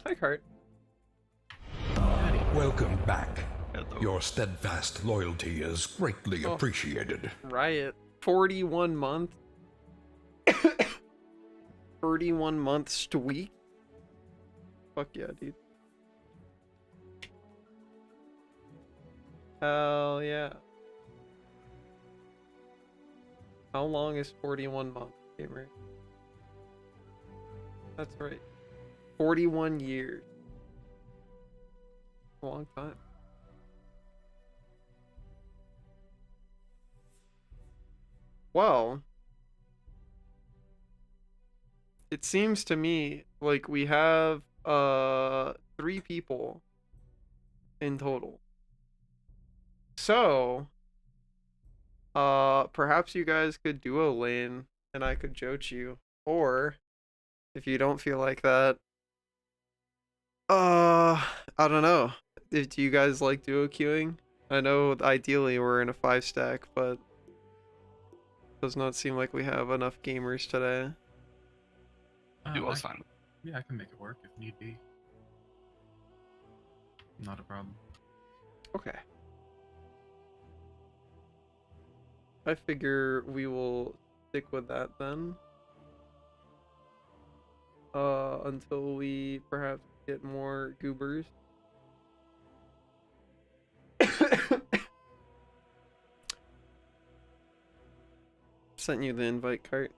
Hi, Cart. Welcome back. Hello. Your steadfast loyalty is greatly Oh. appreciated. Riot. 41 month. 31 month streak. Fuck yeah, dude. Hell yeah. How long is 41 months, gamer? That's right. 41 years. A long time. Well, it seems to me like we have 3 people in total. So, perhaps you guys could duo lane and I could joach you. Or if you don't feel like that, I don't know. Do you guys like duo queuing? I know ideally we're in a 5 stack, but does not seem like we have enough gamers today. Duo's fine. Yeah, I can make it work if need be. Not a problem. Okay. I figure we will stick with that then. Until we perhaps get more goobers. Sent you the invite, Cart.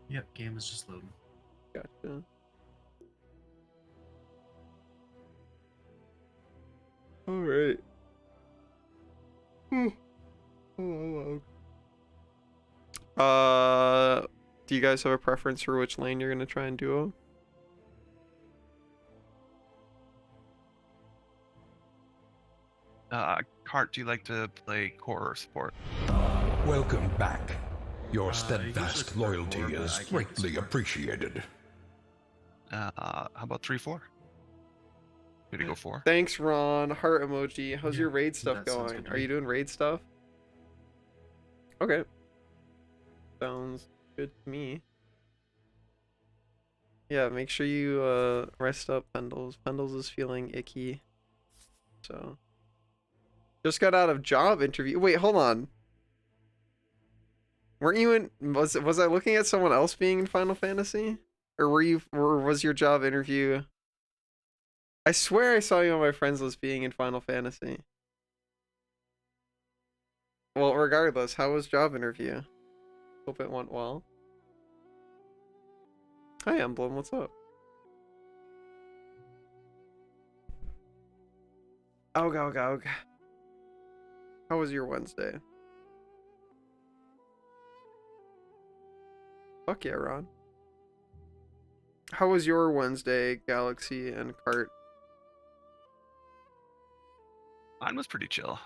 Yep, game is just loading. Gotcha. Alright. Do you guys have a preference for which lane you're gonna try and duo? Cart, do you like to play core or support? Welcome back. Your usually steadfast prefer loyalty core, but is I can't greatly support. appreciated. How about 3-4? Ready to go 4? Thanks, Ron. Heart emoji. How's Yeah, your raid stuff that sounds going? good to Are me. you doing raid stuff? Okay. Sounds good to me. Yeah, make sure you rest up, Pendles. Pendles is feeling icky. So just got out of job interview. Wait, hold on. Weren't you in was I looking at someone else being in Final Fantasy? Or was your job interview? I swear I saw you on my friends list being in Final Fantasy. Well, regardless, how was job interview? Hope it went well. Hi, Emblem, what's up? Ogg. How was your Wednesday? Fuck yeah, Ron. How was your Wednesday, Galaxy and Cart? Mine was pretty chill.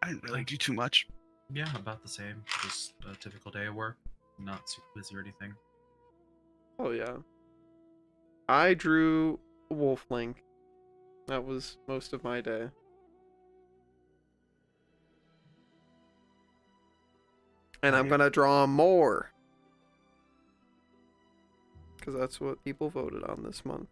I didn't really do too much. Yeah, about the same. Just a typical day of work. Not super busy or anything. Oh yeah. I drew Wolf Link. That was most of my day. And I'm gonna draw more. Because that's what people voted on this month.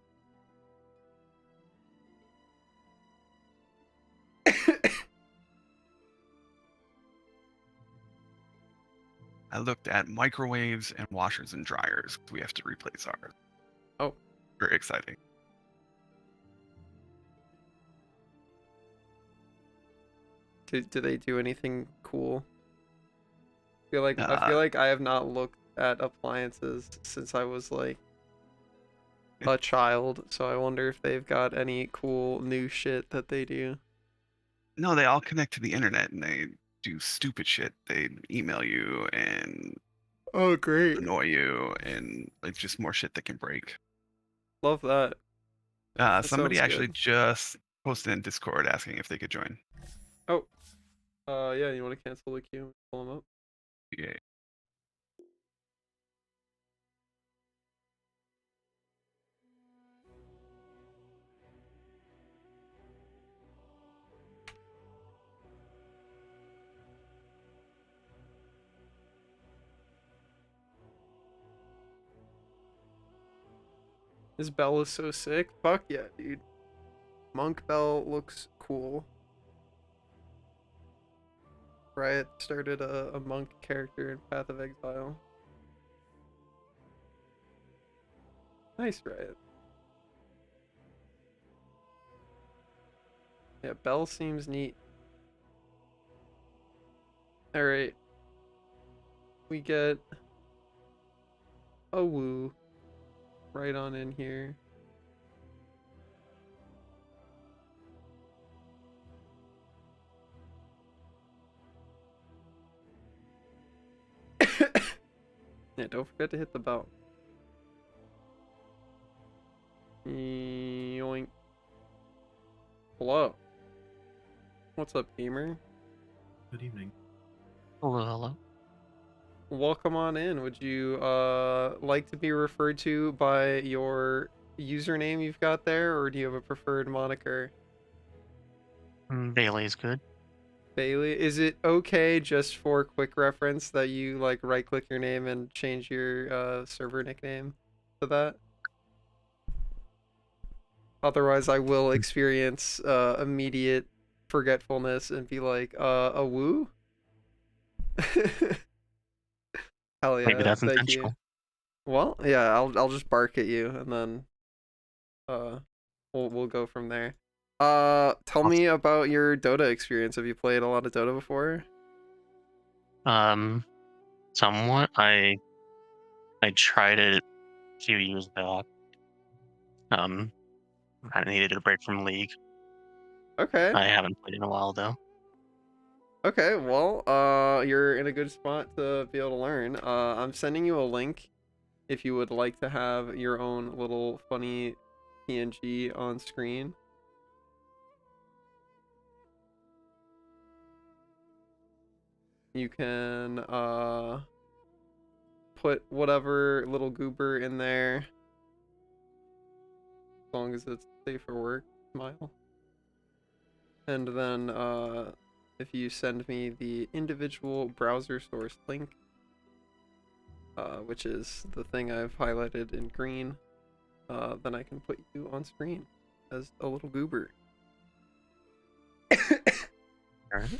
I looked at microwaves and washers and dryers. We have to replace ours. Oh. Very exciting. Did they do anything cool? I feel like I have not looked at appliances since I was like a child, so I wonder if they've got any cool new shit that they do. No, they all connect to the internet and they do stupid shit. They email you and Oh, great. annoy you, and it's just more shit that can break. Love that. That Somebody sounds actually good. just posted in Discord asking if they could join. Oh. Yeah, you want to cancel the queue and pull them up? Yeah. His bell is so sick. Fuck yeah, dude. Monk bell looks cool. Riot started a monk character in Path of Exile. Nice, Riot. Yeah, bell seems neat. Alright. We get a woo right on in here. Yeah, don't forget to hit the bell. Yoink. Hello. What's up, gamer? Good evening. Hello, hello. Welcome on in. Would you like to be referred to by your username you've got there, or do you have a preferred moniker? Bailey's good. Bailey, is it okay, just for quick reference, that you like right click your name and change your server nickname to that? Otherwise I will experience immediate forgetfulness and be like, a woo? Hell Maybe yeah, that's thank you. intentional. Well, yeah, I'll just bark at you and then uh we'll go from there. Tell Awesome. me about your Dota experience. Have you played a lot of Dota before? Um, somewhat. I tried it a few years back. Um, I needed a break from League. Okay. I haven't played in a while though. Okay, well, you're in a good spot to be able to learn. I'm sending you a link if you would like to have your own little funny PNG on screen. You can put whatever little goober in there, as long as it's safe for work. Smile. And then if you send me the individual browser source link, which is the thing I've highlighted in green, then I can put you on screen as a little goober. Alright.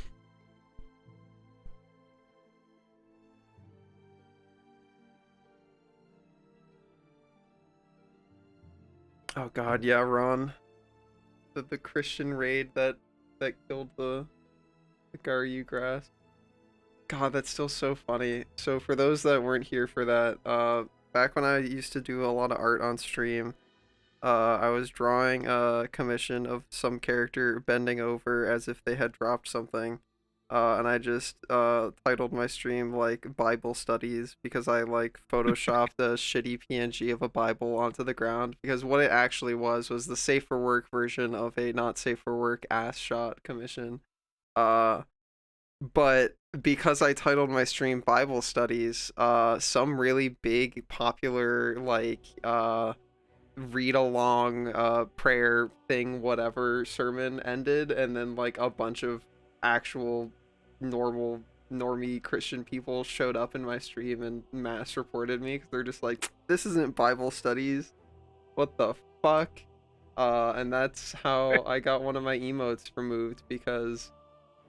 Oh god, yeah, Ron. The Christian raid that killed the Garyu grass. God, that's still so funny. So for those that weren't here for that, back when I used to do a lot of art on stream, I was drawing a commission of some character bending over as if they had dropped something. And I just titled my stream like Bible Studies, because I like photoshopped a shitty PNG of a Bible onto the ground, because what it actually was the safe for work version of a not safe for work ass shot commission. Uh but because I titled my stream Bible Studies, some really big popular like read along prayer thing whatever sermon ended, and then like a bunch of actual normal normie Christian people showed up in my stream and mass reported me, because they're just like, this isn't Bible Studies, what the fuck. And that's how I got one of my emotes removed, because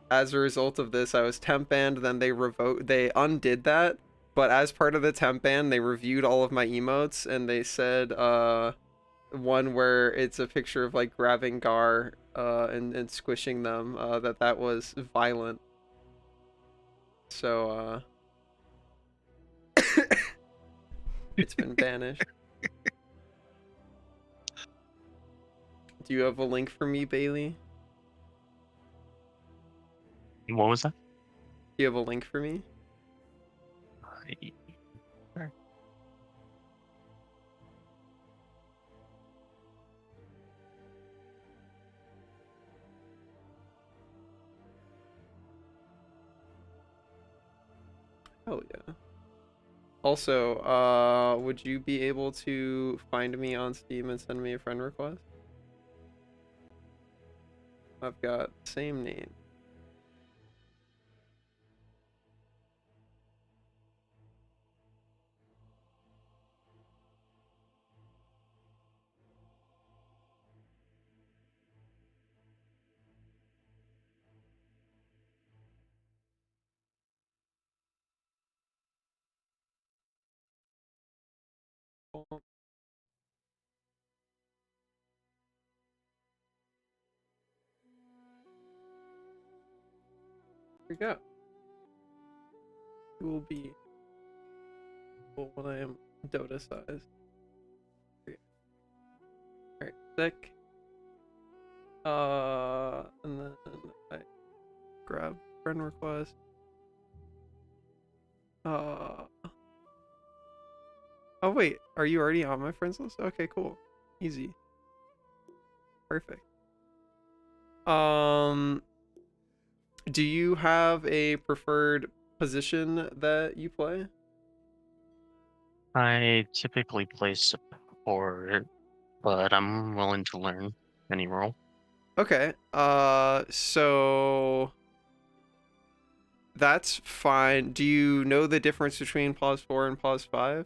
as a result of this I was temp banned. Then they undid that, but as part of the temp ban they reviewed all of my emotes, and they said one where it's a picture of like grabbing Gar and squishing them, that was violent. So it's been banished. Do you have a link for me, Bailey? What was that? Do you have a link for me? Sure. Oh yeah. Also, would you be able to find me on Steam and send me a friend request? I've got same name. Here we go. It will be when I am Dota size. Alright, sick. And then I grab friend request. Oh wait, are you already on my friends list? Okay, cool. Easy. Perfect. Do you have a preferred position that you play? I typically play support, but I'm willing to learn any role. Okay. So that's fine. Do you know the difference between pause 4 and pause 5?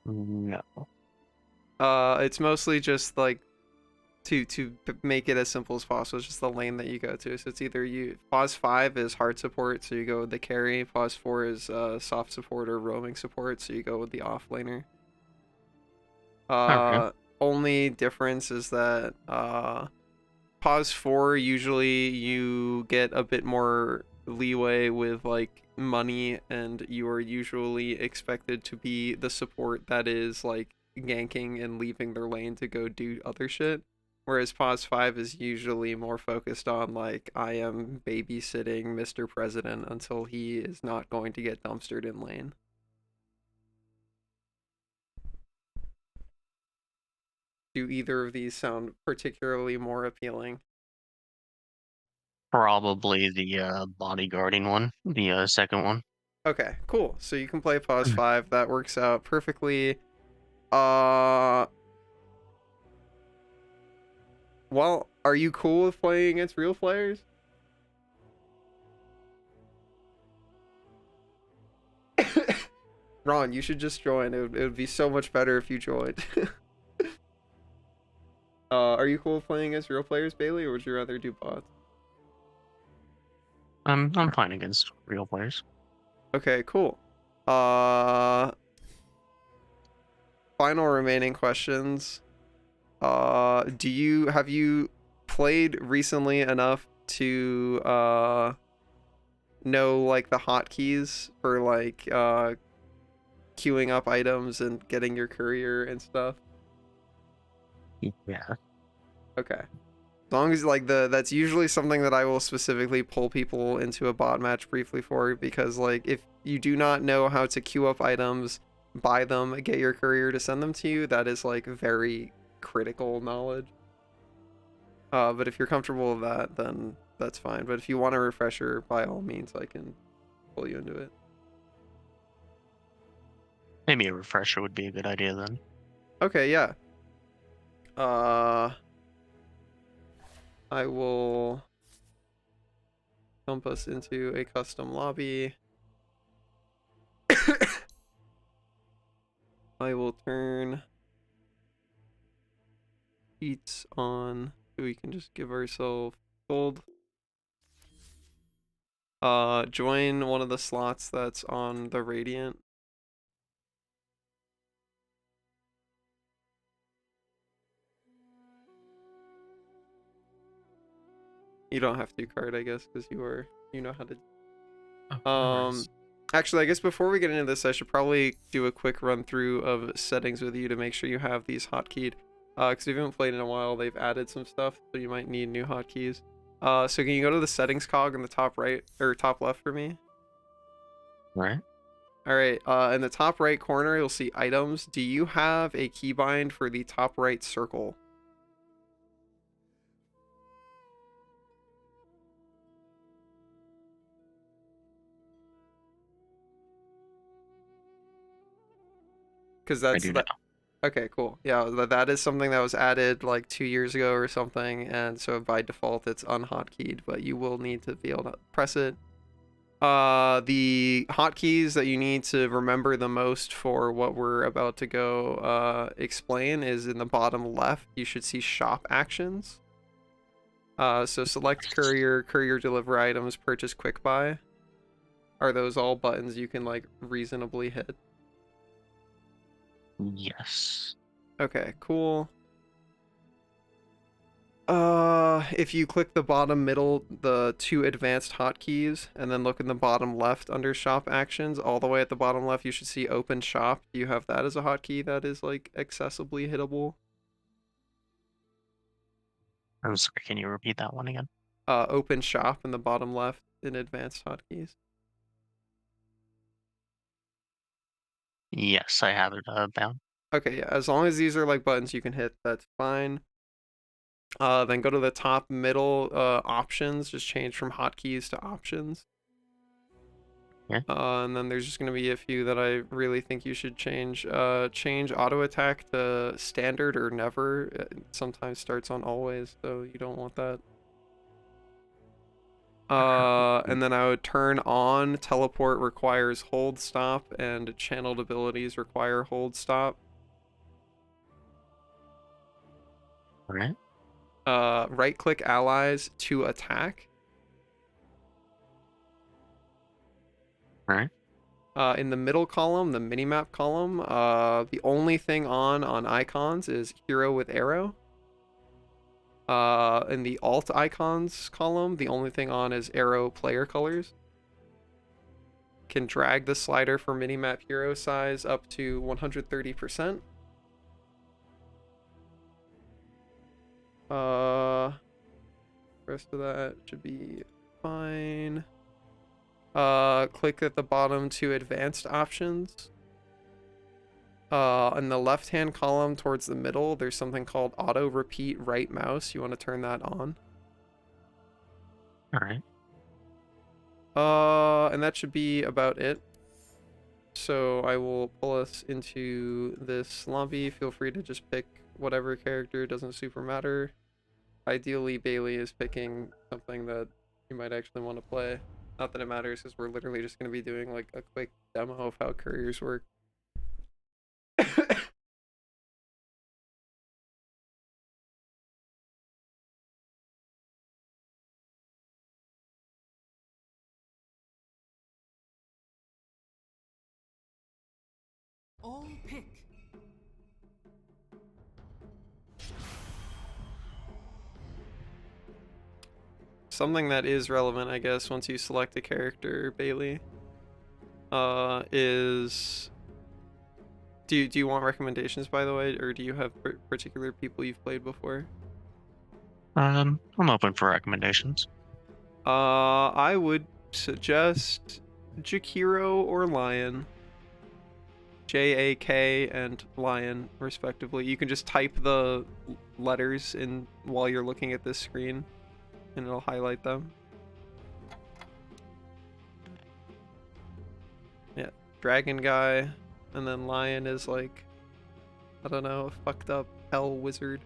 No. It's mostly just like to make it as simple as possible. It's just the lane that you go to. So it's either you pause 5 is hard support, so you go with the carry. Pause 4 is soft support or roaming support, so you go with the off laner. Okay. Only difference is that pause 4 usually you get a bit more leeway with like money, and you are usually expected to be the support that is like ganking and leaving their lane to go do other shit. Whereas pause 5 is usually more focused on like, I am babysitting Mr. President until he is not going to get dumpstered in lane. Do either of these sound particularly more appealing? Probably the bodyguarding one, the second one. Okay, cool. So you can play pause 5. That works out perfectly. Well, are you cool with playing against real players? Ron, you should just join. It would be so much better if you joined. Are you cool with playing against real players, Bailey, or would you rather do bots? I'm fine against real players. Okay, cool. Final remaining questions. Have you played recently enough to know like the hotkeys for like queuing up items and getting your courier and stuff? Yeah. Okay. As long as like that's usually something that I will specifically pull people into a bot match briefly for, because like if you do not know how to queue up items, buy them, get your courier to send them to you, that is like very critical knowledge. But if you're comfortable with that, then that's fine. But if you want a refresher, by all means, I can pull you into it. Maybe a refresher would be a good idea then. Okay, yeah. I will dump us into a custom lobby. I will turn cheats on so we can just give ourselves gold. Join one of the slots that's on the Radiant. You don't have to card, I guess, because you know how to. Oh, no worries. Actually, I guess before we get into this, I should probably do a quick run through of settings with you to make sure you have these hotkeyed. Because if you haven't played in a while, they've added some stuff, so you might need new hotkeys. So can you go to the settings cog in the top right or top left for me? Right? All right. In the top right corner, you'll see items. Do you have a keybind for the top right circle? Because I that's do that. now. Okay, cool. Yeah, that is something that was added like 2 years ago or something, and so by default it's unhotkeyed, but you will need to be able to press it. The hotkeys that you need to remember the most for what we're about to go explain is in the bottom left. You should see shop actions. So select courier deliver items, purchase quick buy. Are those all buttons you can like reasonably hit? Yes. Okay, cool. If you click the bottom middle, the 2 advanced hotkeys, and then look in the bottom left under shop actions, all the way at the bottom left, you should see open shop. Do you have that as a hotkey that is like accessibly hittable? I'm sorry, can you repeat that one again? Open shop in the bottom left in advanced hotkeys. Yes, I have it down. Okay, yeah, as long as these are like buttons you can hit, that's fine. Then go to the top middle options, just change from hotkeys to options. Yeah. And then there's just gonna be a few that I really think you should change. Change auto attack to standard or never. It sometimes starts on always, so you don't want that. And then I would turn on teleport requires hold stop and channeled abilities require hold stop. Alright. Right click allies to attack. Alright. In the middle column, the minimap column, the only thing on icons is hero with arrow. In the alt icons column, the only thing on is arrow player colors. Can drag the slider for minimap hero size up to 130%. Rest of that should be fine. Click at the bottom to advanced options. In the left-hand column towards the middle, there's something called auto repeat right mouse. You want to turn that on. Alright. And that should be about it. So I will pull us into this lobby. Feel free to just pick whatever character, doesn't super matter. Ideally, Bailey is picking something that you might actually want to play. Not that it matters, because we're literally just going to be doing like a quick demo of how couriers work. All pick. Something that is relevant, I guess, once you select a character, Bailey, is... Do you want recommendations, by the way, or do you have particular people you've played before? I'm open for recommendations. I would suggest Jakiro or Lion. JAK and Lion, respectively. You can just type the letters in while you're looking at this screen, and it'll highlight them. Yeah, Dragon Guy, and then Lion is like, I don't know, a fucked up hell wizard.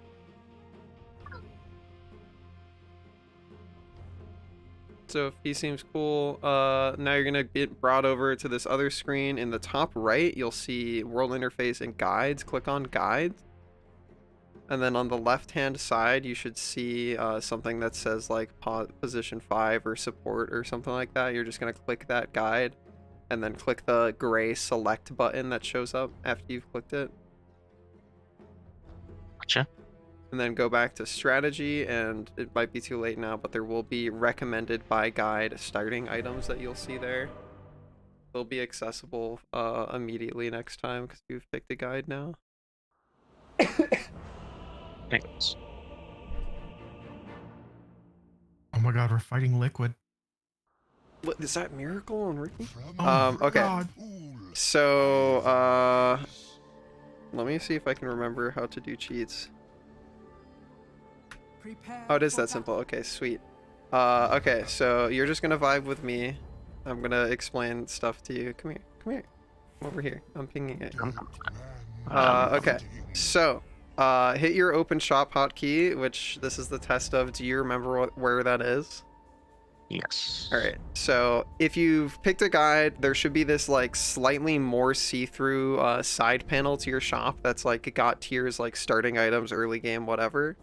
So if he seems cool, now you're gonna get brought over to this other screen. In the top right, you'll see world interface and guides. Click on guides. And then on the left-hand side, you should see something that says like position 5 or support or something like that. You're just gonna click that guide and then click the gray select button that shows up after you've clicked it. Gotcha. And then go back to strategy, and it might be too late now, but there will be recommended by guide starting items that you'll see there. They'll be accessible immediately next time because you've picked a guide now. Thanks. Oh my god, we're fighting Liquid. What, is that Miracle on Ricky? Oh my Okay. god. So, let me see if I can remember how to do cheats. Oh, it is that simple. Okay, sweet. Okay, so you're just gonna vibe with me. I'm gonna explain stuff to you. Come here, come here. Come over here. I'm pinging it. Okay, so, hit your open shop hotkey, which this is the test of. Do you remember where that is? Yes. All right, so if you've picked a guide, there should be this like slightly more see-through side panel to your shop that's like got tiers like starting items, early game, whatever.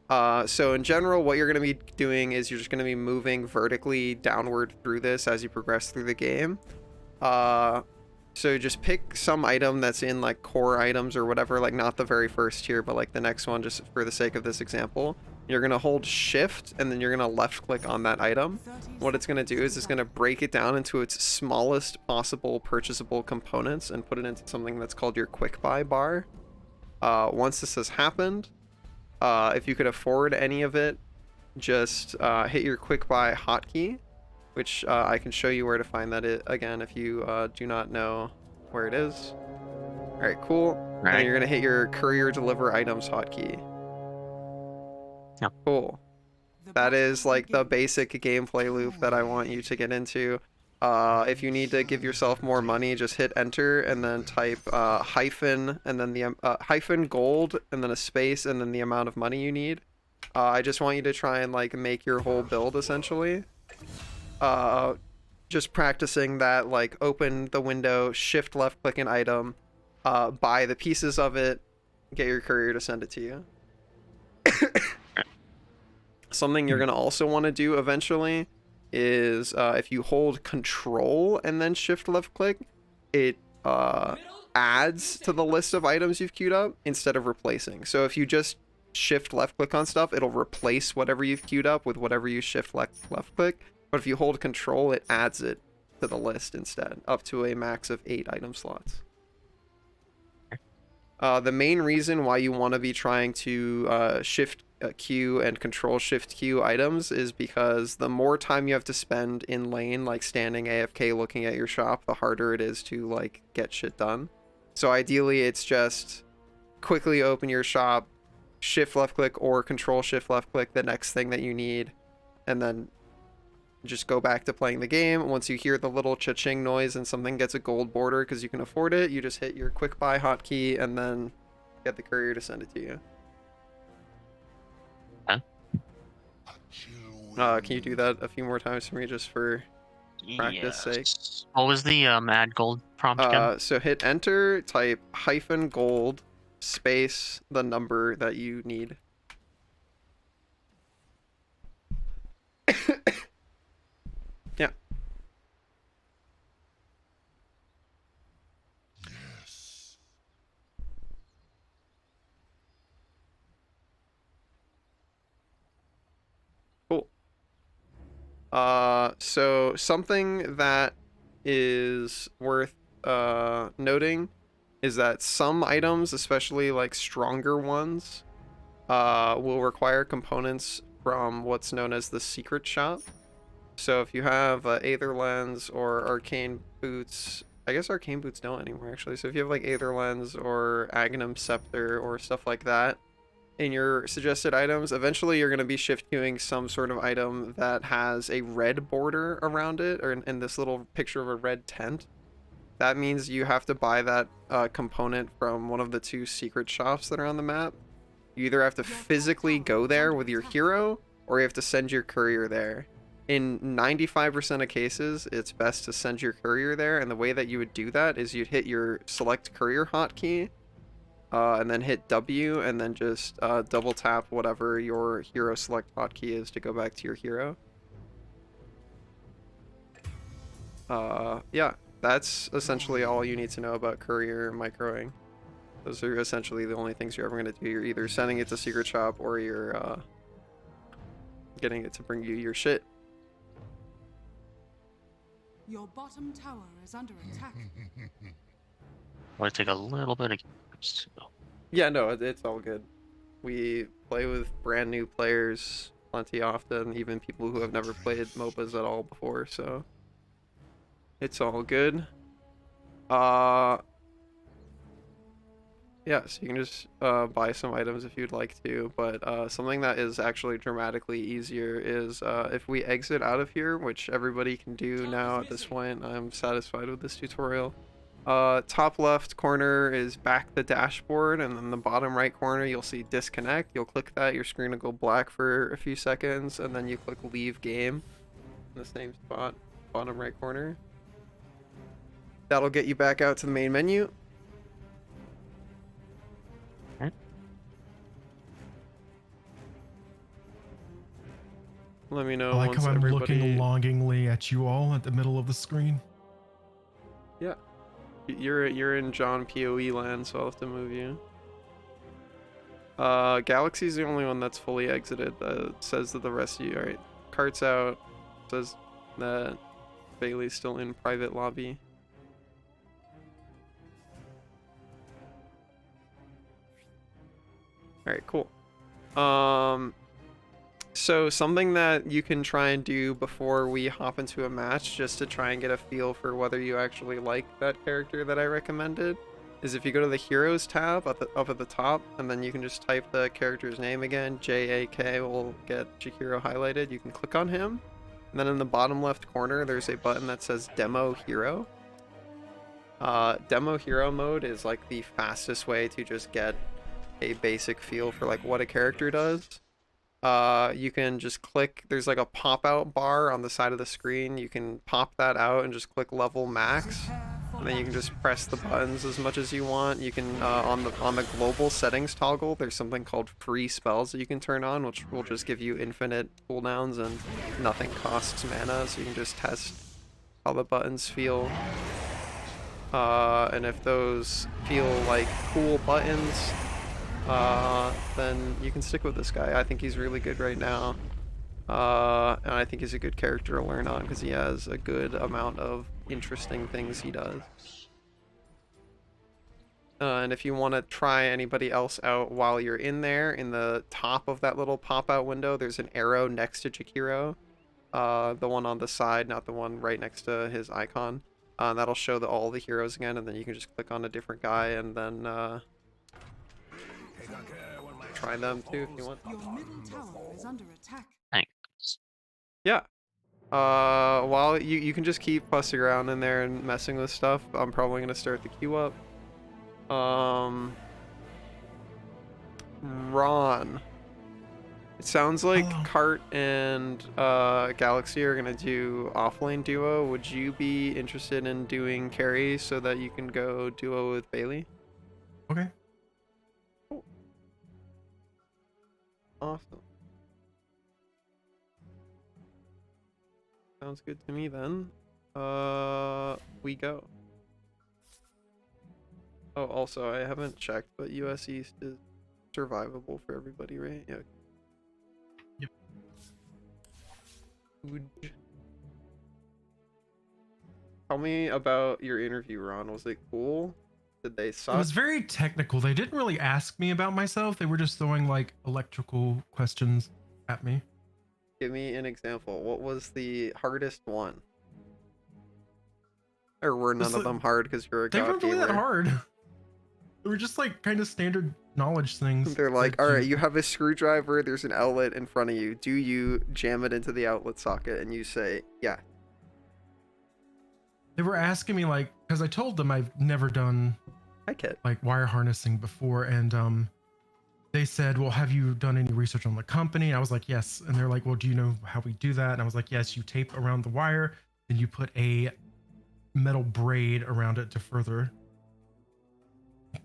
So in general, what you're going to be doing is you're just going to be moving vertically downward through this as you progress through the game. So just pick some item that's in like core items or whatever, like not the very first tier, but like the next one, just for the sake of this example. You're gonna hold shift and then you're gonna left click on that item. What it's gonna do is it's gonna break it down into its smallest possible purchasable components and put it into something that's called your quick buy bar. Once this has happened, if you could afford any of it, just hit your quick buy hotkey, which I can show you where to find that again if you do not know where it is. All right, cool. And then you're gonna hit your courier deliver items hotkey. Yep. Cool. That is like the basic gameplay loop that I want you to get into. If you need to give yourself more money, just hit enter and then type hyphen and then the hyphen gold and then a space and then the amount of money you need. I just want you to try and like make your whole build essentially. Just practicing that, like open the window, shift left click an item, buy the pieces of it, get your courier to send it to you. Something you're going to also want to do eventually is if you hold control and then shift left click, it adds to the list of items you've queued up instead of replacing. So if you just shift left click on stuff, it'll replace whatever you've queued up with whatever you shift left click. But if you hold control, it adds it to the list instead, up to a max of 8 item slots. The main reason why you want to be trying to shift Q and control shift Q items is because the more time you have to spend in lane, like standing AFK looking at your shop, the harder it is to like get shit done. So ideally it's just quickly open your shop, shift left click or control shift left click the next thing that you need, and then just go back to playing the game. Once you hear the little cha-ching noise and something gets a gold border because you can afford it, you just hit your quick buy hotkey and then get the courier to send it to you. Can you do that a few more times for me just for practice sake? What was the add gold prompt again? So hit enter, type hyphen gold, space, the number that you need. Yeah. Cool. So something that is worth noting is that some items, especially like stronger ones, will require components from what's known as the secret shop. So if you have Aether Lens or Arcane Boots, I guess Arcane Boots don't anymore actually. So if you have like Aether Lens or Aghanim Scepter or stuff like that in your suggested items, eventually you're going to be shift queuing some sort of item that has a red border around it, or in this little picture of a red tent. That means you have to buy that component from one of the 2 secret shops that are on the map. You either have to physically go there with your hero, or you have to send your courier there. In 95% of cases, it's best to send your courier there, and the way that you would do that is you'd hit your select courier hotkey, and then hit W, and then just double tap whatever your hero select hotkey is to go back to your hero. Yeah, that's essentially all you need to know about courier microing. Those are essentially the only things you're ever going to do. You're either sending it to secret shop or you're getting it to bring you your shit. Your bottom tower is under attack. Might take a little bit of. Yeah, no, it's all good. We play with brand new players plenty often, even people who have never played MOBAs at all before, so it's all good. Yeah, so you can just buy some items if you'd like to, but something that is actually dramatically easier is if we exit out of here, which everybody can do now at this point. I'm satisfied with this tutorial. Top left corner is back the dashboard, and then the bottom right corner you'll see disconnect. You'll click that, your screen will go black for a few seconds, and then you click leave game in the same spot, bottom right corner. That'll get you back out to the main menu. Let me know I like once how I'm everybody... looking longingly at you all at the middle of the screen. Yeah. You're in John PoE land, so I'll have to move you. Galaxy's the only one that's fully exited. It says that the rest of you, alright. Cart's out. Says that Bailey's still in private lobby. Alright, cool. So something that you can try and do before we hop into a match, just to try and get a feel for whether you actually like that character that I recommended, is if you go to the Heroes tab up at the top, and then you can just type the character's name again, JAK will get Jakiro highlighted. You can click on him, and then in the bottom left corner, there's a button that says Demo Hero. Demo Hero mode is like the fastest way to just get a basic feel for like what a character does. You can just click, there's like a pop-out bar on the side of the screen. You can pop that out and just click level max, and then you can just press the buttons as much as you want. You can on the global settings toggle, there's something called free spells that you can turn on, which will just give you infinite cooldowns and nothing costs mana, so you can just test how the buttons feel. And if those feel like cool buttons, then you can stick with this guy. I think he's really good right now. And I think he's a good character to learn on because he has a good amount of interesting things he does. And if you want to try anybody else out while you're in there, in the top of that little pop-out window, there's an arrow next to Jakiro. The one on the side, not the one right next to his icon. That'll show all the heroes again, and then you can just click on a different guy and then try them too if you want. Your middle tower is under attack. Thanks. Yeah. While you can just keep fussing around in there and messing with stuff, I'm probably gonna start the queue up. Ron. It sounds like Cart and Galaxy are gonna do offlane duo. Would you be interested in doing carry so that you can go duo with Bailey? Okay. Cool. Awesome. Sounds good to me then. We go. Oh, also, I haven't checked, but US East is survivable for everybody, right? Yeah. Yep. Tell me about your interview, Ron. Was it cool? Did they suck? It was very technical. They didn't really ask me about myself. They were just throwing like electrical questions at me. Give me an example. What was the hardest one? Or were none of them hard because you're a They god weren't really that gamer? hard. They were just like kind of standard knowledge things. They're like, that all right, you have a screwdriver, there's an outlet in front of you. Do you jam it into the outlet socket? And you say, yeah. They were asking me like, because I told them I've never done Hi, kid. like wire harnessing before, and they said, well, have you done any research on the company? I was like, yes. And they're like, well, do you know how we do that? And I was like, yes, you tape around the wire, then you put a metal braid around it to further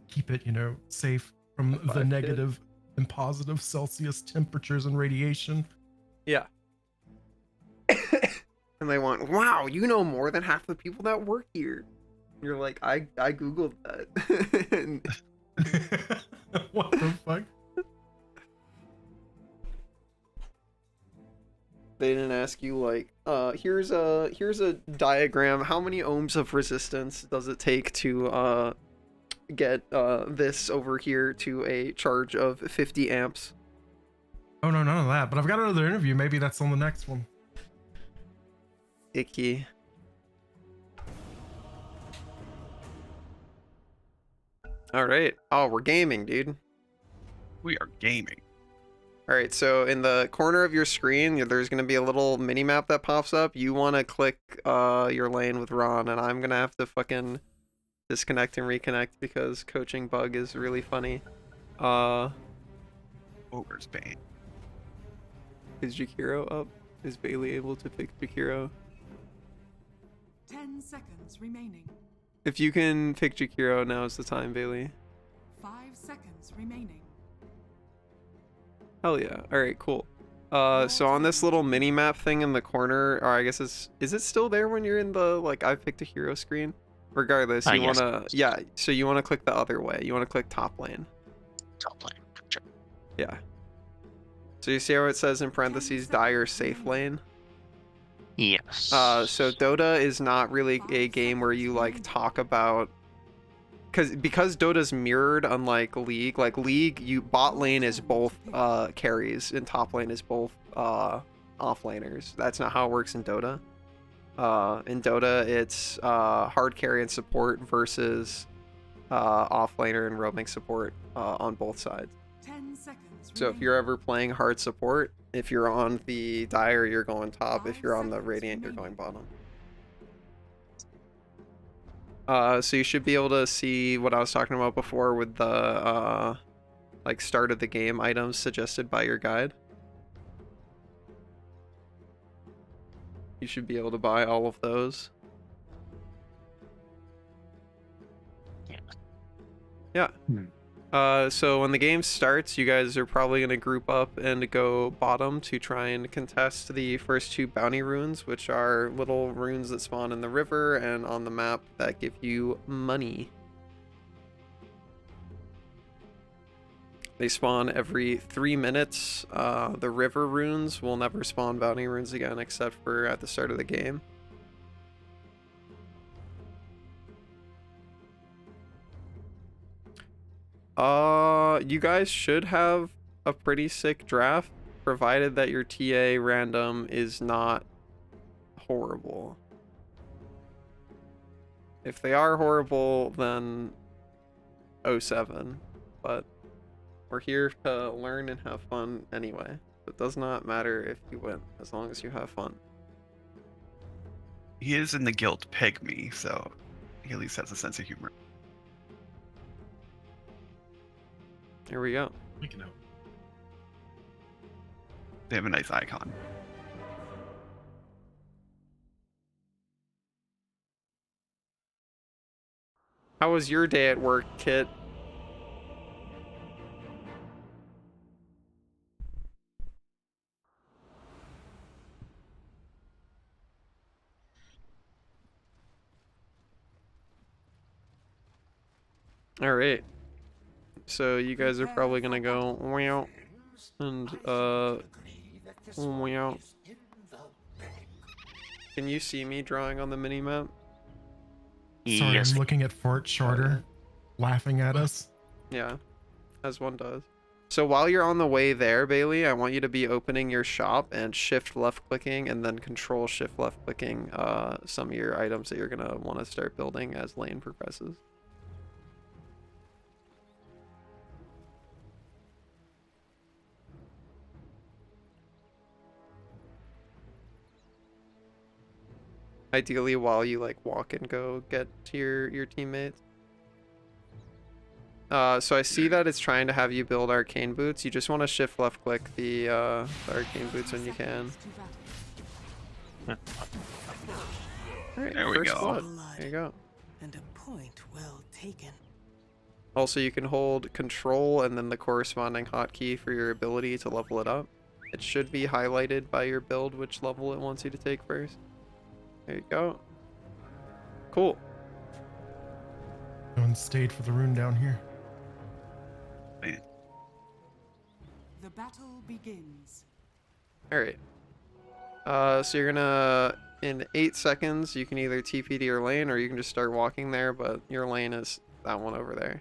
keep it, you know, safe from the negative and positive Celsius temperatures and radiation. Yeah. And they went, wow, you know more than half the people that work here. You're like, I Googled that. And What the fuck? they didn't ask you like, here's a diagram. How many ohms of resistance does it take to get this over here to a charge of 50 amps? Oh no, none of that. But I've got another interview. Maybe that's on the next one. Icky. All right. Oh, we're gaming, dude. We are gaming. All right, so in the corner of your screen, there's going to be a little mini map that pops up. You want to click your lane with Ron, and I'm going to have to fucking disconnect and reconnect because coaching bug is really funny. Ogre's Bane. Is Jakiro up? Is Bailey able to pick Jakiro? 10 seconds remaining. If you can pick Jakiro, now's the time, Bailey. 5 seconds remaining. Hell yeah. Alright, cool. So on this little mini map thing in the corner, or I guess is it still there when you're in the, like, I picked a hero screen? Regardless, you Yes. wanna so you wanna click the other way. You wanna click top lane. Top lane. Sure. Yeah. So you see how it says in parentheses dire safe lane? Yes. So Dota is not really a game where you like talk about because Dota's mirrored, unlike League. Like League, you bot lane is both carries and top lane is both offlaners. That's not how it works in Dota. In Dota, it's hard carry and support versus offlaner and roaming support on both sides. 10 seconds. So if you're ever playing hard support, if you're on the Dire, you're going top. If you're on the Radiant, you're going bottom. So you should be able to see what I was talking about before with the like start of the game items suggested by your guide. You should be able to buy all of those. Yeah. So when the game starts, you guys are probably going to group up and go bottom to try and contest the first 2 bounty runes, which are little runes that spawn in the river and on the map that give you money. They spawn every 3 minutes. The river runes will never spawn bounty runes again except for at the start of the game. You guys should have a pretty sick draft, provided that your TA random is not horrible. If they are horrible, then 07. But we're here to learn and have fun anyway. It does not matter if you win, as long as you have fun. He is in the guild peg me, so he at least has a sense of humor. Here we go. We can know. They have a nice icon. How was your day at work, Kit? All right. So you guys are probably gonna go wow and wow. Can you see me drawing on the mini map? Sorry, Yes. I'm looking at Fort Charter, laughing at us. Yeah, as one does. So while you're on the way there, Bailey, I want you to be opening your shop and shift left clicking and then control shift left clicking some of your items that you're gonna want to start building as lane progresses. Ideally while you like walk and go get to your teammates. So I see that it's trying to have you build arcane boots. You just want to shift left click the arcane boots when you can. Alright, There we first go. blood. There you go. And a point well taken. Also, you can hold control and then the corresponding hotkey for your ability to level it up. It should be highlighted by your build which level it wants you to take first. There you go. Cool. No one stayed for the rune down here. The battle begins. Alright. So you're gonna, in 8 seconds, you can either TP to your lane or you can just start walking there, but your lane is that one over there.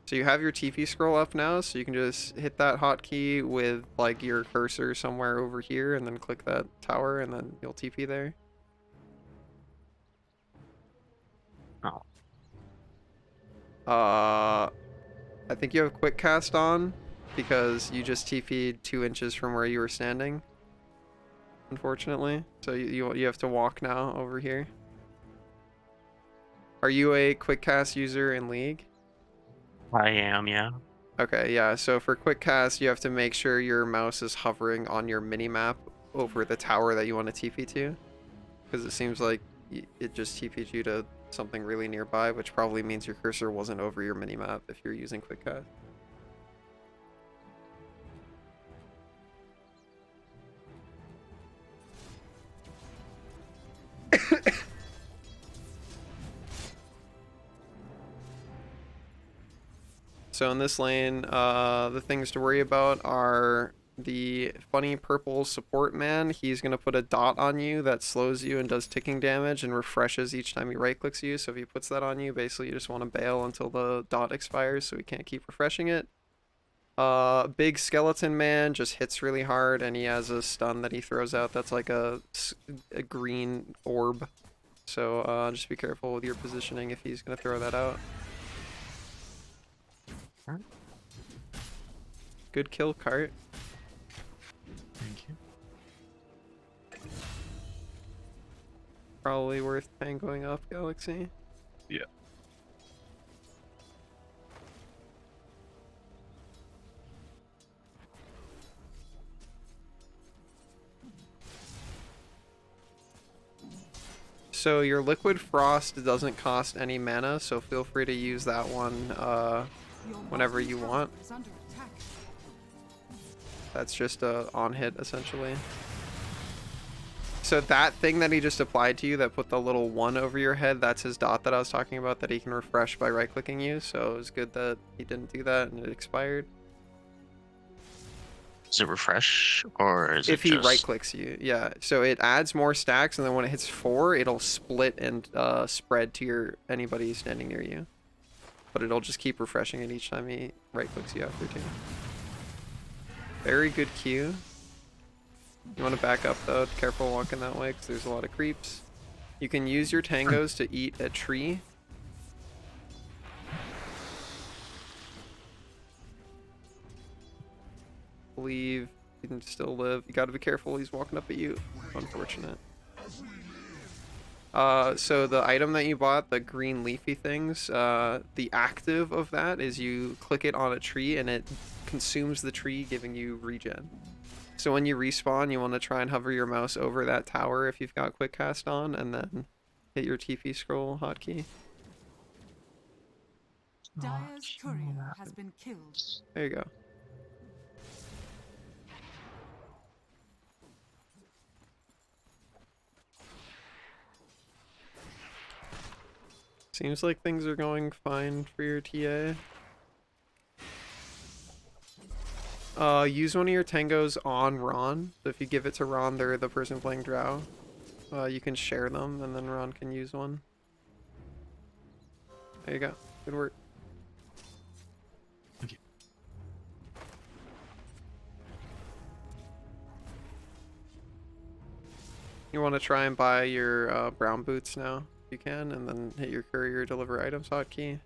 So you have your TP scroll up now, so you can just hit that hotkey with like your cursor somewhere over here and then click that tower and then you'll TP there. Oh. I think you have quick cast on because you just TP'd 2 inches from where you were standing. Unfortunately. So you have to walk now over here. Are you a quick cast user in League? I am, yeah. Okay, yeah, so for quick cast, you have to make sure your mouse is hovering on your mini-map over the tower that you want to TP to. Because it seems like it just TP'd you to something really nearby, which probably means your cursor wasn't over your mini-map if you're using quick cast. So in this lane, the things to worry about are the funny purple support man. He's going to put a dot on you that slows you and does ticking damage and refreshes each time he right clicks you. So if he puts that on you, basically you just want to bail until the dot expires so he can't keep refreshing it. Big skeleton man just hits really hard, and he has a stun that he throws out that's like a green orb. So just be careful with your positioning if he's going to throw that out. Good kill, Cart. Thank you. Probably worth tangoing up, Galaxy. Yeah. So your Liquid Frost doesn't cost any mana, so feel free to use that one whenever you want. That's just a on hit essentially. So that thing that he just applied to you that put the little 1 over your head, that's his dot that I was talking about that he can refresh by right clicking you. So it was good that he didn't do that and it expired. Does it refresh, or is If it he just... right clicks you, yeah. So it adds more stacks, and then when it hits 4, it'll split and spread to anybody standing near you. But it'll just keep refreshing it each time he right clicks you after too. Very good Q. You want to back up though. Careful walking that way because there's a lot of creeps. You can use your tangos to eat a tree. Believe he can still live. You got to be careful. He's walking up at you. Unfortunate. So the item that you bought, the green leafy things, the active of that is you click it on a tree and it consumes the tree, giving you regen. So when you respawn, you want to try and hover your mouse over that tower if you've got quick cast on, and then hit your TP scroll hotkey. Dire's courier has been killed. There you go. Seems like things are going fine for your TA. Use one of your tangos on Ron. So if you give it to Ron, they're the person playing Drow. You can share them, and then Ron can use one. There you go. Good work. Thank you. You want to try and buy your brown boots now, if you can, and then hit your courier deliver items hotkey.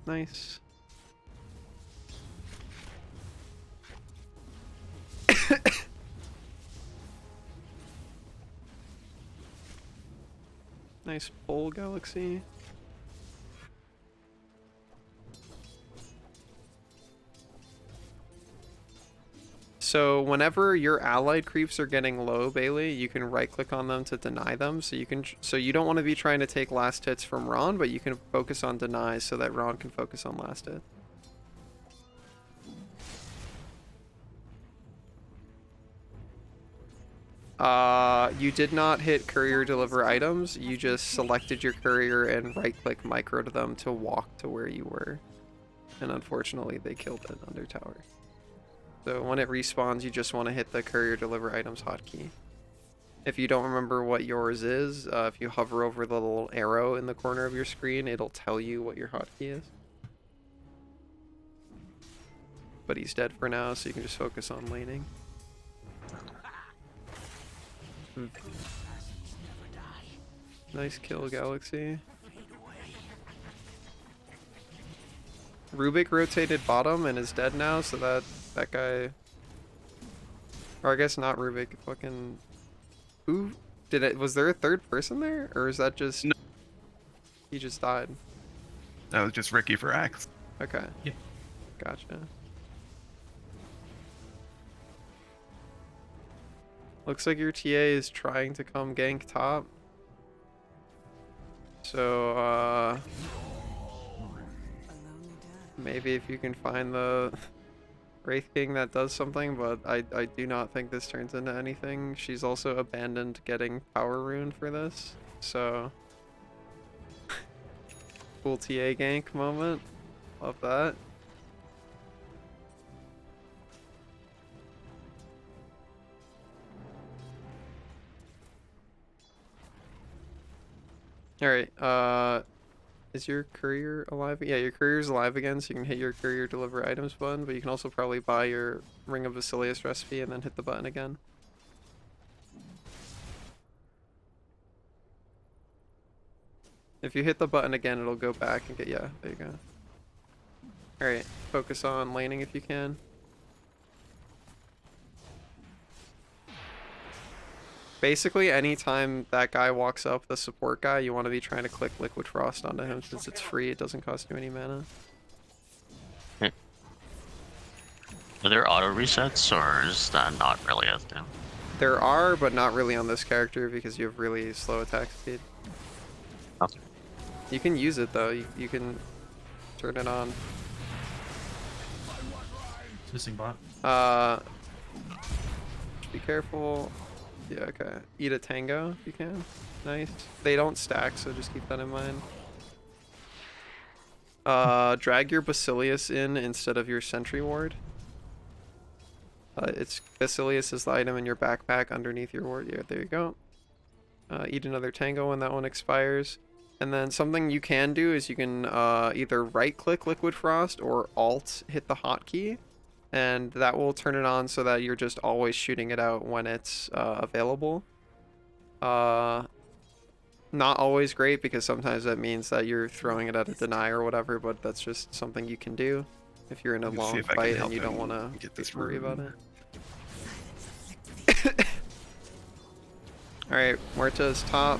Nice. Nice pull, Galaxy. So whenever your allied creeps are getting low, Bailey, you can right click on them to deny them. So you don't want to be trying to take last hits from Ron, but you can focus on denies so that Ron can focus on last hit. You did not hit courier deliver items. You just selected your courier and right click micro to them to walk to where you were. And unfortunately they killed it under tower. So when it respawns, you just want to hit the courier deliver items hotkey. If you don't remember what yours is, if you hover over the little arrow in the corner of your screen, it'll tell you what your hotkey is. But he's dead for now, so you can just focus on laning. Nice kill, Galaxy. Rubik rotated bottom and is dead now, so that guy, or I guess not Rubik, fucking, who did it? Was there a third person there, or is that just, no, he just died? that was just Ricky for Axe. Okay. Yep. Gotcha. Looks like your TA is trying to come gank top. So, maybe if you can find the Wraith King that does something, but I do not think this turns into anything. She's also abandoned getting Power Rune for this, so... Cool TA gank moment. Love that. Alright, is your courier alive? Yeah, your courier's alive again, so you can hit your courier deliver items button, but you can also probably buy your Ring of Basilius recipe and then hit the button again. If you hit the button again, it'll go back and get, yeah, there you go. Alright, focus on laning if you can. Basically, anytime that guy walks up, the support guy, you want to be trying to click Liquid Frost onto him since it's free, it doesn't cost you any mana. Are there auto resets, or is that not really a thing? There are, but not really on this character because you have really slow attack speed. Okay. You can use it though, you can turn it on. Missing bot. Be careful. Yeah, okay. Eat a tango if you can. Nice. They don't stack, so just keep that in mind. Drag your Basilius in instead of your Sentry Ward. It's Basilius is the item in your backpack underneath your ward. Yeah, there you go. Eat another tango when that one expires. And then something you can do is you can either right-click Liquid Frost or Alt hit the hotkey. And that will turn it on so that you're just always shooting it out when it's available. Not always great because sometimes that means that you're throwing it at a deny or whatever, but that's just something you can do if you're in a Let me see long if I can fight help and you don't him want get to this worry about rune. it. Alright, Muerta's top.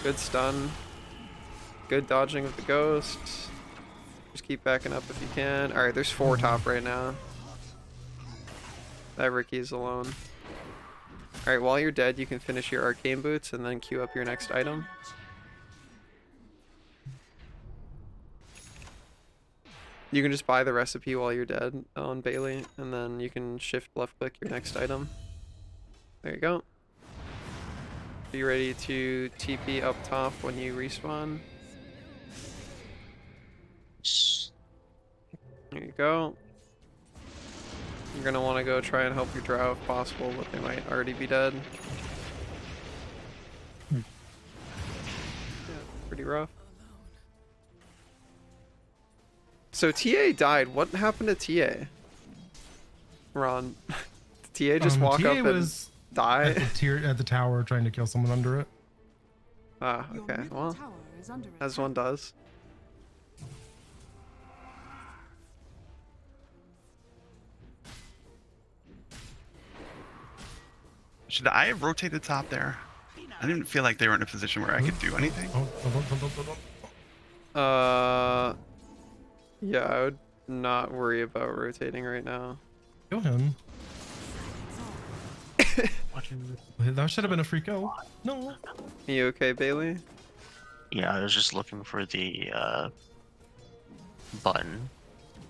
Good stun. Good dodging of the ghost. Just keep backing up if you can. Alright, there's 4 top right now. That Ricky's alone. Alright, while you're dead, you can finish your arcane boots and then queue up your next item. You can just buy the recipe while you're dead on Bailey, and then you can shift left click your next item. There you go. Be ready to TP up top when you respawn. There you go. You're gonna want to go try and help your drow if possible, but they might already be dead. Yeah, pretty rough. So TA died. What happened to TA? Ron, did TA just walk TA up was and die? at the tower trying to kill someone under it. Ah, Your okay. middle Well, tower is under as attack. one does. Should I have rotated top there? I didn't feel like they were in a position where I could do anything. Oh, hold on. Yeah, I would not worry about rotating right now. Kill him. That should have been a free kill. No. You okay, Bailey? Yeah, I was just looking for the button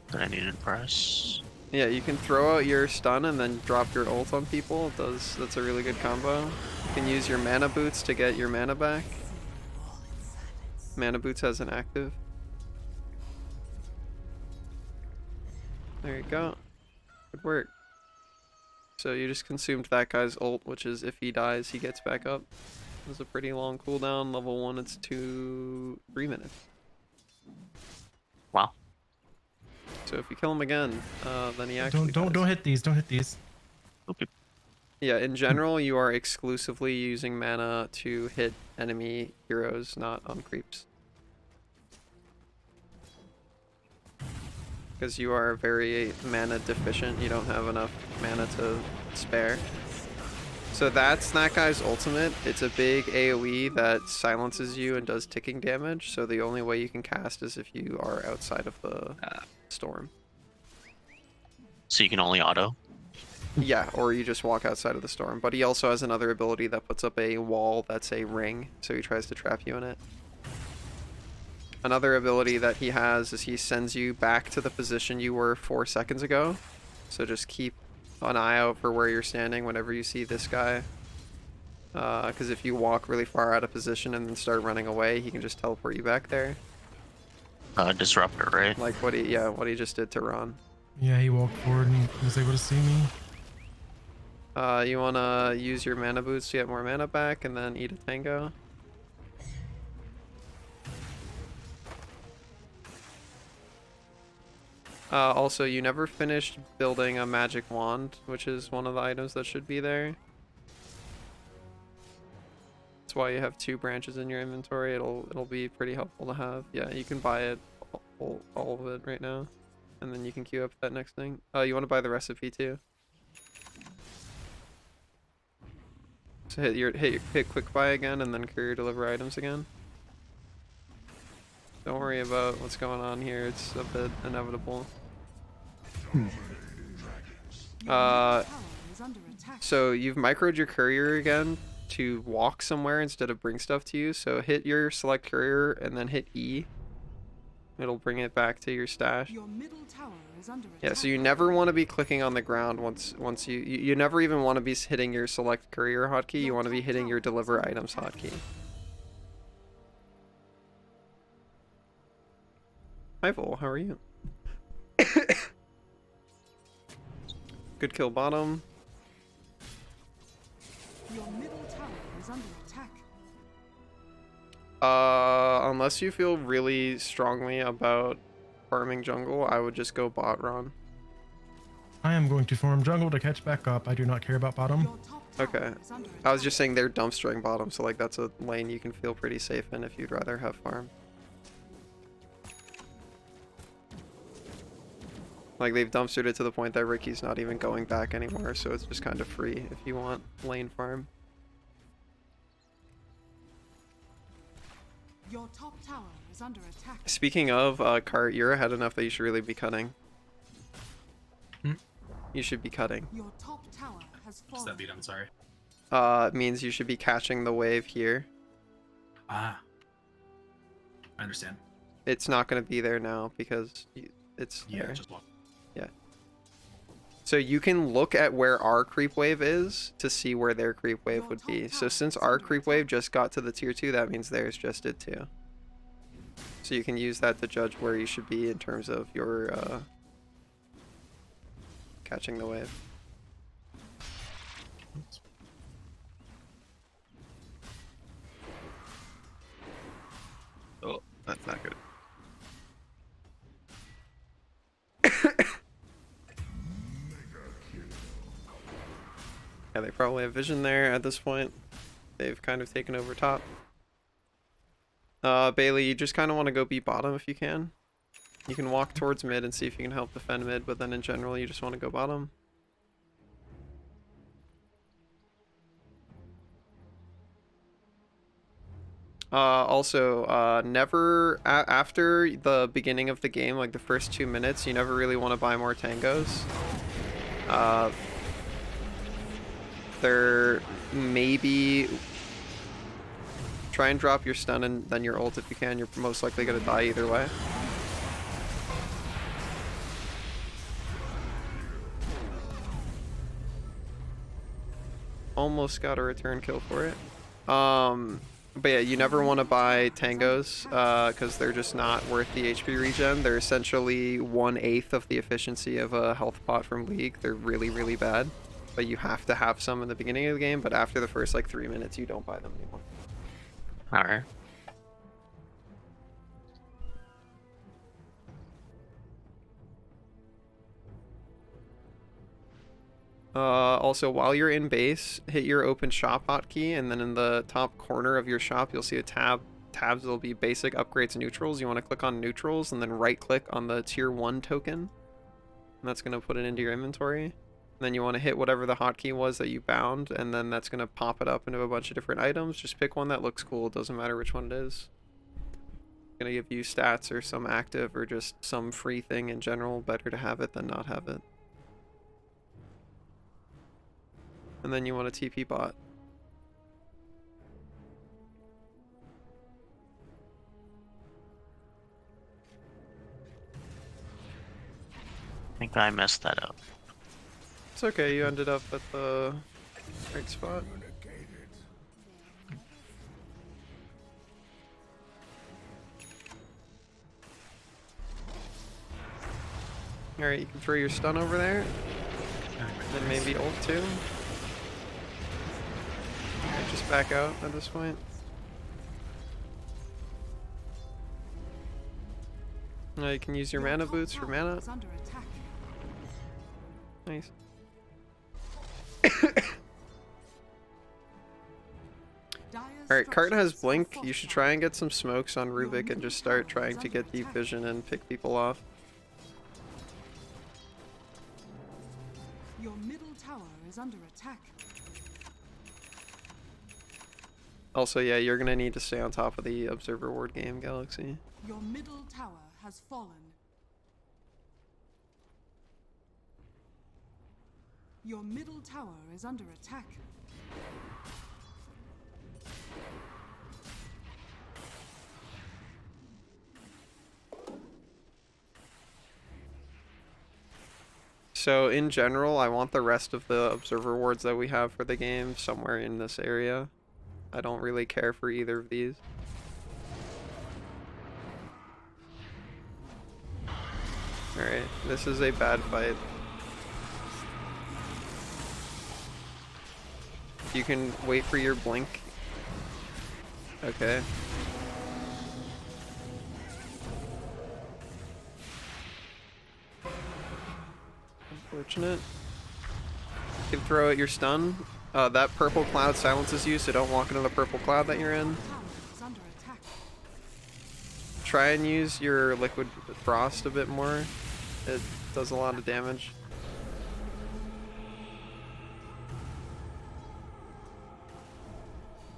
that I needed to press. Yeah, you can throw out your stun and then drop your ult on people. That's a really good combo. You can use your mana boots to get your mana back. Mana boots has an active. There you go. Good work. So you just consumed that guy's ult, which is if he dies, he gets back up. It was a pretty long cooldown. Level 1, it's 3 minutes. Wow. So if you kill him again, then he actually Don't dies. hit these. Don't hit these. Okay. Yeah, in general, you are exclusively using mana to hit enemy heroes, not on creeps. Because you are very mana deficient, you don't have enough mana to spare. So that's that guy's ultimate. It's a big AoE that silences you and does ticking damage, so the only way you can cast is if you are outside of the storm. So you can only auto? Yeah, or you just walk outside of the storm. But he also has another ability that puts up a wall that's a ring, so he tries to trap you in it. Another ability that he has is he sends you back to the position you were 4 seconds ago, So just keep an eye out for where you're standing whenever you see this guy. Because if you walk really far out of position and then start running away, he can just teleport you back there. Disruptor, right? Like what he just did to Ron. Yeah, he walked forward and was able to see me. You wanna use your mana boots to get more mana back and then eat a tango. Also, you never finished building a magic wand, which is one of the items that should be there. That's why you have 2 branches in your inventory. It'll be pretty helpful to have. Yeah, you can buy it, all of it right now, and then you can queue up that next thing. Oh, you want to buy the recipe too? So hit quick buy again, and then courier deliver items again. Don't worry about what's going on here. It's a bit inevitable. So you've microed your courier again to walk somewhere instead of bring stuff to you. So hit your select courier and then hit E. It'll bring it back to your stash. Your middle tower is under Yeah, attack. so you never want to be clicking on the ground once you never even want to be hitting your select courier hotkey. You want to be hitting your deliver items hotkey. Hi Vol, how are you? Good kill bottom. Your middle tower is under attack. Unless you feel really strongly about farming jungle, I would just go bot run. I am going to farm jungle to catch back up. I do not care about bottom. Your top tower Okay. is under I was attack. just saying they're dumpstering bottom, so like that's a lane you can feel pretty safe in if you'd rather have farm. Like they've dumpstered it to the point that Ricky's not even going back anymore, so it's just kind of free if you want lane farm. Your top tower is under attack. Speaking of, Cart, you're ahead enough that you should really be cutting. Hmm? You should be cutting. Your top tower has What's that fallen. beat? I'm sorry. It means you should be catching the wave here. Ah. I understand. It's not going to be there now because it's Yeah, there. just walk. So you can look at where our creep wave is to see where their creep wave would be. So since our creep wave just got to the tier 2, that means theirs just did too. So you can use that to judge where you should be in terms of your catching the wave. Oh, that's not good. Yeah, they probably have vision there at this point. They've kind of taken over top. Bailey, you just kind of want to go be bottom if you can. You can walk towards mid and see if you can help defend mid, but then in general, you just want to go bottom. Also, never, after the beginning of the game, like the first 2 minutes, you never really want to buy more tangos. There maybe try and drop your stun and then your ult if you can. You're most likely going to die either way. Almost got a return kill for it. But yeah, you never want to buy tangos because they're just not worth the HP regen. They're essentially 1/8 of the efficiency of a health pot from League. They're really, really bad. But you have to have some in the beginning of the game, but after the first like 3 minutes, you don't buy them anymore. Alright. Also, while you're in base, hit your open shop hotkey, and then in the top corner of your shop, you'll see a tabs will be basic upgrades neutrals. You want to click on neutrals and then right click on the tier 1 token. And that's going to put it into your inventory. And then you want to hit whatever the hotkey was that you bound, and then that's going to pop it up into a bunch of different items. Just pick one that looks cool. It doesn't matter which one it is. It's going to give you stats or some active or just some free thing in general. Better to have it than not have it. And then you want a TP bot. I think I messed that up. It's okay, you ended up at the right spot. Alright, you can throw your stun over there. Then maybe ult too. Alright, just back out at this point. You can use your mana boots for mana. Is under attack. Nice. Alright, Cart has Blink. You should try and get some smokes on Rubik and just start trying to get deep vision and pick people off. Your middle tower is under attack. Also, yeah, you're gonna need to stay on top of the Observer Ward game, Galaxy. Your middle tower has fallen. Your middle tower is under attack. So in general, I want the rest of the Observer Wards that we have for the game somewhere in this area. I don't really care for either of these. Alright, this is a bad fight. You can wait for your blink. Okay. Unfortunate. You can throw out your stun. That purple cloud silences you, so don't walk into the purple cloud that you're in. Tower is under attack. Try and use your liquid frost a bit more. It does a lot of damage.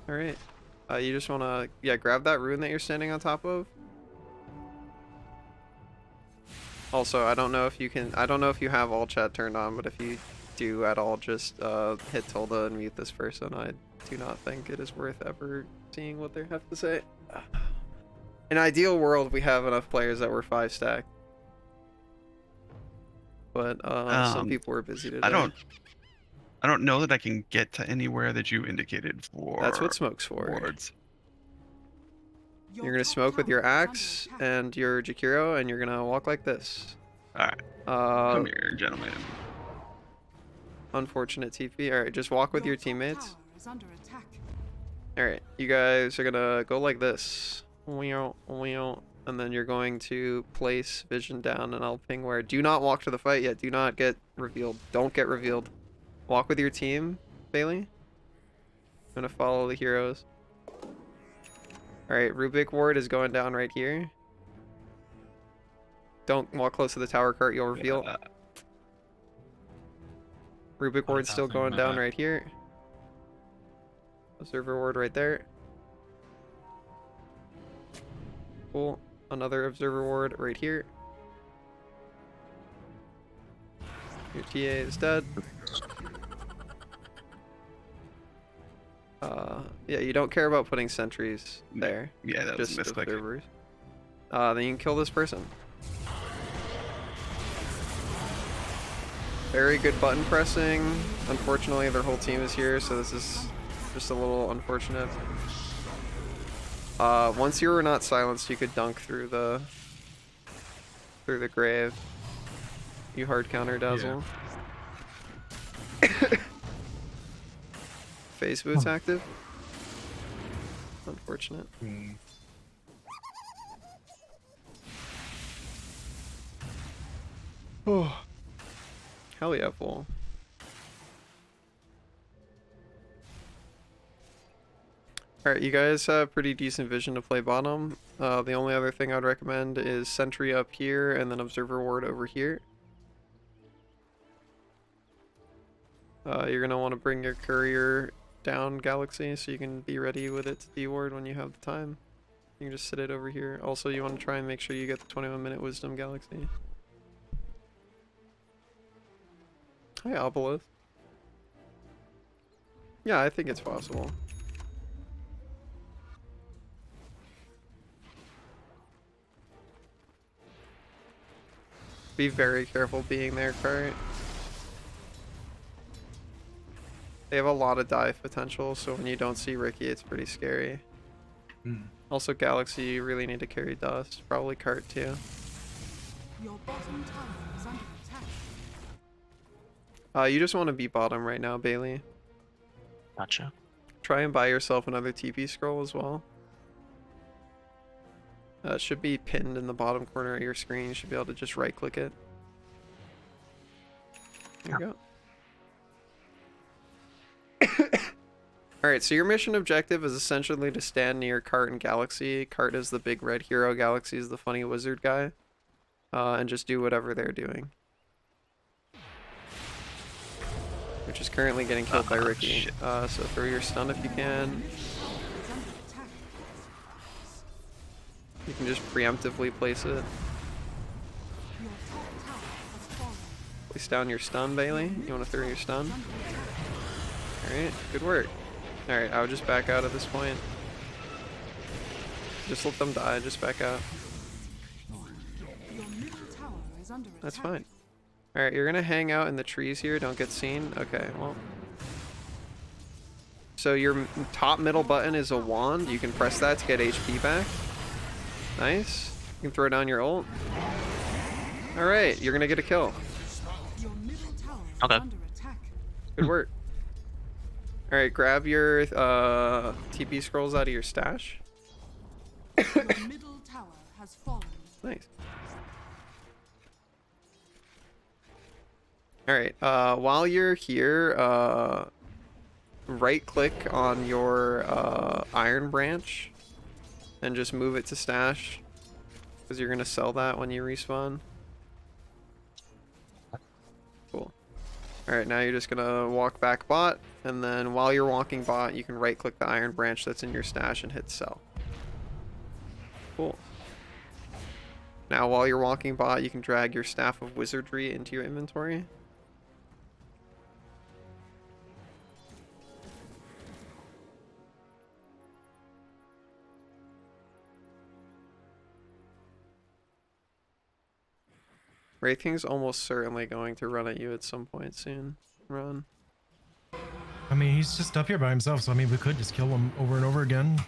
Alright. You just wanna, yeah, grab that rune that you're standing on top of. Also, I don't know if you have all chat turned on, but if you do at all, just hit tilde and mute this person. I do not think it is worth ever seeing what they have to say. In an ideal world, we have enough players that were 5 stack. But some people were busy today. I don't know that I can get to anywhere that you indicated for. That's what smoke's for. Wards. You're gonna smoke with your axe and your Jakiro, and you're gonna walk like this. Alright. Come here, gentlemen. Unfortunate TP. Alright, just walk with your teammates. Tower is under attack. Alright, you guys are gonna go like this. And then you're going to place vision down, and I'll ping where. Do not walk to the fight yet. Do not get revealed. Don't get revealed. Walk with your team, Bailey. I'm gonna follow the heroes. Alright, Rubik Ward is going down right here. Don't walk close to the tower cart, you'll reveal. Rubik Ward's still going down right here. Observer Ward right there. Cool. Another Observer Ward right here. Your TA is dead. Yeah, you don't care about putting sentries there. Yeah, that was Just a misclick. observers. Then you can kill this person. Very good button pressing. Unfortunately, their whole team is here, so this is just a little unfortunate. Once you were not silenced, you could dunk through the grave. You hard counter dazzle. Phase boots active. Unfortunate. Oh, hell yeah, full. Alright, you guys have pretty decent vision to play bottom. The only other thing I'd recommend is sentry up here and then observer ward over here. You're gonna want to bring your courier down, Galaxy, so you can be ready with its D-ward when you have the time. You can just sit it over here. Also, you want to try and make sure you get the 21-minute wisdom, Galaxy. Hi, Obelisk. Yeah, I think it's possible. Be very careful being there, Cart. They have a lot of dive potential, so when you don't see Ricky, it's pretty scary. Also, Galaxy, you really need to carry Dust. Probably Cart too. Your bottom tower is under attack. You just want to be bottom right now, Bailey. Gotcha. Try and buy yourself another TP scroll as well. It should be pinned in the bottom corner of your screen. You should be able to just right click it. There you go. Alright, so your mission objective is essentially to stand near Cart and Galaxy. Cart is the big red hero, Galaxy is the funny wizard guy. And just do whatever they're doing. Which is currently getting killed by Ricky. So throw your stun if you can. Is under attack. You can just preemptively place it. Your top tower has fallen. Place down your stun, Bailey. You want to throw your stun? Is under attack. Alright, good work. Alright, I would just back out at this point. Just let them die, just back out. Your middle tower is under attack. That's fine. Alright, you're gonna hang out in the trees here, don't get seen. Okay, well. So your top middle button is a wand. You can press that to get HP back. Nice. You can throw down your ult. Alright, you're gonna get a kill. Your middle tower Okay. is under attack. Good work. Alright, grab your TP scrolls out of your stash. Your middle tower has fallen. Nice. Alright, while you're here, right click on your iron branch and just move it to stash because you're gonna sell that when you respawn. Cool. Alright, now you're just gonna walk back bot, and then while you're walking bot, you can right click the iron branch that's in your stash and hit sell. Cool. Now while you're walking bot, you can drag your Staff of Wizardry into your inventory. Wraith King's almost certainly going to run at you at some point soon. Run. I mean, he's just up here by himself, so I mean, we could just kill him over and over again.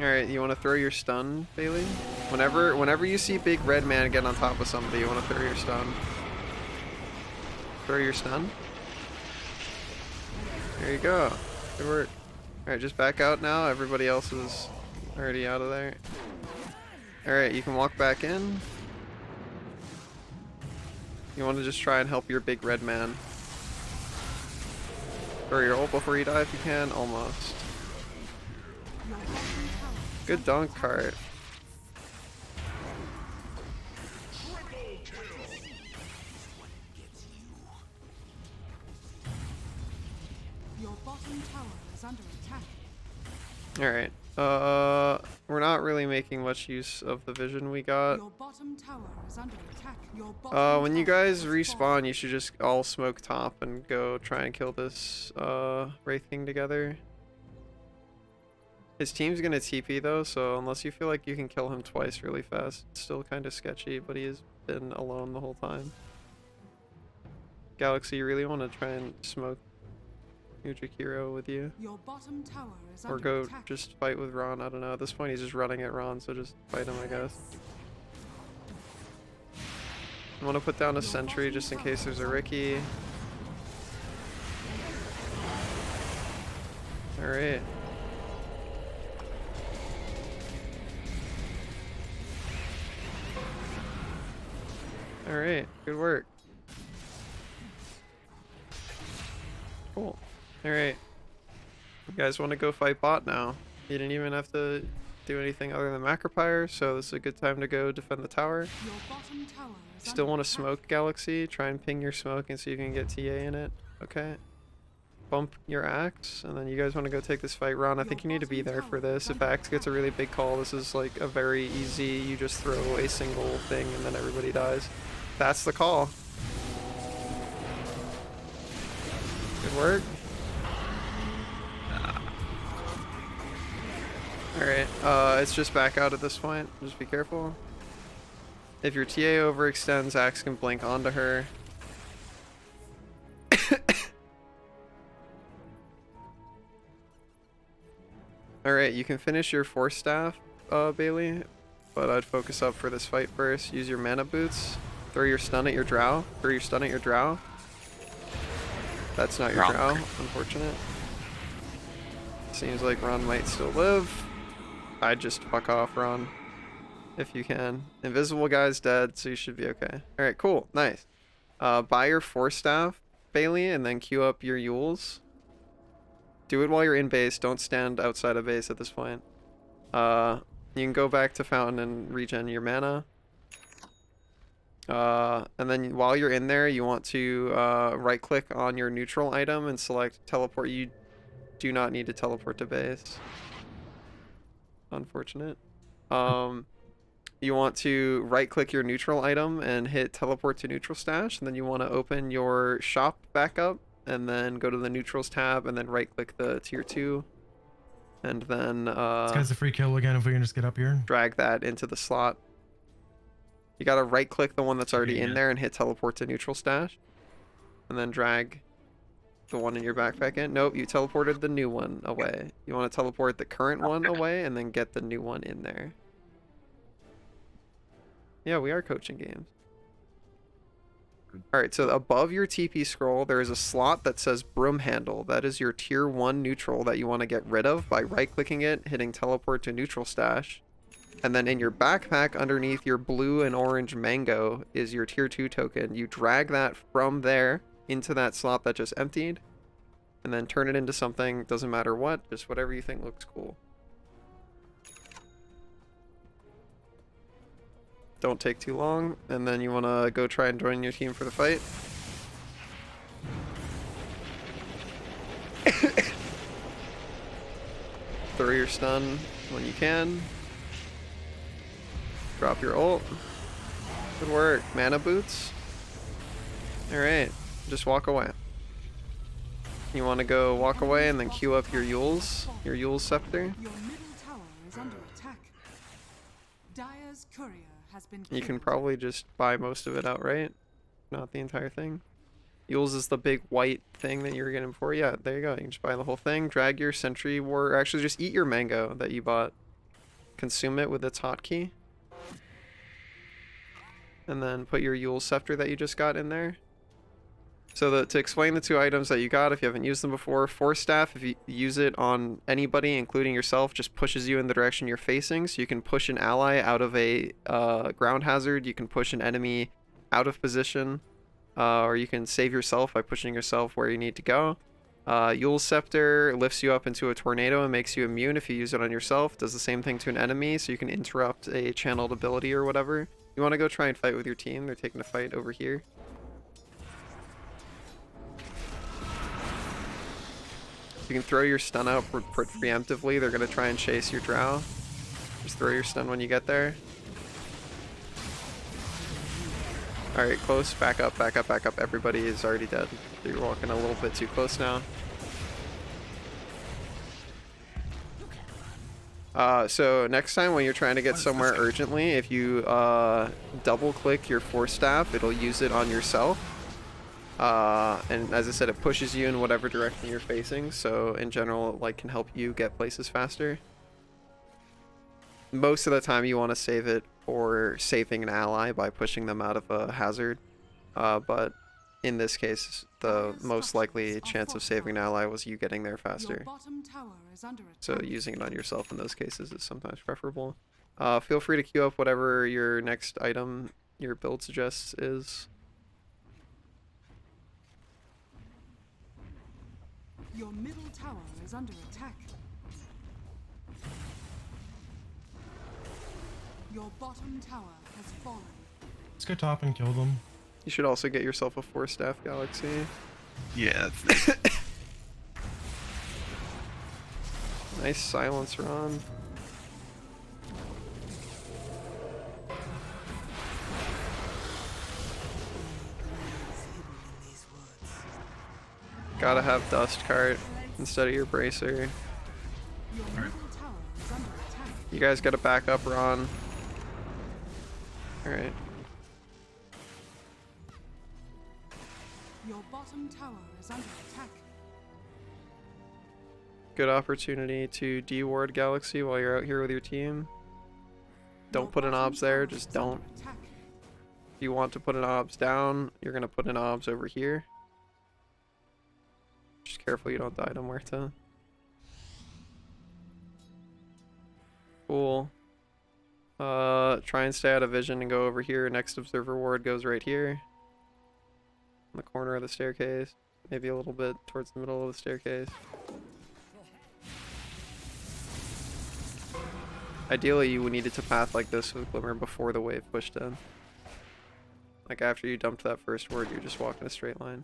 Alright, you want to throw your stun, Bailey? Whenever you see big red man get on top of somebody, you want to throw your stun. Throw your stun. There you go. Good work. Alright, just back out now. Everybody else is already out of there. Alright, you can walk back in. You want to just try and help your big red man. Throw your ult before you die if you can. Almost. Your bottom tower is Good under dunk attack. cart. Your bottom tower is under attack. Alright. We're not really making much use of the vision we got. Your bottom tower is under attack. Your bottom When you tower guys has respawn, fallen. you should just all smoke top and go try and kill this Wraith King together. His team's gonna TP though, so unless you feel like you can kill him twice really fast, it's still kind of sketchy, but he has been alone the whole time. Galaxy, you really want to try and smoke Ujakiro with you? Your bottom tower is Or under go attack. just fight with Ron, I don't know. At this point he's just running at Ron, so just fight him, I guess. I want to put down a sentry just in case there's a Ricky. Alright. Alright, good work. Cool. Alright. You guys want to go fight bot now? You didn't even have to do anything other than Macropyre, so this is a good time to go defend the tower. Your bottom tower is Still under want to attack. smoke Galaxy? Try and ping your smoke and see if you can get TA in it. Okay. Bump your axe, and then you guys want to go take this fight. Ron, I think you need to be there for this. If axe gets a really big call, this is like a very easy, you just throw a single thing and then everybody dies. That's the call. Good work. Alright, it's just back out at this point. Just be careful. If your TA overextends, Axe can blink onto her. Alright, you can finish your Force Staff, Bailey, but I'd focus up for this fight first. Use your mana boots. Throw your stun at your drow. Throw your stun at your drow. That's not your Wrong. drow, unfortunate. Seems like Ron might still live. I'd just fuck off, Ron, if you can. Invisible guy's dead, so you should be okay. Alright, cool. Nice. Buy your Force Staff, Bailey, and then queue up your Yules. Do it while you're in base. Don't stand outside of base at this point. You can go back to Fountain and regen your mana. And then while you're in there, you want to right-click on your neutral item and select teleport. You do not need to teleport to base. Unfortunate. You want to right-click your neutral item and hit teleport to neutral stash, and then you want to open your shop back up, and then go to the neutrals tab, and then right-click the tier 2, and then This guy's a free kill again if we can just get up here. drag that into the slot. You gotta right-click the one that's already in there and hit teleport to neutral stash, and then drag the one in your backpack in. Nope, you teleported the new one away. You want to teleport the current one away, and then get the new one in there. Yeah, we are coaching games. Alright, so above your TP scroll, there is a slot that says Broom Handle. That is your tier 1 neutral that you want to get rid of by right-clicking it, hitting teleport to neutral stash. And then in your backpack, underneath your blue and orange mango, is your tier 2 token. You drag that from there into that slot that just emptied, and then turn it into something, doesn't matter what, just whatever you think looks cool. Don't take too long, and then you want to go try and join your team for the fight. Throw your stun when you can. Drop your ult. Good work. Mana boots. Alright, just walk away. You want to go walk away and then queue up your Yule's Scepter. Your middle tower is under attack. Dire's courier has been You can killed. probably just buy most of it outright, not the entire thing. Yule's is the big white thing that you were getting before. Yeah, there you go. You can just buy the whole thing. Drag your Sentry War. Actually, just eat your mango that you bought. Consume it with its hotkey. And then put your Yule's Scepter that you just got in there. So to explain the two items that you got, if you haven't used them before, Force Staff, if you use it on anybody, including yourself, just pushes you in the direction you're facing. So you can push an ally out of a ground hazard. You can push an enemy out of position. Or you can save yourself by pushing yourself where you need to go. Yule's Scepter lifts you up into a tornado and makes you immune if you use it on yourself. Does the same thing to an enemy, so you can interrupt a channeled ability or whatever. You want to go try and fight with your team. They're taking a fight over here. You can throw your stun out preemptively. They're going to try and chase your drow. Just throw your stun when you get there. Alright, close. Back up, back up, back up. Everybody is already dead. You're walking a little bit too close now. So next time when you're trying to get somewhere urgently, if you double click your Force Staff, it'll use it on yourself. And as I said, it pushes you in whatever direction you're facing, so in general it can help you get places faster. Most of the time you want to save it for saving an ally by pushing them out of a hazard, but in this case the most likely chance of saving an ally was you getting there faster. So using it on yourself in those cases is sometimes preferable. Feel free to queue up whatever your next item your build suggests is. Your middle tower is under attack. Your bottom tower has fallen. Let's go top and kill them. You should also get yourself a Force Staff Galaxy. Yeah. Nice silencer on. Gotta have Dust Cart instead of your Bracer. Your middle tower is under attack. You guys gotta back up, Ron. Alright. Your bottom tower is under attack. good opportunity to deward Galaxy while you're out here with your team. Don't put an obs there, just don't. If you want to put an obs down, you're gonna put an obs over here. Just careful you don't die to Muerta. Cool. Try and stay out of vision and go over here. Next observer ward goes right here. In the corner of the staircase. Maybe a little bit towards the middle of the staircase. Ideally, you needed to path like this with Glimmer before the wave pushed in. Like after you dumped that first ward, you're just walking a straight line.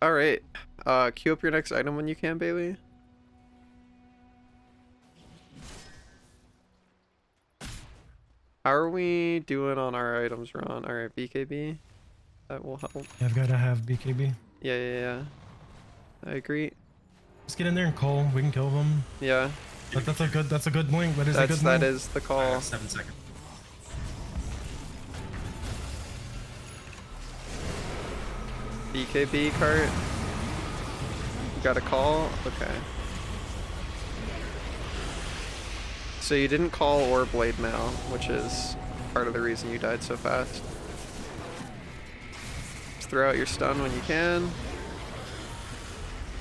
Alright. Queue up your next item when you can, Bailey. How are we doing on our items, Ron? Alright, BKB. That will help. I've got to have BKB. Yeah. I agree. Let's get in there and call. We can kill them. Yeah. That's a good link. That is a good link. That is the call. 7 seconds. BKB cart. You got a call? Okay. So you didn't call or blade mail, which is part of the reason you died so fast. Just throw out your stun when you can.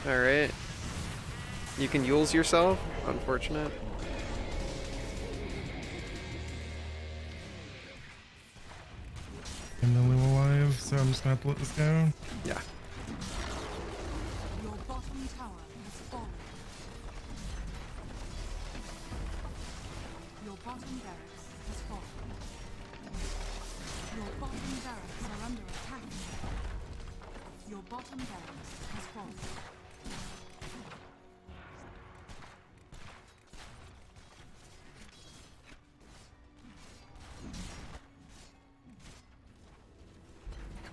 Alright. You can Yules yourself. Unfortunate. I'm the only one alive, so I'm just gonna have to let this go. Yeah. Your bottom tower has fallen. Your bottom barracks has fallen. Your bottom barracks are under attack. Your bottom barracks has fallen.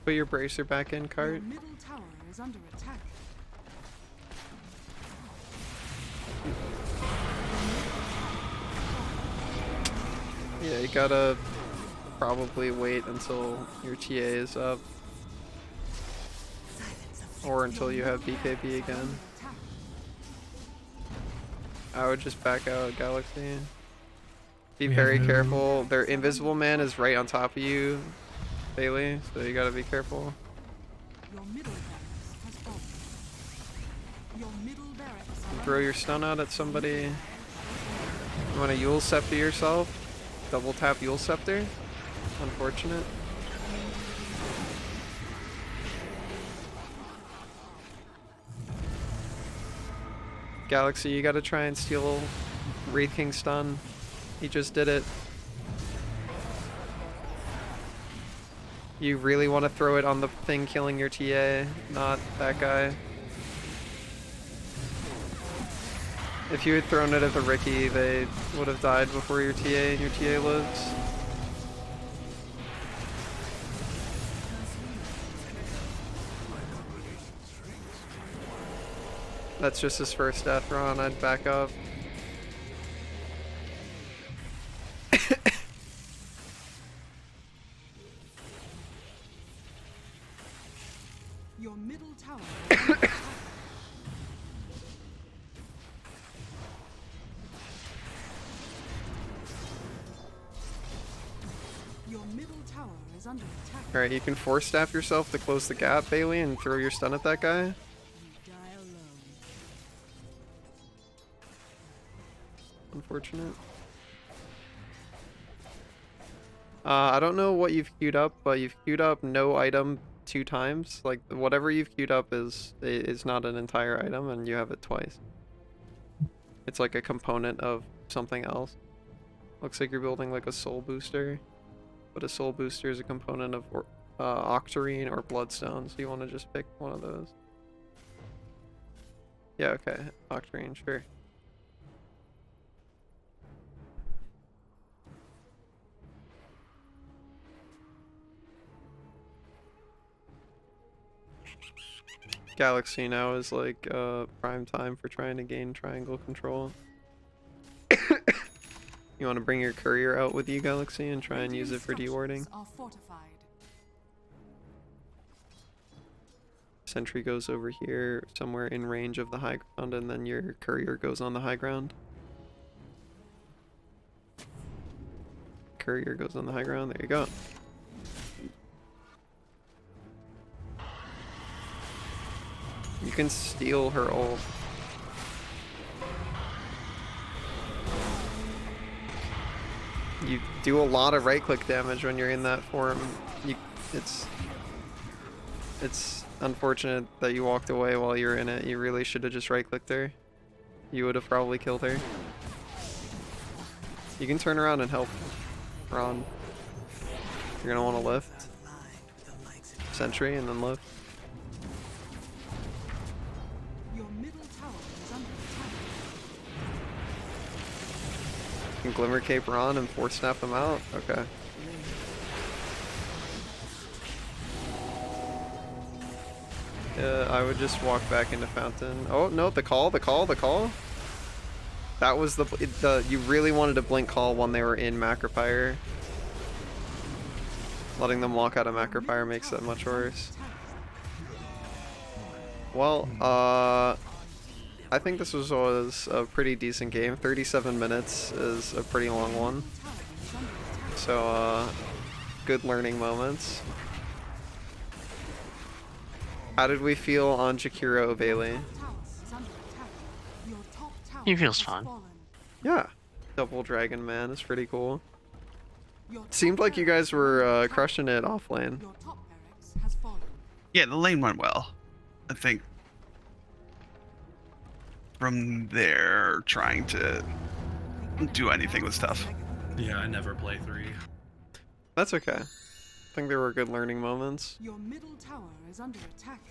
Put your bracer back in, Your cart. middle tower is under attack. Yeah, you gotta probably wait until your TA is up. Or until you have BKB again. I would just back out Galaxy. Be We very have no- careful. Their invisible man is right on top of you, Bailey, so you gotta be careful. Your middle barracks has fallen. Your middle barracks are Throw your stun out at somebody. You want to Yule Scepter yourself? Double tap Yule Scepter? Unfortunate. Galaxy, you gotta try and steal Wraith King stun. He just did it. You really want to throw it on the thing killing your TA, not that guy. If you had thrown it at the Ricky, they would have died before your TA, and your TA lives. That's just his first death, Ron. I'd back up. Your middle tower is under attack. Your middle tower is under attack. Alright, you can force staff yourself to close the gap, Bailey, and throw your stun at that guy. You die alone. Unfortunate. I don't know what you've queued up, but you've queued up no item 2 times. Like, whatever you've queued up is not an entire item, and you have it twice. It's like a component of something else. Looks like you're building like a soul booster, but a soul booster is a component of Octarine or Bloodstone, so you want to just pick one of those. Yeah, okay. Octarine, sure. Galaxy now is like prime time for trying to gain triangle control. You want to bring your courier out with you, Galaxy, and try and use it for dewarding? Are fortified. sentry goes over here, somewhere in range of the high ground, and then your courier goes on the high ground. Courier goes on the high ground. There you go. You can steal her ult. You do a lot of right-click damage when you're in that form. It's unfortunate that you walked away while you were in it. You really should have just right-clicked her. You would have probably killed her. You can turn around and help Ron. You're gonna want to lift. Sentry and then lift. Your middle tower is under attack. You can Glimmer Cape Ron and force snap him out? Okay. I would just walk back into Fountain. Oh, no, the call. That was you really wanted to blink call when they were in Macropire. Letting them walk out of Macropire makes that much worse. Well, I think this was a pretty decent game. 37 minutes is a pretty long one. So, good learning moments. How did we feel on Jakiro Bailey? He feels fine. Yeah. Double Dragon Man is pretty cool. Seemed like you guys were crushing it off lane. Yeah, the lane went well. I think from there, trying to do anything with stuff. Yeah, I never play 3. That's okay. I think there were good learning moments. Your middle tower is under attack.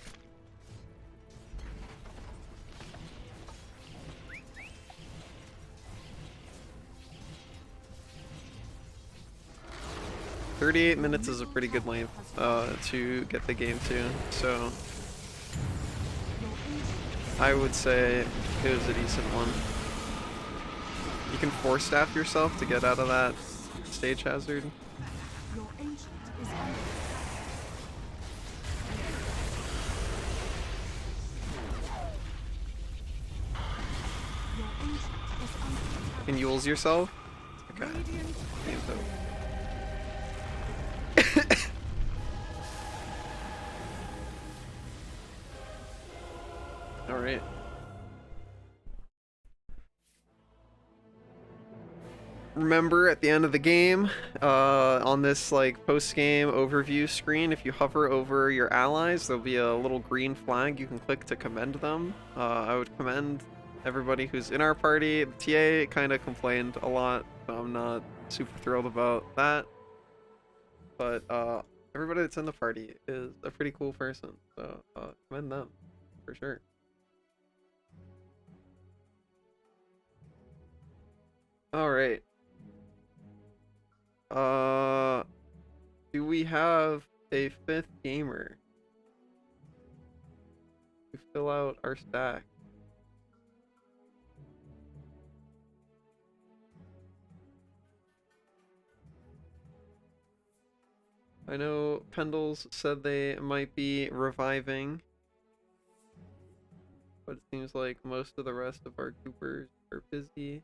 "38 minutes is a pretty good length to get the game to, so I would say it was a decent one. You can force staff yourself to get out of that stage hazard. Your ancient is under Your ancient is under attack. Can Yules yourself? Okay. Radiant Alright. Remember at the end of the game, on this like post-game overview screen, if you hover over your allies, there'll be a little green flag you can click to commend them. I would commend everybody who's in our party. The TA kind of complained a lot, so I'm not super thrilled about that. But everybody that's in the party is a pretty cool person, so commend them for sure. All right. Do we have a 5th gamer to fill out our stack? I know Pendles said they might be reviving, but it seems like most of the rest of our Coopers are busy.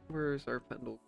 Where's our Pendle?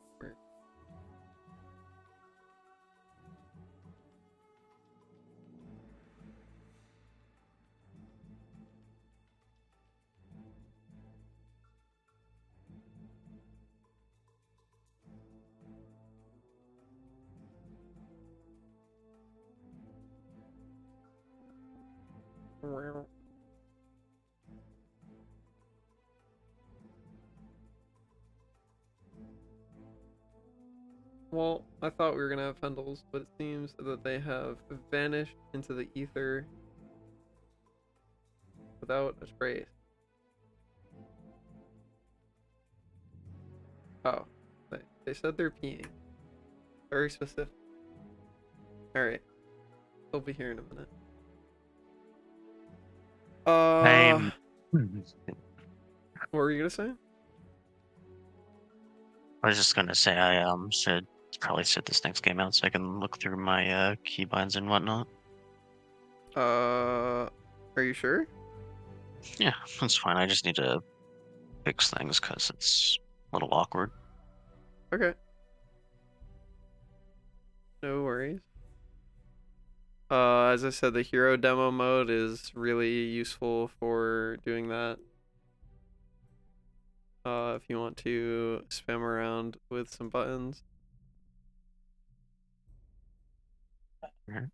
Well, I thought we were gonna have Pendles, but it seems that they have vanished into the ether without a trace. Oh, they said they're peeing. Very specific. Alright. They'll be here in a minute. I'm. What were you gonna say? I was just gonna say I should probably sit this next game out so I can look through my keybinds and whatnot. Are you sure? Yeah, that's fine. I just need to fix things because it's a little awkward. Okay. No worries. As I said, the hero demo mode is really useful for doing that. If you want to spam around with some buttons. Alright.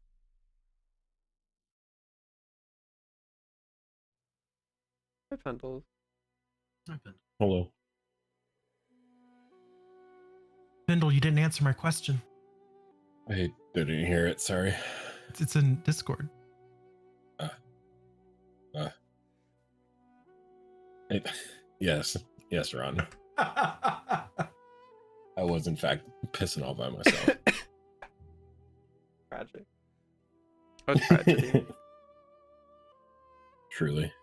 Hi, Pendles. Hello. Bindle, you didn't answer my question. I didn't hear it. Sorry. It's in Discord. Yes, Ron. I was in fact pissing all by myself. Tragic. A tragedy. Truly.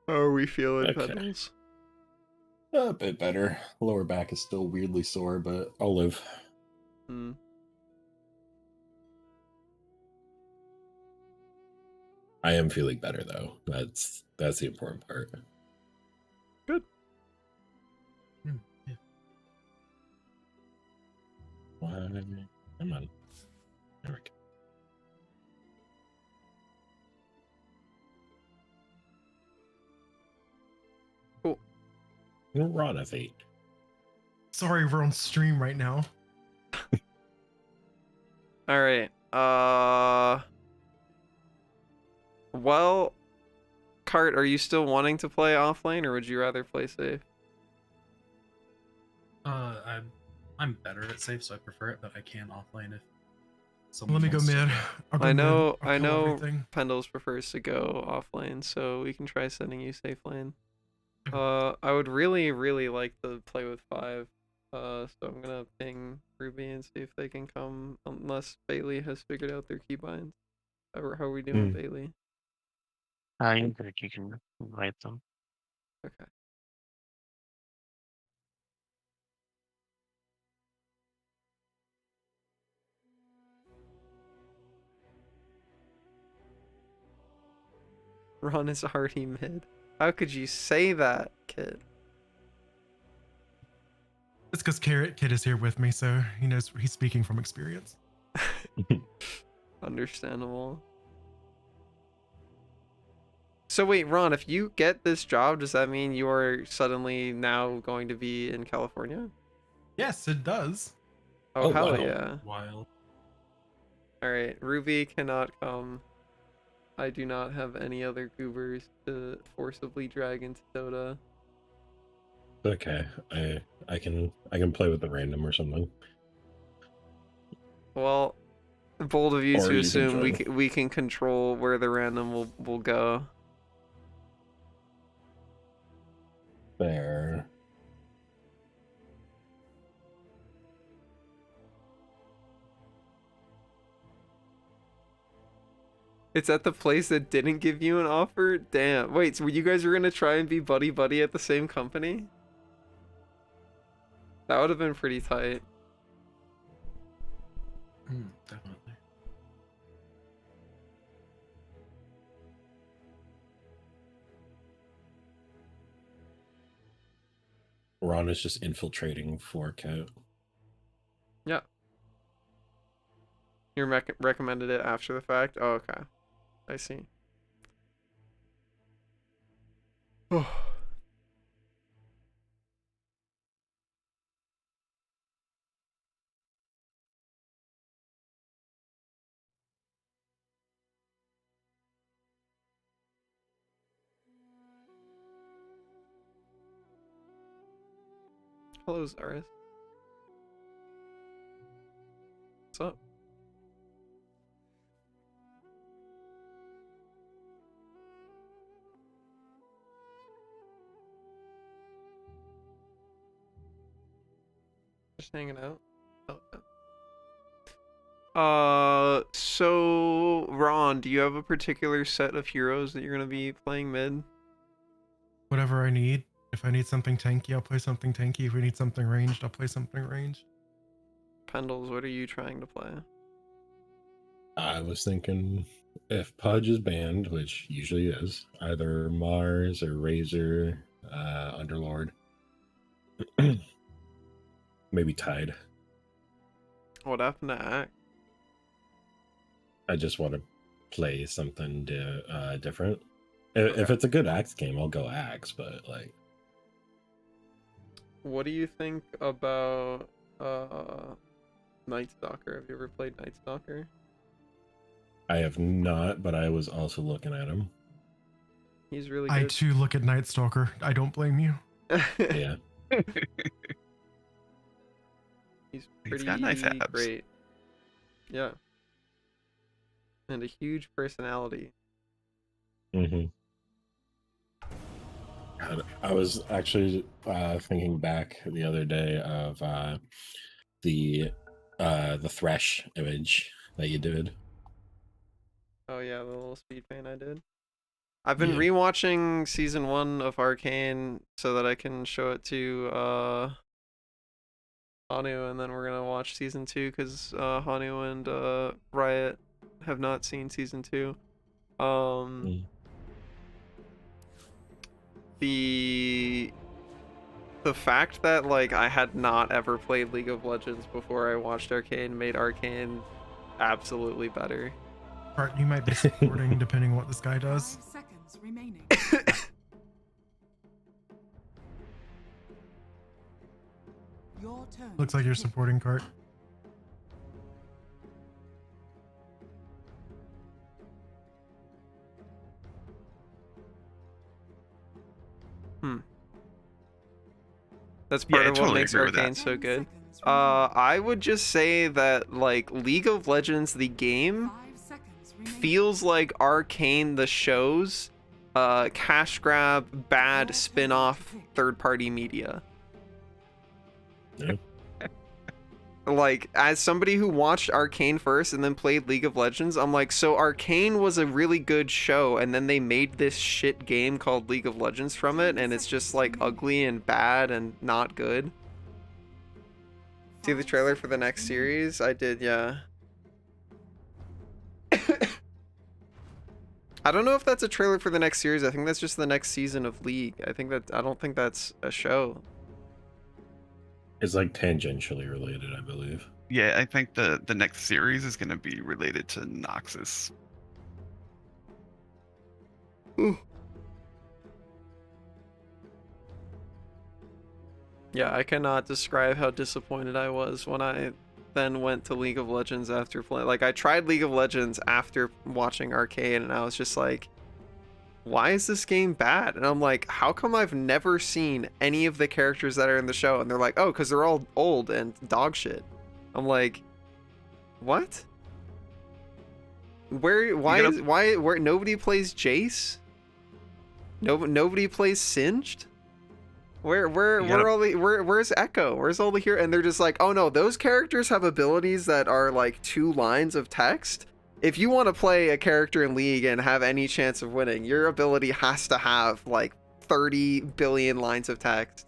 How are we feeling, Okay. Pendles? A bit better. Lower back is still weirdly sore, but I'll live. Hmm. I am feeling better though. That's the important part. Good. Yeah. Come on. There we go. Cool. We're on F8. Sorry, we're on stream right now. All right. Well, Cart, are you still wanting to play offlane, or would you rather play safe? I'm better at safe, so I prefer it, but I can offlane if Let someone me go wants to mid. go. I'll go I mid. know, I'll I kill know. everything. Pendles prefers to go offlane, so we can try sending you safe lane. Okay. I would really, really like to play with 5. So I'm gonna ping Ruby and see if they can come, unless Bailey has figured out their keybinds. How are we doing, Bailey? You can invite them. Okay. Ron is already mid. How could you say that, kid? It's because Carrot Kid is here with me, so he knows he's speaking from experience. Understandable. So wait, Ron, if you get this job, does that mean you are suddenly now going to be in California? Yes, it does. Oh, Oh, hell wow. yeah. Wild. Alright, Ruby cannot come. I do not have any other goobers to forcibly drag into Dota. Okay. I can play with the random or something. Well, bold of you Or to you can assume join. we can control where the random will go. There. It's at the place that didn't give you an offer? Damn. Wait, so you guys were gonna try and be buddy-buddy at the same company? That would have been pretty tight. Definitely. Ron is just infiltrating 4Cat. Yeah. You recommended it after the fact? Oh, okay. I see. Oh. Hello, Zaris. What's up? Just hanging out. Oh, yeah. So Ron, do you have a particular set of heroes that you're gonna be playing mid? Whatever I need. If I need something tanky, I'll play something tanky. If we need something ranged, I'll play something ranged. Pendles, what are you trying to play? I was thinking if Pudge is banned, which usually is, either Mars or Razor, Underlord. Maybe Tide. What happened to Act? I just want to play something different. If it's a good Axe game, I'll go Axe, but like... What do you think about Night Stalker? Have you ever played Night Stalker? I have not, but I was also looking at him. He's really I good. too look at Night Stalker. I don't blame you. Yeah. He's pretty got nice abs. great. Yeah. And a huge personality. Mm-hmm. I was actually thinking back the other day of the Thresh image that you did. Oh yeah, the little speed paint I did. I've been Yeah. rewatching season 1 of Arcane so that I can show it to Hanu, and then we're gonna watch season 2 because Hanu and Riot have not seen season 2. The fact that like I had not ever played League of Legends before I watched Arcane made Arcane absolutely better. Art, you might be supporting depending on what this guy does. 5 seconds remaining. Your turn. Looks like to you're pick. supporting Cart. That's part Yeah, I of what totally makes agree with that. Arcane so 10 good. seconds remaining. I would just say that like League of Legends the game 5 seconds remaining. feels like Arcane the show's cash grab bad spin-off third-party media. Yeah. Like, as somebody who watched Arcane first and then played League of Legends, I'm like, so Arcane was a really good show, and then they made this shit game called League of Legends from it, and it's just, like, ugly and bad and not good. See the trailer for the next series? I did, yeah. I don't know if that's a trailer for the next series. I think that's just the next season of League. I don't think that's a show. It's like tangentially related, I believe. Yeah, I think the next series is going to be related to Noxus. Yeah, I cannot describe how disappointed I was when I then went to League of Legends after playing. Like, I tried League of Legends after watching Arcane, and I was just like, why is this game bad? And I'm like, how come I've never seen any of the characters that are in the show? And they're like, oh, because they're all old and dog shit. I'm like, what? Where nobody plays Jace? Nobody plays Singed? Where's Echo? Where's all the hero? And they're just like, oh no, those characters have abilities that are like 2 lines of text. If you want to play a character in League and have any chance of winning, your ability has to have like 30 billion lines of text.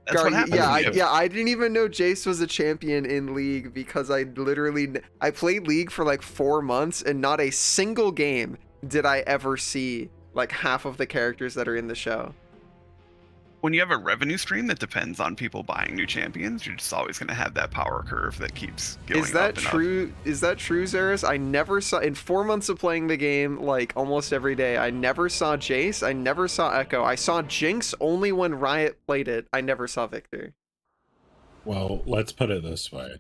That's what happens. I didn't even know Jace was a champion in League because I played League for like 4 months and not a single game did I ever see like half of the characters that are in the show. When you have a revenue stream that depends on people buying new champions, you're just always going to have that power curve that keeps going Is that up and up. true? Is that true, Zeris? I never saw, in 4 months of playing the game, like almost every day, I never saw Jace. I never saw Echo. I saw Jinx only when Riot played it. I never saw Victor. Well, let's put it this way.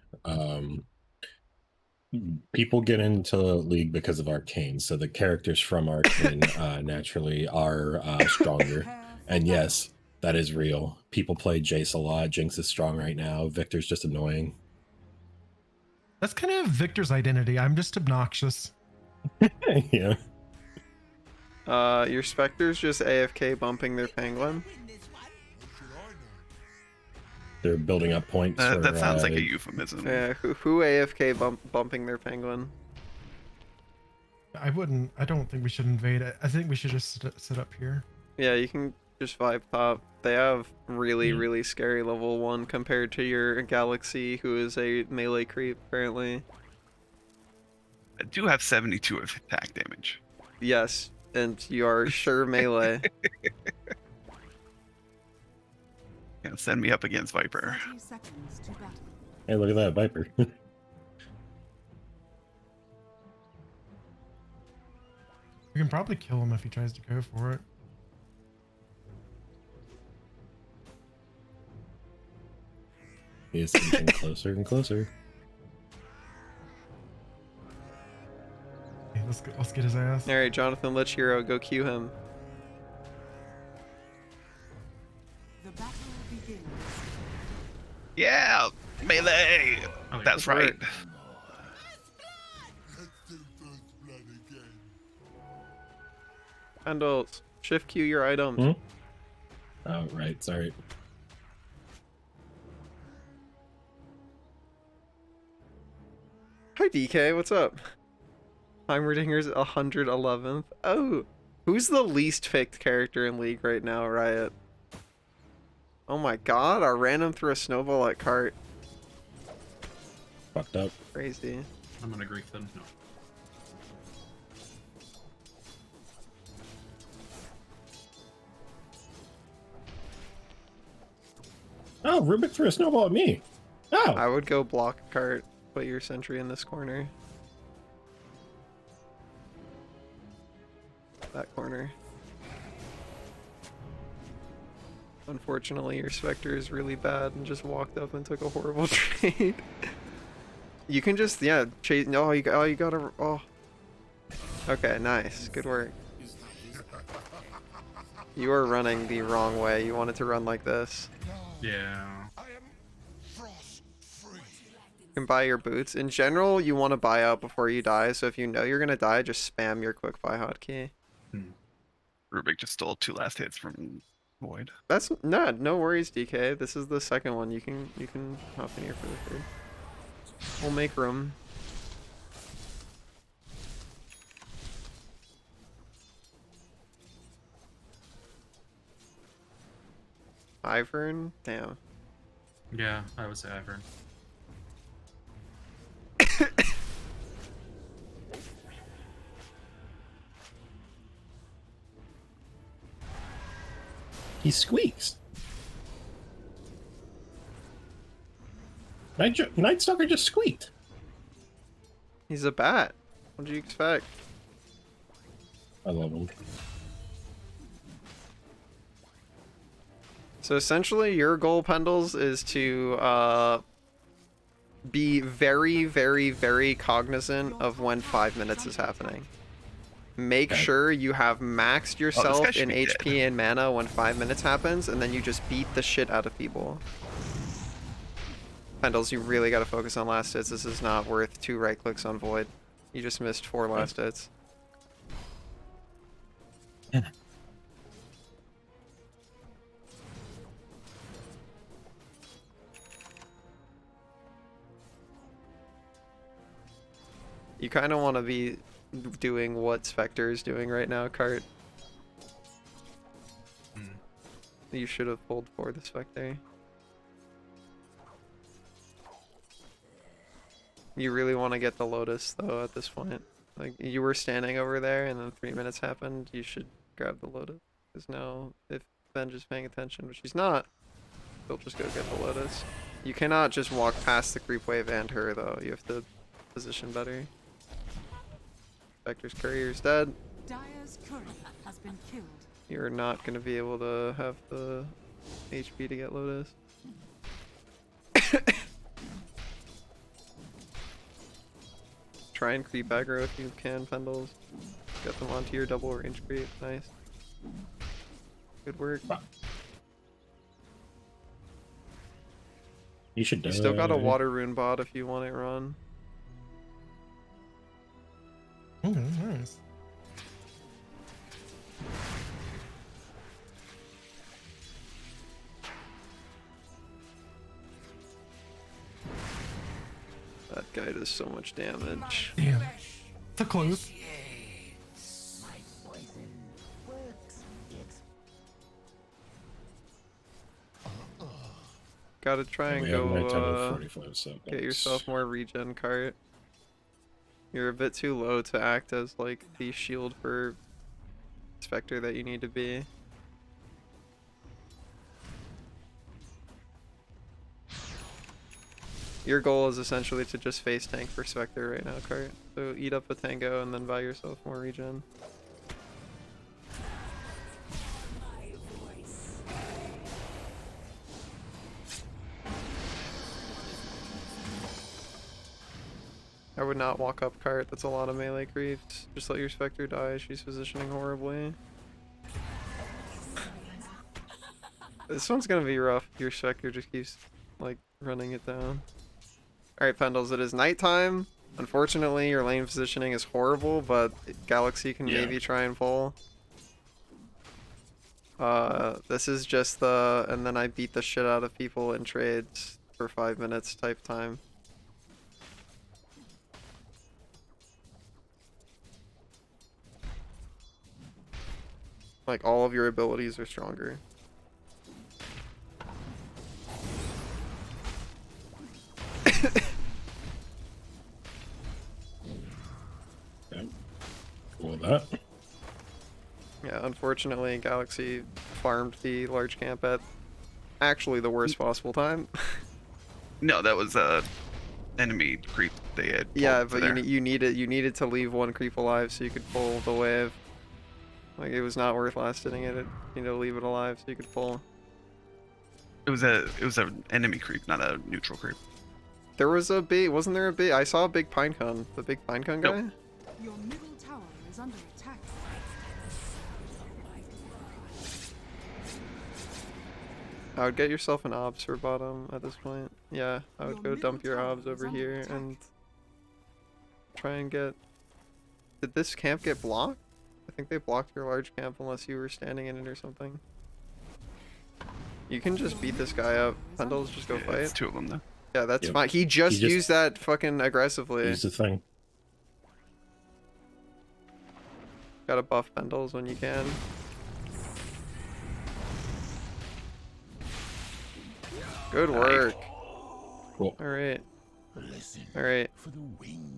People get into League because of Arcane, so the characters from Arcane naturally are stronger. And yes, that is real. People play Jace a lot. Jinx is strong right now. Victor's just annoying. That's kind of Victor's identity. I'm just obnoxious. Yeah. Your Spectre's just AFK bumping their Penguin. They're building up points for. That sounds like a euphemism. Yeah, who AFK bumping their penguin? I wouldn't. I don't think we should invade. I think we should just sit up here. Yeah, you can just vibe top. They have really scary level 1 compared to your Galaxy, who is a melee creep, apparently. I do have 72 of attack damage. Yes, and you are sure melee. Yeah, send me up against Viper. 30 seconds to battle. Hey, look at that Viper. We can probably kill him if he tries to go for it. He is inching closer and closer. Okay, let's get his ass. Alright, Jonathan, let's hero, go Q him. The battle begins. Yeah, melee. Oh, That's good right. work. Handles, shift Q your items. Hmm? Oh, right. Sorry. Hi DK, what's up? Heimerdinger's 111th. Oh, who's the least picked character in League right now, Riot? Oh my god, I ran him through a snowball at cart. Fucked up. Crazy. I'm gonna Greek them. No. Oh, Rubik threw a snowball at me. Oh. I would go block a cart, put your sentry in this corner. That corner. Unfortunately, your Spectre is really bad and just walked up and took a horrible trade. You can just, yeah, chase. No, you gotta. Oh. Okay, nice. Good work. You are running the wrong way. You wanted to run like this. Yeah. You can buy your boots. In general, you want to buy out before you die. So if you know you're gonna die, just spam your quick buy hotkey. Rubik just stole 2 last hits from Void. That's no worries, DK. This is the second one. You can hop in here for the third. We'll make room. Ivern? Damn. Yeah, I would say Ivern. He squeaks. Night Stalker just squeaked. He's a bat. What do you expect? I love him. So essentially, your goal, Pendles, is to be very cognizant of when 5 minutes is happening. Make Okay. sure you have maxed guy yourself should in be HP and mana when 5 minutes happens, and then you just beat the shit out of people. Pendles, you really gotta focus on last hits. This is not worth 2 right clicks on Void. You just missed 4 last hits. You kind of want to be doing what Spectre is doing right now, Cart. You should have pulled for the Spectre. You really want to get the Lotus, though, at this point. Like, you were standing over there, and then 3 minutes happened, you should grab the Lotus. Because now, if Benj is paying attention, which he's not, he'll just go get the Lotus. You cannot just walk past the creep wave and her, though. You have to position better. Spectre's courier's dead. Dire's courier has been killed. You're not going to be able to have the HP to get Lotus. Try and creep aggro if you can, Pendles. Get them onto your double range creep. Nice. Good work. You should. You still got a water rune bot if you want it run. Oh, that's nice. Guy does so much damage. Damn. It's a close. Gotta try and We have nighttime at go 45 seconds. get yourself more regen cart. You're a bit too low to act as like the shield for Spectre that you need to be. Your goal is essentially to just face tank for Spectre right now, Cart. So eat up a tango and then buy yourself more regen. I would not walk up Cart, that's a lot of melee creeps. Just let your Spectre die, she's positioning horribly. This one's gonna be rough. Your Spectre just keeps like running it down. Alright, Pendles, it is nighttime. Unfortunately, your lane positioning is horrible, but Galaxy can maybe try and pull. This is just the, and then I beat the shit out of people in trades for 5 minutes type time. Like, all of your abilities are stronger. Cool with that. Yeah, unfortunately, Galaxy farmed the large camp at actually the worst possible time. No, that was enemy creep they had. Yeah, pulled but there. you needed to leave one creep alive so you could pull the wave. Like, it was not worth last hitting it. You need to leave it alive so you could pull. It was an enemy creep, not a neutral creep. There was a big, wasn't there a big? I saw a big pinecone. The big pinecone guy. Nope. Your middle tower is under attack. I would get yourself an obs for bottom at this point. Yeah, I would go dump your obs over here and try and get. Did this camp get blocked? I think they blocked your large camp unless you were standing in it or something. You can just beat this guy up. Pendles, just go fight. It's two of them though. Yeah, that's Yep. fine. He just used that fucking aggressively. Use the thing. Gotta buff Pendles when you can. Good work. Cool. Alright. Alright.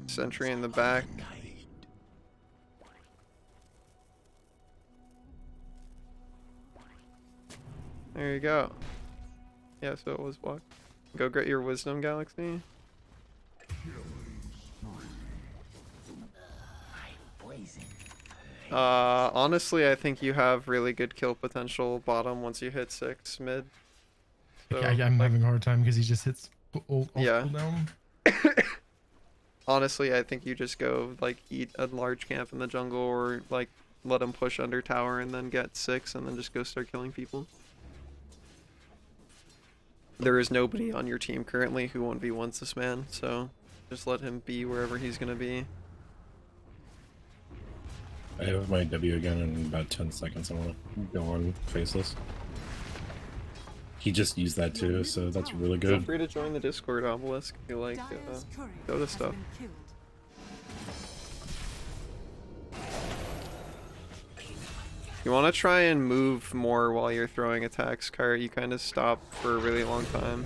Sentry in the back. There you go. Yeah, so it was blocked. Go get your wisdom, Galaxy. Honestly, I think you have really good kill potential bottom once you hit 6 mid. So, I'm having a hard time because he just hits off Yeah. cooldown. honestly, I think you just go like eat a large camp in the jungle or like let him push under tower and then get 6 and then just go start killing people. There is nobody on your team currently who 1v1s this man, so just let him be wherever he's gonna be. I have my W again in about 10 seconds. I want to go on faceless. He just used that too, so that's really Feel good. free to join the Discord, Obelisk, if you like Dire's courier Dota has stuff. been killed. You want to try and move more while you're throwing attacks, Kart. You kind of stop for a really long time.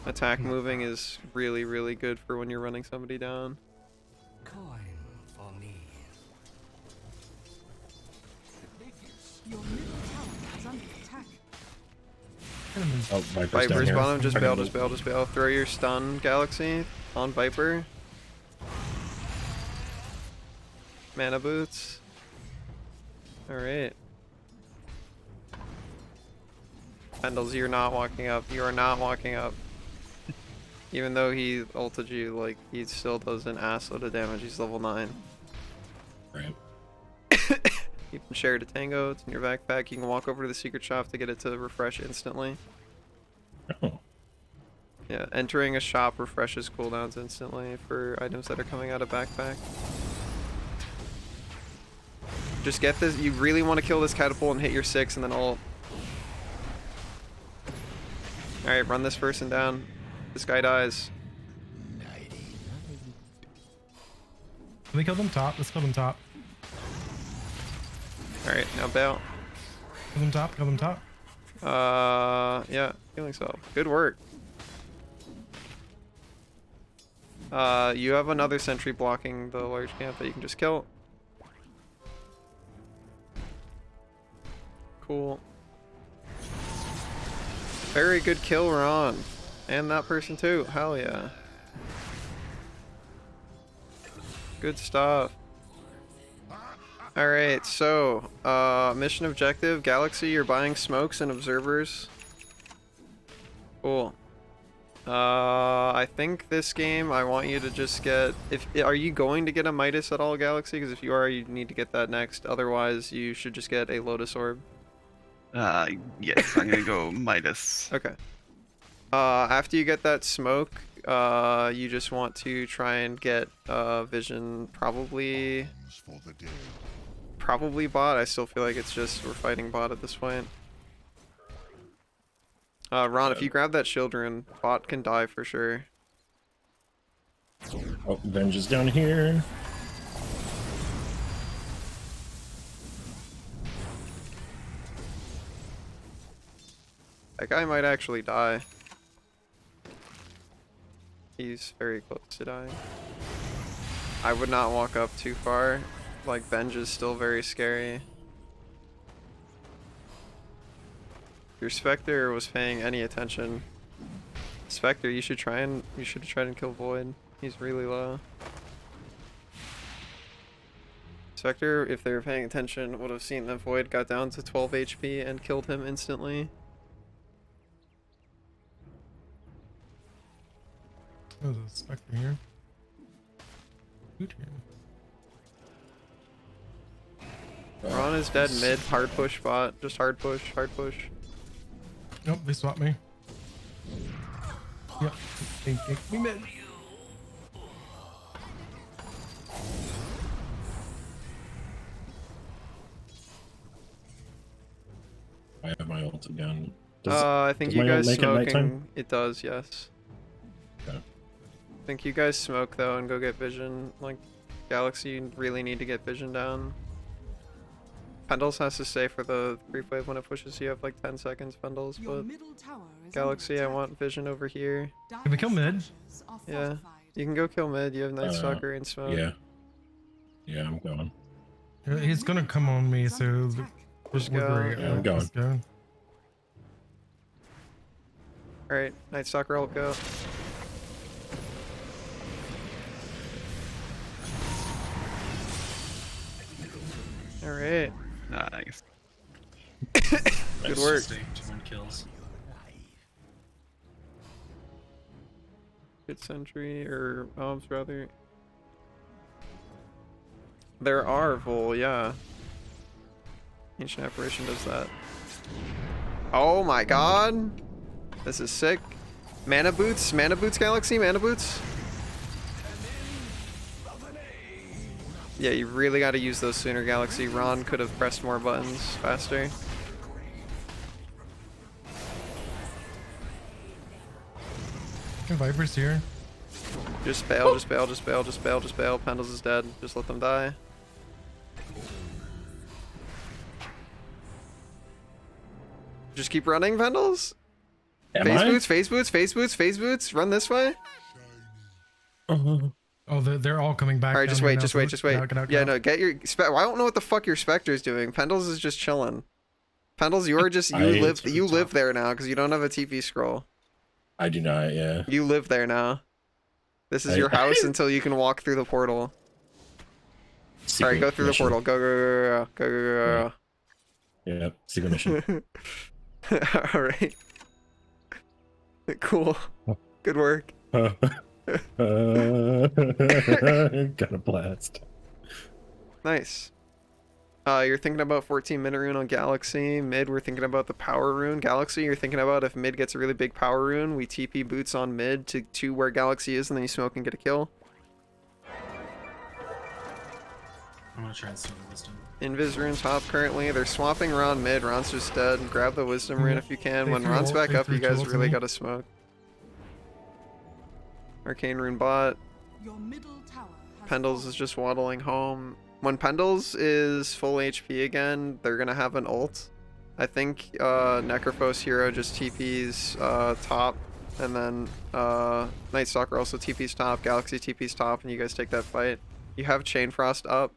Attack moving is really, really good for when you're running somebody down. Coin for me. Your middle tower is under attack. Oh, Viper's down Viper's here. bottom, just I can bail, move. just bail, just bail. Throw your stun, Galaxy, on Viper. Mana boots. Alright. Pendles, you're not walking up. You are not walking up. Even though he ulted you, like, he still does an assload of damage. He's level 9. Right. You can share it to Tango, it's in your backpack. You can walk over to the secret shop to get it to refresh instantly. Oh. Yeah, entering a shop refreshes cooldowns instantly for items that are coming out of backpack. Just get this, you really want to kill this catapult and hit your 6 and then ult. Alright, run this person down. This guy dies. Can we kill them top? Let's kill them top. Alright, now bail. Kill them top. Kill them top. Yeah, feeling so. Good work. You have another sentry blocking the large camp that you can just kill. Cool. Very good kill, Ron. And that person too. Hell yeah. Good stuff. Alright, so, mission objective, Galaxy, you're buying smokes and observers. Cool. I think this game, I want you to just get, are you going to get a Midas at all, Galaxy? Because if you are, you need to get that next. Otherwise, you should just get a Lotus Orb. Yes, I'm gonna go Midas. Okay. After you get that smoke, you just want to try and get vision, probably bot. I still feel like it's just we're fighting bot at this point. Ron, if you grab that shield rune, bot can die for sure. Oh, Venge is down here. That guy might actually die. He's very close to dying. I would not walk up too far. Like, Venge is still very scary. If your Spectre was paying any attention, Spectre, you should try and kill Void. He's really low. Spectre, if they were paying attention, would have seen that Void got down to 12 HP and killed him instantly. Oh, there's a Spectre here. Good here. Ron is dead mid, hard push bot. Just hard push, hard push. Nope, they swapped me. Yep, they kicked me mid. I have my ult again. I think does you my ult guys make it nighttime? smoking. It does, yes. Okay. I think you guys smoke though and go get vision. Like, Galaxy, you really need to get vision down. Pendles has to stay for the brief wave when it pushes. You have like 10 seconds, Pendles, but Galaxy, I want vision over here. Can we kill mid? Yeah, you can go kill mid. You have Night Stalker and smoke. Yeah. Yeah, I'm going. He's gonna come on me, so Just we're go. great. Yeah, I'm going. Let's go. Alright, Night Stalker, I'll go. Alright. Nice. Good work. Sustained 1 kills. Good sentry, or bombs rather. There are Vol, yeah. Ancient Apparition does that. Oh my god! This is sick. Mana Boots Galaxy, Mana Boots. Yeah, you really gotta use those sooner, Galaxy. Ron could have pressed more buttons faster. Viper's here. Just bail, just bail, just bail, just bail, just bail. Pendles is dead. Just let them die. Just keep running, Pendles. Phase boots. Run this way. Oh, they're all coming back. All right, down just here wait, now, just so wait, let's just wait. get out, Yeah, no, get your. I don't know what the fuck your Spectre's doing. Pendles is just chilling. Pendles, you are just you live there now because you don't have a TP scroll. I do not, yeah. You live there now. This is your house until you can walk through the portal. All right, go through the portal. Go. Yeah, secret mission. All right. Cool. Good work. Got a blast. Nice. You're thinking about 14-minute rune on Galaxy. Mid, we're thinking about the power rune. Galaxy, you're thinking about if mid gets a really big power rune, we TP boots on mid to where Galaxy is, and then you smoke and get a kill. I'm gonna try and steal the wisdom. Invis rune top currently. They're swapping Ron mid. Ron's just dead. Grab the wisdom rune if you can. When Ron's back up, you guys really gotta smoke. Arcane rune bot. Your middle tower Pendles is just waddling home. When Pendles is full HP again, they're gonna have an ult. I think Necrophos hero just TP's top, and then Night Stalker also TP's top, Galaxy TP's top, and you guys take that fight. You have Chain Frost up.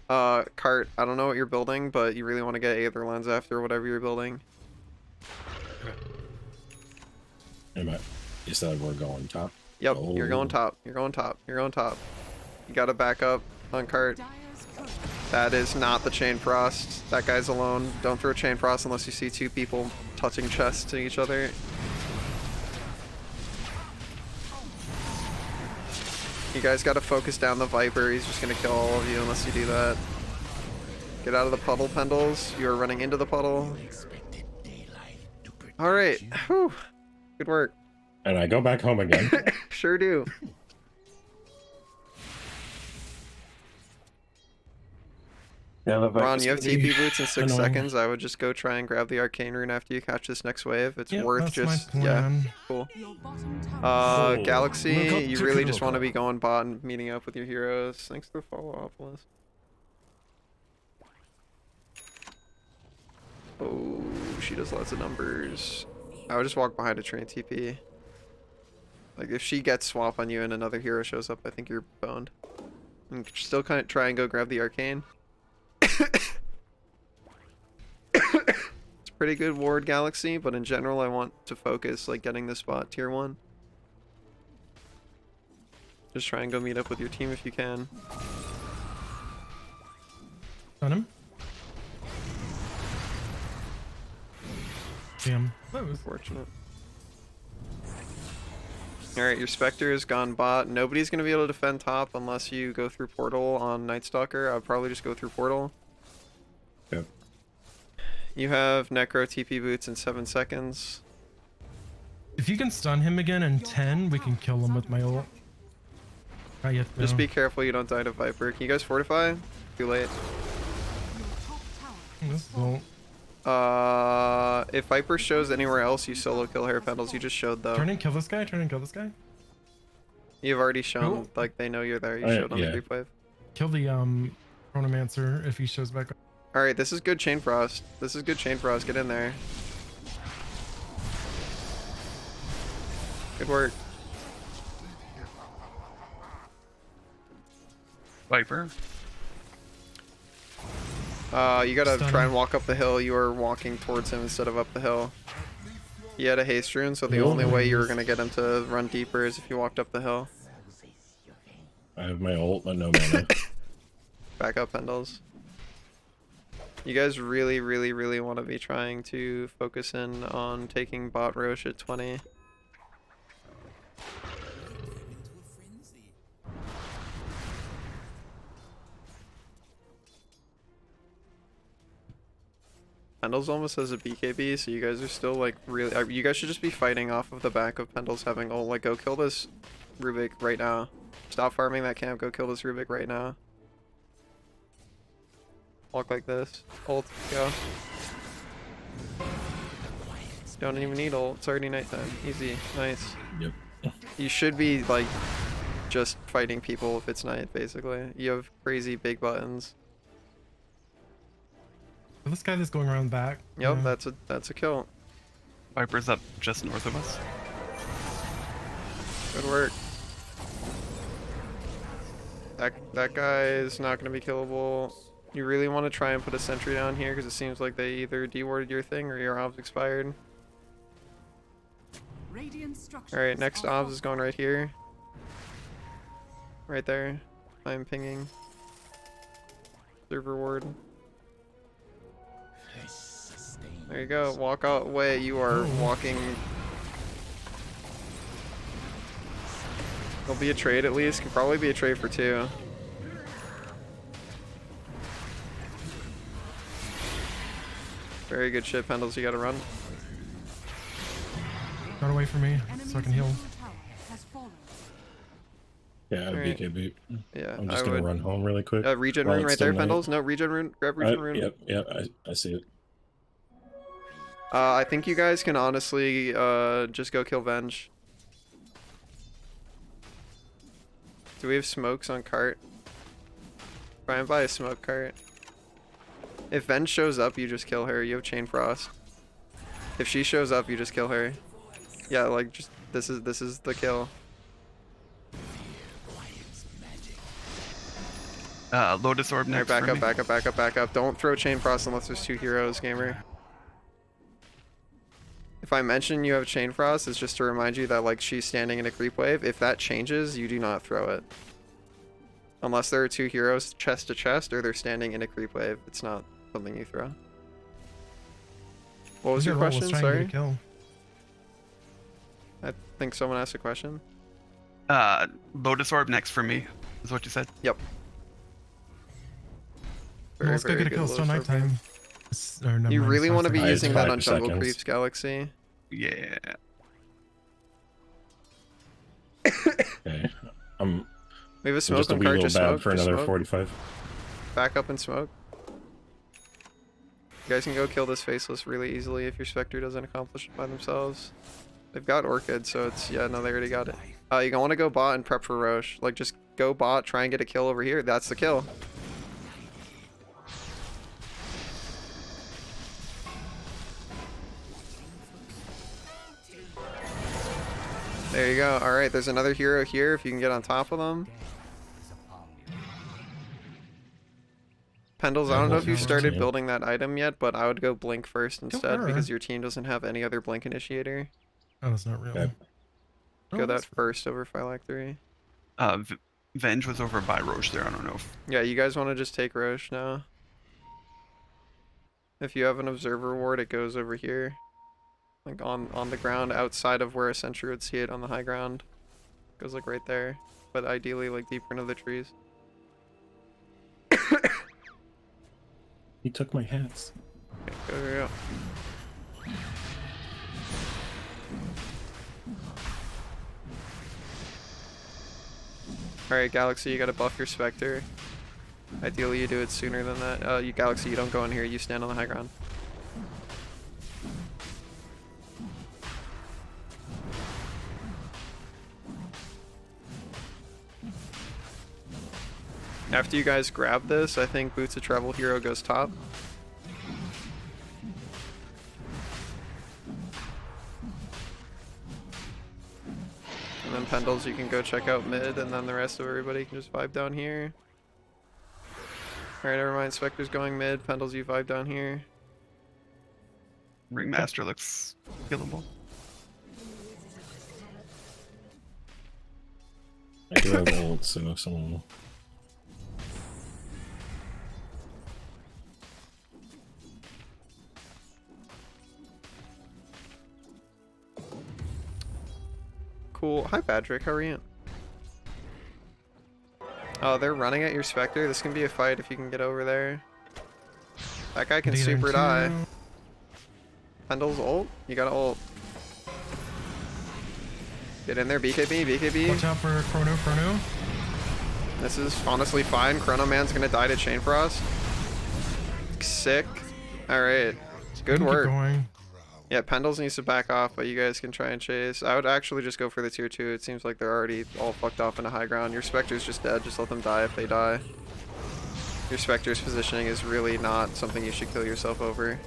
Cart, I don't know what you're building, but you really want to get Aether Lens after whatever you're building. You said we're going top? Yep, Oh. you're going top. You're going top. You're going top. You gotta back up on Cart. That is not the Chain Frost. That guy's alone. Don't throw Chain Frost unless you see two people touching chests to each other. You guys gotta focus down the Viper. He's just gonna kill all of you unless you do that. Get out of the puddle, Pendles. You are running into the puddle. Alright. Whew. Good work. And I go back home again. Sure do. Yeah, Ron, you have TP boots in 6 seconds. I would just go try and grab the arcane rune after you catch this next wave. It's worth just cool. Galaxy, you really just want to be going bot and meeting up with your heroes. Thanks for the follow, Opolis. Oh, she does lots of numbers. I would just walk behind a train TP. Like if she gets swap on you and another hero shows up, I think you're boned. And still kind of try and go grab the arcane. It's pretty good ward, Galaxy, but in general I want to focus like getting this spot tier 1. Just try and go meet up with your team if you can. On him. Damn. Unfortunate. Alright, your Spectre has gone bot. Nobody's going to be able to defend top unless you go through portal on Night Stalker. I would probably just go through portal. Yep. You have Necro TP boots in 7 seconds. If you can stun him again in 10, we can kill him with my ult. Not yet, though. Just be careful you don't die to Viper. Can you guys fortify? Too late. This ult. If Viper shows anywhere else, you solo kill Hair Pendles. You just showed though. Turn and kill this guy. Turn and kill this guy. You've already shown, like they know you're there. You showed on the creep wave. Kill the Chronomancer if he shows back up. All right, this is good Chain Frost. This is good Chain Frost. Get in there. Good work. Viper. You gotta try and walk up the hill. You are walking towards him instead of up the hill. He had a haste rune, so the only way you were gonna get him to run deeper is if you walked up the hill. I have my ult, but no mana. Back up, Pendles. You guys really, really, really want to be trying to focus in on taking bot Roche at 20. Pendles almost has a BKB, so you guys are still like really. You guys should just be fighting off of the back of Pendles having ult. Like, go kill this Rubik right now. Stop farming that camp. Go kill this Rubik right now. Walk like this. Ult. Go. Don't even need ult. It's already nighttime. Easy. Nice. Yep. You should be like just fighting people if it's night. Basically, you have crazy big buttons. This guy that's going around back. Yep, that's a kill. Viper's up just north of us. Good work. That guy is not going to be killable. You really want to try and put a sentry down here because it seems like they either dewarded your thing or your obs expired. Alright, next obs is going right here. Right there. I'm pinging. Server ward. There you go. Walk away. You are walking. There'll be a trade at least. Can probably be a trade for 2. Very good shit, Pendles. You gotta run. Run away from me so I can heal. Yeah, I have Alright. BKB. Yeah, I'm just gonna run home really quick. Regen while rune it's right there, still night. Pendles. No, regen rune. Grab regen rune. Yep, I see it. I think you guys can honestly just go kill Venge. Do we have smokes on cart? Try and buy a smoke cart. If Ven shows up, you just kill her. You have Chain Frost. If she shows up, you just kill her. Yeah, like just this is the kill. Lotus Orb Alright, next. back for up, me. back up, back up, back up. Don't throw Chain Frost unless there's 2 heroes, gamer. If I mention you have Chain Frost, it's just to remind you that like she's standing in a creep wave. If that changes, you do not throw it. Unless there are 2 heroes chest to chest or they're standing in a creep wave. It's not something you throw. What was your question? Sorry? I think someone asked a question. Lotus Orb next for me, is what you said? Yep. Well, let's go get a kill. Still nighttime. You really want to be using that on 5 Jungle seconds. Creeps, Galaxy. Yeah. Okay. We have a I'm smoke just a on wee cart, little just bad smoke, for just another smoke. 45. Back up and smoke. You guys can go kill this Faceless really easily if your Spectre doesn't accomplish it by themselves. They've got Orchid, so it's, yeah, no, they already got it. You want to go bot and prep for Roche. Like, just go bot, try and get a kill over here. That's the kill. There you go. Alright, there's another hero here if you can get on top of them. Pendles, I don't know if you started building that item yet, but I would go Blink first instead because your team doesn't have any other Blink initiator. Oh, that's not real. Okay. Go that first over Phylactery. Venge was over by Roche there. I don't know if. Yeah, you guys want to just take Roche now. If you have an Observer Ward, it goes over here. Like on the ground outside of where a sentry would see it on the high ground. Goes like right there. But ideally like deeper into the trees. He took my hats. Okay, go. Alright, Galaxy, you gotta buff your Spectre. Ideally you do it sooner than that. You Galaxy, you don't go in here, you stand on the high ground. After you guys grab this, I think Boots of Travel Hero goes top. And then Pendles, you can go check out mid, and then the rest of everybody can just vibe down here. Alright, never mind. Spectre's going mid. Pendles, you vibe down here. Ringmaster looks killable. I do have ult, so if someone will. Cool. Hi, Patrick. How are you? Oh, they're running at your Spectre. This can be a fight if you can get over there. That guy can super die. Pendle's ult? You got ult. Get in there, BKB, BKB. Watch out for Chrono. This is honestly fine. Chrono Man's gonna die to Chain Frost. Sick. Alright. Good work. Keep going. Yeah, Pendles needs to back off, but you guys can try and chase. I would actually just go for the tier 2. It seems like they're already all fucked off into high ground. Your Spectre's just dead. Just let them die if they die. Your Spectre's positioning is really not something you should kill yourself over.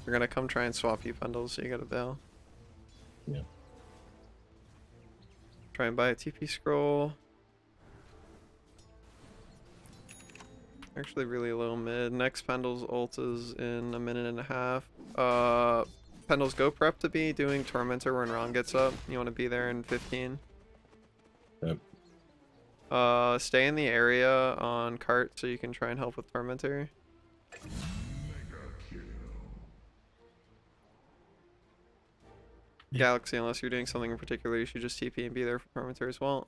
They're gonna come try and swap you, Pendles, so you gotta bail. Yeah. Try and buy a TP scroll. Actually really low mid. Next Pendle's ult is in a minute and a half. Pendles, go prep to be doing Tormentor when Ron gets up. You want to be there in 15. Yep. Stay in the area on cart so you can try and help with Tormentor. Galaxy, unless you're doing something in particular, you should just TP and be there for Tormentor as well.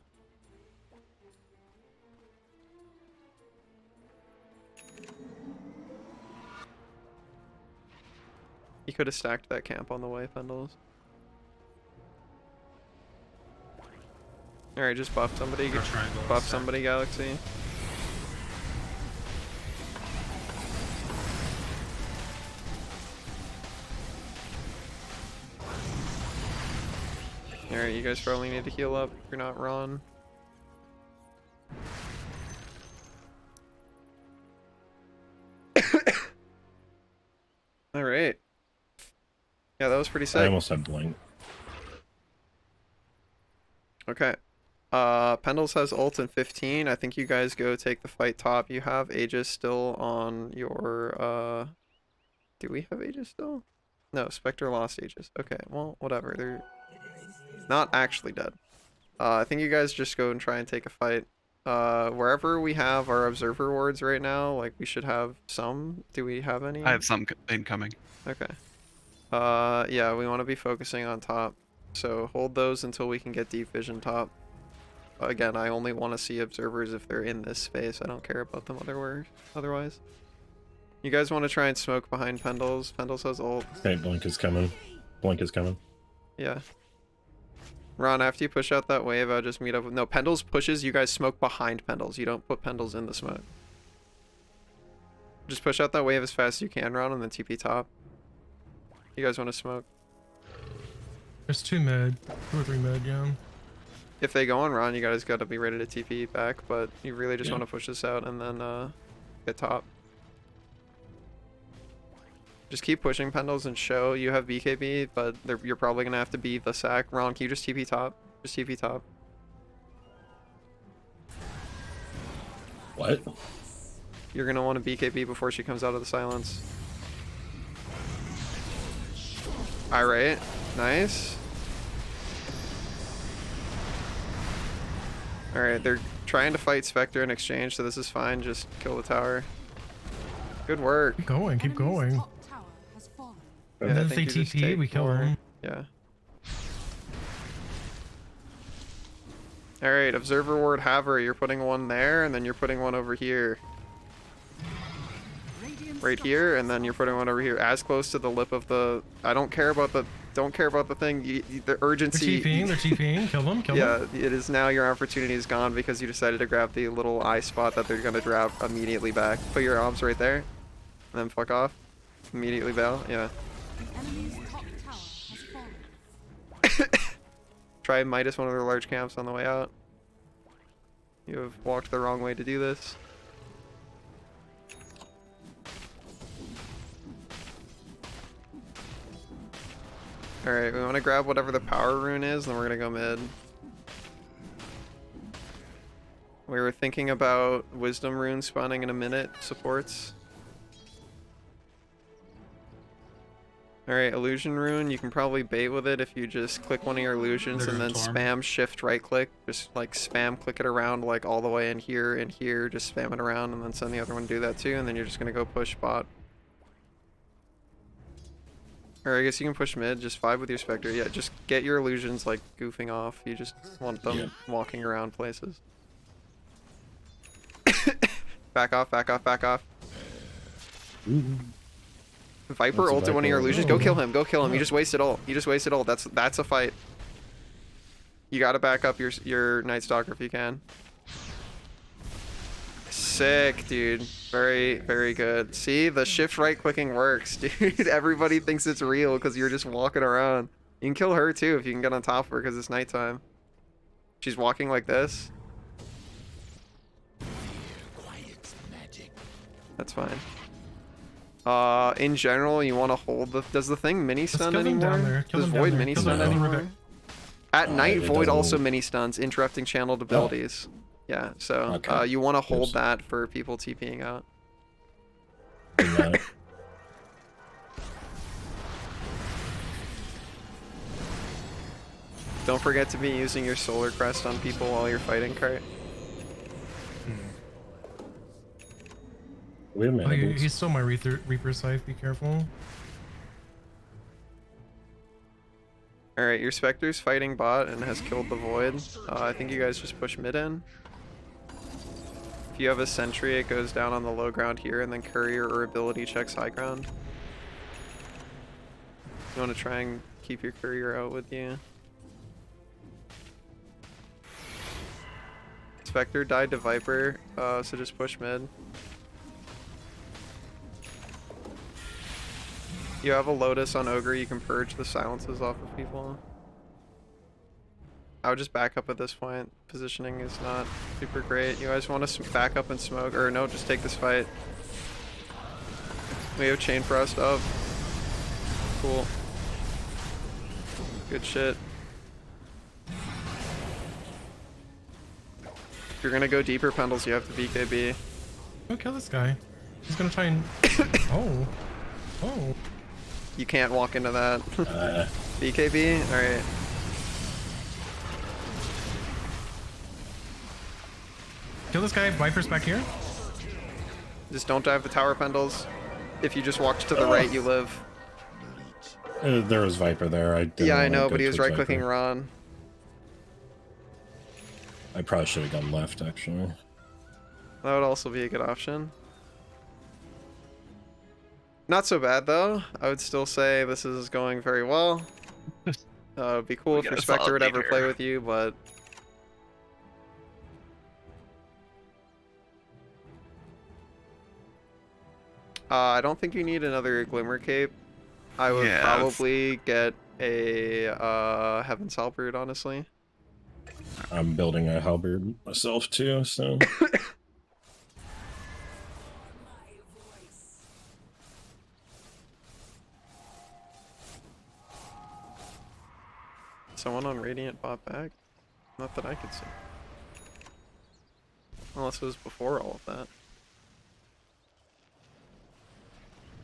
You could have stacked that camp on the way, Pendles. Alright, just buff somebody. Our triangle Buff is somebody, Galaxy. Alright, you guys probably need to heal up if you're not Ron. Alright. Yeah, that was pretty sick. I almost had blink. Okay. Pendles has ult in 15. I think you guys go take the fight top. You have Aegis still on your, do we have Aegis still? No, Spectre lost Aegis. Okay, well, whatever. They're not actually dead. I think you guys just go and try and take a fight. Wherever we have our observer wards right now, like, we should have some. Do we have any? I have some incoming. Okay. Yeah, we want to be focusing on top. So hold those until we can get deep vision top. Again, I only want to see observers if they're in this space. I don't care about them otherwise. You guys want to try and smoke behind Pendles. Pendles has ult. Okay, blink is coming. Blink is coming. Yeah. Ron, after you push out that wave, I'll just meet up with... No, Pendles pushes. You guys smoke behind Pendles. You don't put Pendles in the smoke. Just push out that wave as fast as you can, Ron, and then TP top. You guys want to smoke? There's 2 mid, 2 or 3 mid, yeah. If they go on Ron, you guys got to be ready to TP back, but you really just want to push this out and then get top. Just keep pushing Pendles and show you have BKB, but you're probably going to have to be the sack. Ron, can you just TP top? Just TP top. What? You're going to want to BKB before she comes out of the silence. Alright, nice. Alright, they're trying to fight Spectre in exchange, so this is fine. Just kill the tower. Good work. Keep going, keep going. Top tower has fallen. Yeah, And I then if they think you just TP, take we kill more. them. Yeah. Alright, Observer Ward Haver, you're putting one there, and then you're putting one over here. Right here, and then you're putting one over here, as close to the lip of the... I don't care about the... Don't care about the thing. The urgency... They're TPing, kill them, kill them. Yeah, it is now your opportunity is gone because you decided to grab the little eye spot that they're going to grab immediately back. Put your arms right there, and then fuck off. Immediately bail, yeah. The enemy's top tower has fallen. Try Midas one of their large camps on the way out. You have walked the wrong way to do this. Alright, we want to grab whatever the power rune is, and then we're going to go mid. We were thinking about wisdom rune spawning in a minute, supports. Alright, illusion rune, you can probably bait with it if you just click one of your illusions and then spam shift right click. Just like spam click it around like all the way in here, just spam it around and then send the other one to do that too, and then you're just going to go push bot. Or I guess you can push mid, just vibe with your Spectre. Yeah, just get your illusions like goofing off. You just want them walking around places. Back off, back off, back off. Viper ulted one of your illusions. Go kill him, go kill him. You just wasted ult. You just wasted ult. That's a fight. You gotta back up your Night Stalker if you can. Sick, dude. Very, very good. See, the shift right clicking works, dude. Everybody thinks it's real because you're just walking around. You can kill her too if you can get on top of her because it's nighttime. She's walking like this. That's fine. In general, you want to hold the... Does the thing mini stun anymore? Does Void mini stun anymore? At night, Void also mini stuns, interrupting channeled abilities. Yeah, so you want to hold that for people TPing out. Don't forget to be using your Solar Crest on people while you're fighting, Kart. Wait a minute. Oh, he's still my Reaper Scythe, be careful. Alright, your Spectre's fighting bot and has killed the Void. I think you guys just push mid in. If you have a sentry, it goes down on the low ground here, and then courier or ability checks high ground. You want to try and keep your courier out with you. Spectre died to Viper, so just push mid. You have a Lotus on Ogre, you can purge the silences off of people. I would just back up at this point. Positioning is not super great. You guys want to back up and smoke, or no, just take this fight. We have chain pressed up. Cool. Good shit. If you're gonna go deeper, Pendles, you have to BKB. Go kill this guy. He's gonna try and. Oh. Oh. You can't walk into that. BKB? Alright. Kill this guy. Viper's back here. Just don't dive the tower, Pendles. If you just walked to the right, you live. There was Viper there. Yeah, I know, but he was right right-clicking Ron. I probably should have gone left, actually. That would also be a good option. Not so bad, though. I would still say this is going very well. It would be cool if your Spectre would ever play with you, but... I don't think you need another Glimmer Cape. I would probably get a Heaven's Halberd, honestly. I'm building a halberd myself too, so. Someone on Radiant bought back? Not that I could see. Unless it was before all of that.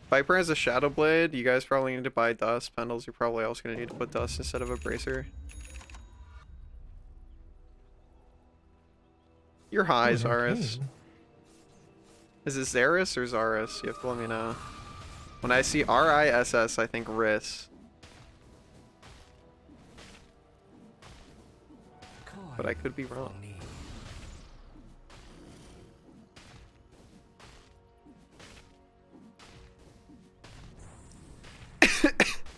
Viper has a Shadow Blade. You guys probably need to buy Dust. Pendles, you're probably also going to need to put Dust instead of a Bracer. You're high, Zaris. Is it Zaris or Zaris? You have to let me know. When I see R-I-S-S, I think Riss. But I could be wrong.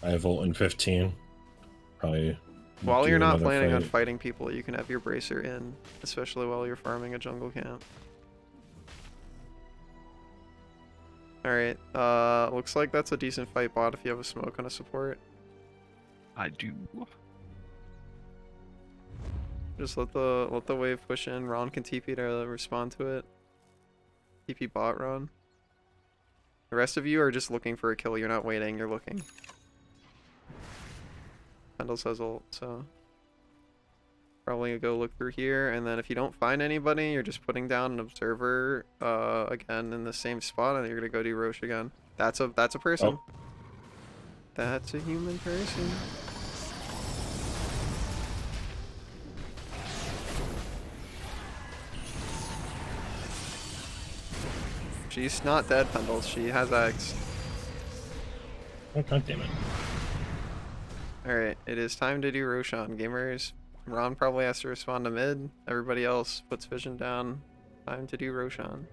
I have ult in 15. Probably. While you're not planning on fight. fighting people, you can have your Bracer in, especially while you're farming a jungle camp. Alright, looks like that's a decent fight bot if you have a smoke on a support. I do. Just let the wave push in. Ron can TP to respond to it. TP bot Ron. The rest of you are just looking for a kill. You're not waiting, you're looking. Pendles has ult, so probably go look through here, and then if you don't find anybody, you're just putting down an observer again in the same spot, and you're gonna go do Roche again. That's a person. Oh. That's a human person. She's not dead, Pendles. She has X. Oh, God damn it. Alright, it is time to do Roshan. Gamers, Ron probably has to respond to mid. Everybody else puts vision down. Time to do Roshan.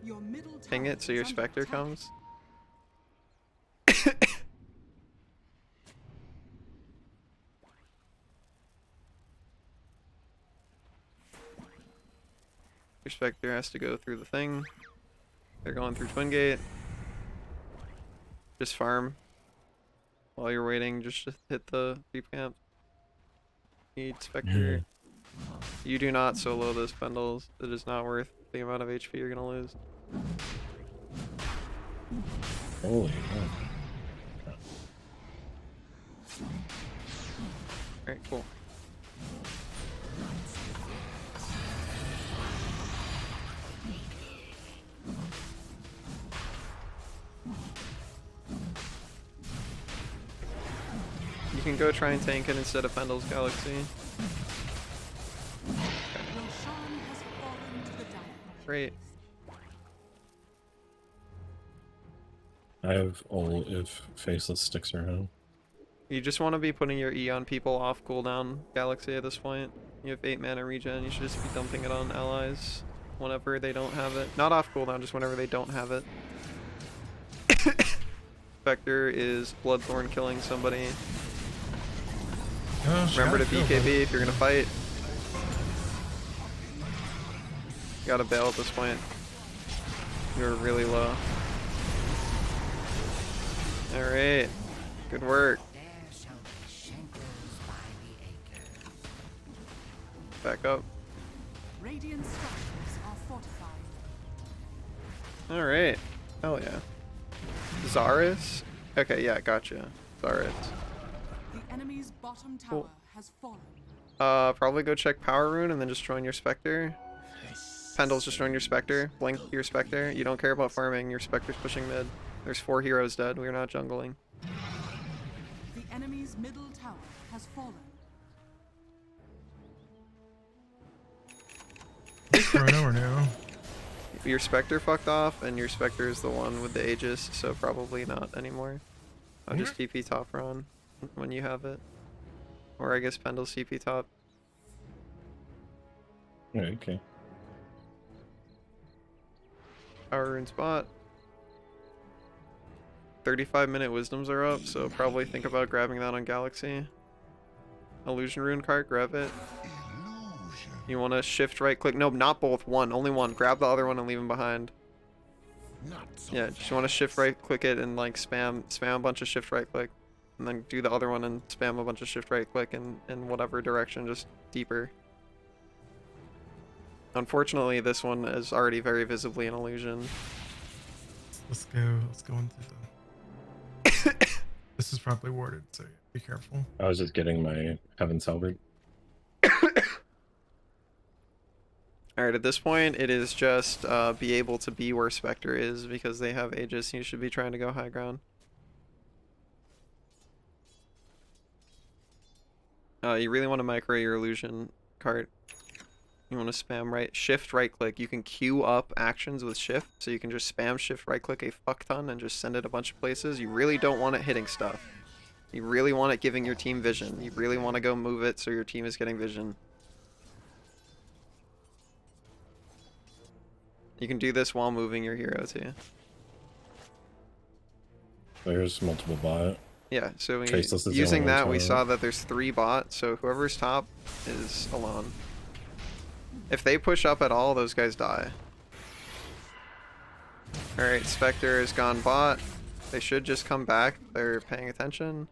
Ping it so your Spectre comes. Your Spectre has to go through the thing. They're going through Twin Gate. Just farm. While you're waiting, just to hit the creep camp. Need Spectre. You do not solo this, Pendles. It is not worth the amount of HP you're gonna lose. Holy hell. Alright, cool. You can go try and tank it instead of Pendle's Galaxy. Great. I have ult if Faceless sticks around. You just want to be putting your E on people off cooldown Galaxy at this point. You have 8 mana regen, you should just be dumping it on allies whenever they don't have it. Not off cooldown, just whenever they don't have it. Spectre is Bloodthorn killing somebody. Remember to BKB if you're gonna fight. You gotta bail at this point. You're really low. Alright. Good work. back up. Radiant structures are fortified. Alright. Hell yeah. Zarus? Okay, yeah, gotcha. Zarus. The enemy's bottom tower Cool. has fallen. Probably go check Power Rune and then just join your Spectre. Pendle's just join your Spectre. Blink your Spectre. You don't care about farming, your Spectre's pushing mid. There's 4 heroes dead, we're not jungling. The enemy's middle tower has fallen. Chrono or no? Your Spectre fucked off, and your Spectre is the one with the Aegis, so probably not anymore. I'll just TP top Ron when you have it. Or I guess Pendle's CP top. Okay. Power Rune spot. 35-minute wisdoms are up, so probably think about grabbing that on Galaxy. Illusion Rune cart, grab it. You want to shift right click? No, not both. One, only one. Grab the other one and leave him behind. Yeah, just want to shift right click it and like spam a bunch of shift right click. And then do the other one and spam a bunch of shift right click in whatever direction, just deeper. Unfortunately, this one is already very visibly an illusion. Let's go into the... This is probably warded, so be careful. I was just getting my Heaven Salvered. Alright, at this point, it is just be able to be where Spectre is because they have Aegis. You should be trying to go high ground. You really want to micro your illusion cart. You want to spam shift right click. You can queue up actions with shift, so you can just spam shift right click a fuck ton and just send it a bunch of places. You really don't want it hitting stuff. You really want it giving your team vision. You really want to go move it so your team is getting vision. You can do this while moving your hero too. There's multiple bot. Yeah, so Traceless is using the only that, we one. saw that there's 3 bots, so whoever's top is alone. If they push up at all, those guys die. Alright, Spectre has gone bot. They should just come back. They're paying attention.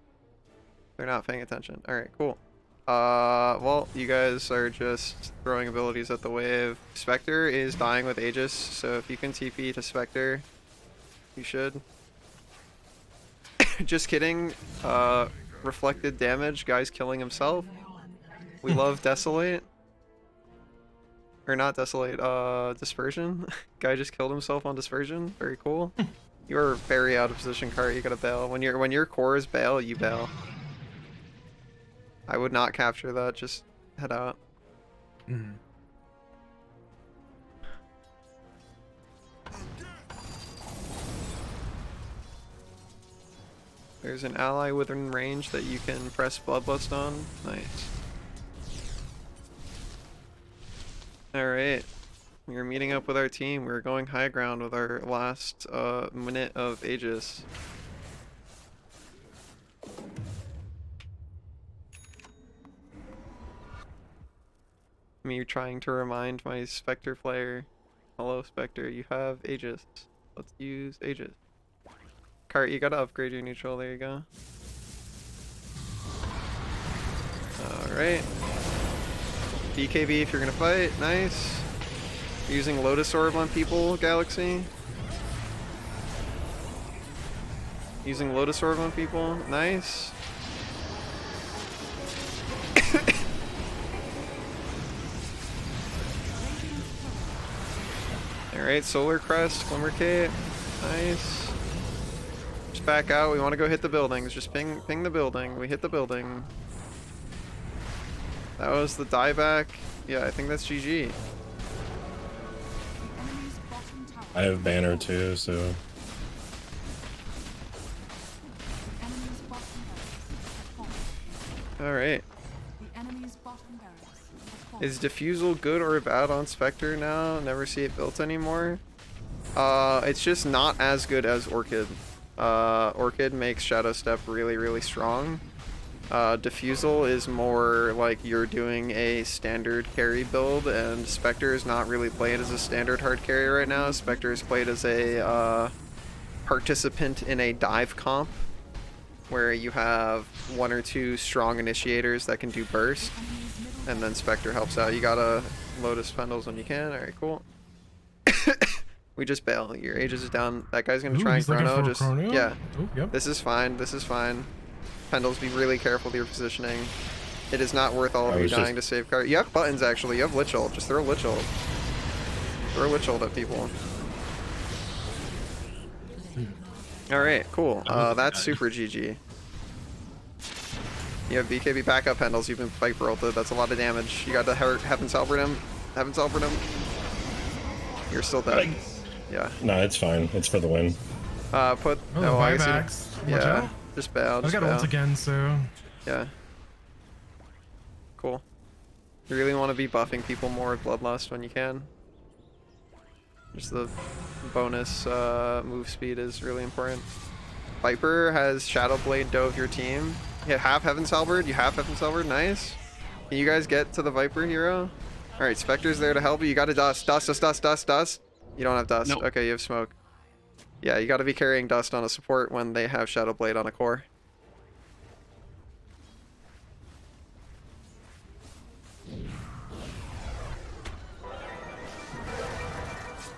They're not paying attention. Alright, cool. Well, you guys are just throwing abilities at the wave. Spectre is dying with Aegis, so if you can TP to Spectre, you should. Just kidding. Reflected damage, guy's killing himself. We love Desolate. Or not Desolate, Dispersion. Guy just killed himself on Dispersion. Very cool. You're very out of position, Cart. You gotta bail. When your core is bail, you bail. I would not capture that, just head out. There's an ally within range that you can press Bloodlust on. Nice. Alright. We are meeting up with our team. We're going high ground with our last minute of Aegis. Me trying to remind my Spectre player. Hello, Spectre. You have Aegis. Let's use Aegis. Cart, you gotta upgrade your neutral. There you go. Alright. BKB if you're gonna fight. Nice. Using Lotus Orb on people, Galaxy. Using Lotus Orb on people. Nice. Alright, Solar Crest, Glimmer Cape. Nice. Just back out. We want to go hit the buildings. Just ping the building. We hit the building. That was the dieback. Yeah, I think that's GG. I have banner too, so Alright. Is Diffusal good or bad on Spectre now? Never see it built anymore. It's just not as good as Orchid. Orchid makes Shadow Step really, really strong. Diffusal is more like you're doing a standard carry build, and Spectre is not really played as a standard hard carry right now. Spectre is played as a participant in a dive comp, where you have 1 or 2 strong initiators that can do burst. and then Spectre helps out. You gotta Lotus Pendles when you can. Alright, cool. We just bail. Your Aegis is down. That guy's gonna Ooh, try and he's looking chrono. for a Just chrono? yeah. Oh, yep. This is fine. This is fine. Pendles, be really careful with your positioning. It is not worth all of you dying to safeguard. You have buttons actually. You have Lich Ult. Just throw Lich Ult. Throw Lich Ult at people. Alright, cool. That's super GG. You have BKB backup Pendles. You've been Viper ulted. That's a lot of damage. You got to Heaven's Halberd him. Heaven's Halberd him. You're still dead. Yeah. No, it's fine. It's for the win. Put. Oh, I guess buybacks. you, Watch yeah. out. Just bail. I Just got bail. ult again, so. Yeah. Cool. You really want to be buffing people more with Bloodlust when you can. Just the bonus move speed is really important. Viper has Shadow Blade dove your team. You have Heaven's Halberd. You have Heaven's Halberd. Nice. Can you guys get to the Viper hero? Alright, Spectre's there to help you. You got to dust. Dust. You don't have dust. Nope. Okay, you have smoke. Yeah, you got to be carrying dust on a support when they have Shadow Blade on a core.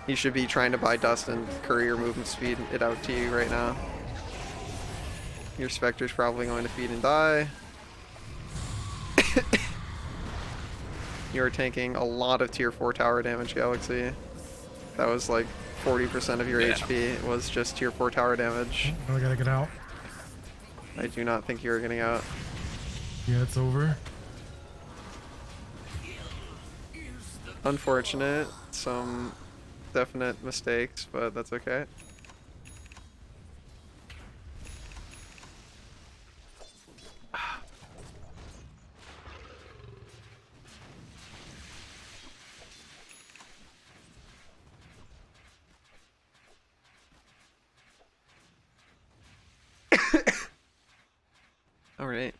You should be trying to buy dust and courier movement speed it out to you right now. Your Spectre's probably going to feed and die. You're tanking a lot of tier 4 tower damage, Galaxy. That was like 40% of your HP was just tier 4 tower damage. Oh, I gotta get out. I do not think you're getting out. Yeah, it's over. Unfortunate. Some definite mistakes, but that's okay. All right.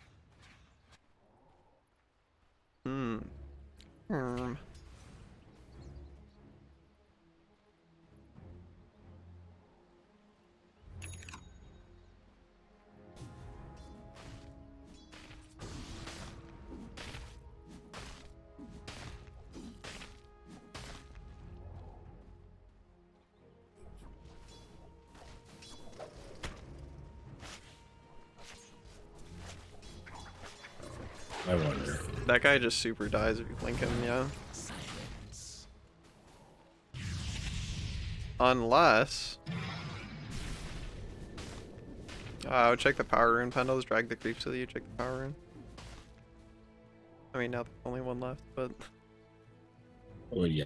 I wonder. That guy just super dies if you blink him, yeah. Unless... I would check the power rune Pendles, drag the creeps with you, check the power rune. I mean, now there's only one left, but... Oh, yeah.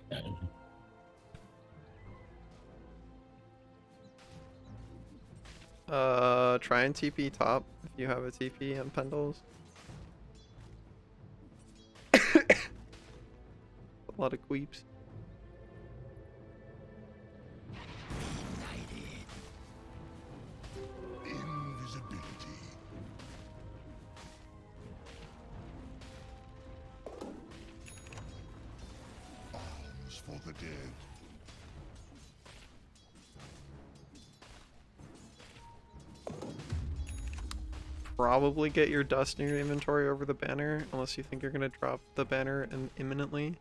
Try and TP top if you have a TP on Pendles. A lot of queeps. Invisibility. Arms for the dead. Probably get your dust in your inventory over the banner, unless you think you're gonna drop the banner imminently.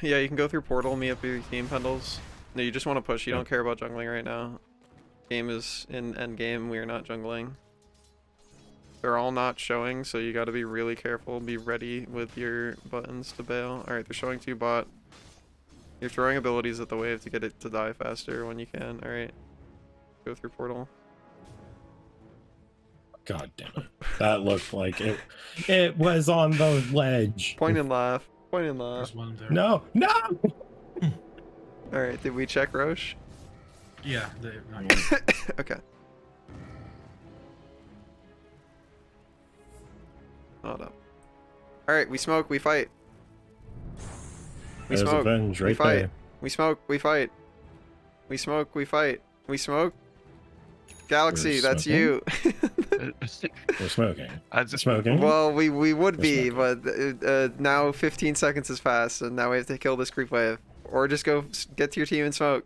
Yeah, you can go through portal, meet up with your team, Pendles. No, you just want to push. You don't care about jungling right now. Game is in end game. We are not jungling. They're all not showing, so you got to be really careful. Be ready with your buttons to bail. All right, they're showing 2 bot. You're throwing abilities at the wave to get it to die faster when you can. All right, go through portal. God damn it. That looked like it. It was on the ledge. Point and laugh. Point and laugh. There's one there. No, no! All right, did we check Roche? Yeah, not yet. Okay. Hold up. All right, we smoke, we fight. We There's smoke, Avenge we right fight. there. We smoke, we fight. We smoke, we fight. We smoke. Galaxy, We're that's smoking? you. We're smoking. I just Smoking? Well, we would We're be, smoking. but now 15 seconds has passed, and now we have to kill this creep wave. Or just go get to your team and smoke.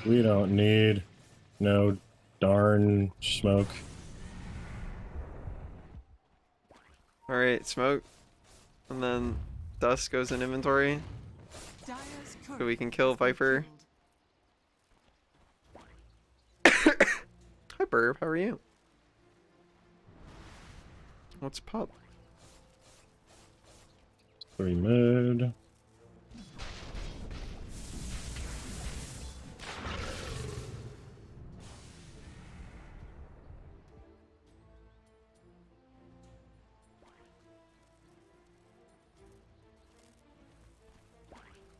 We don't need no darn smoke. All right, smoke, and then dust goes in inventory, Dire's so courier we can kill has been Viper. killed. Hi, Burb. How are you? What's pop? 3 mid.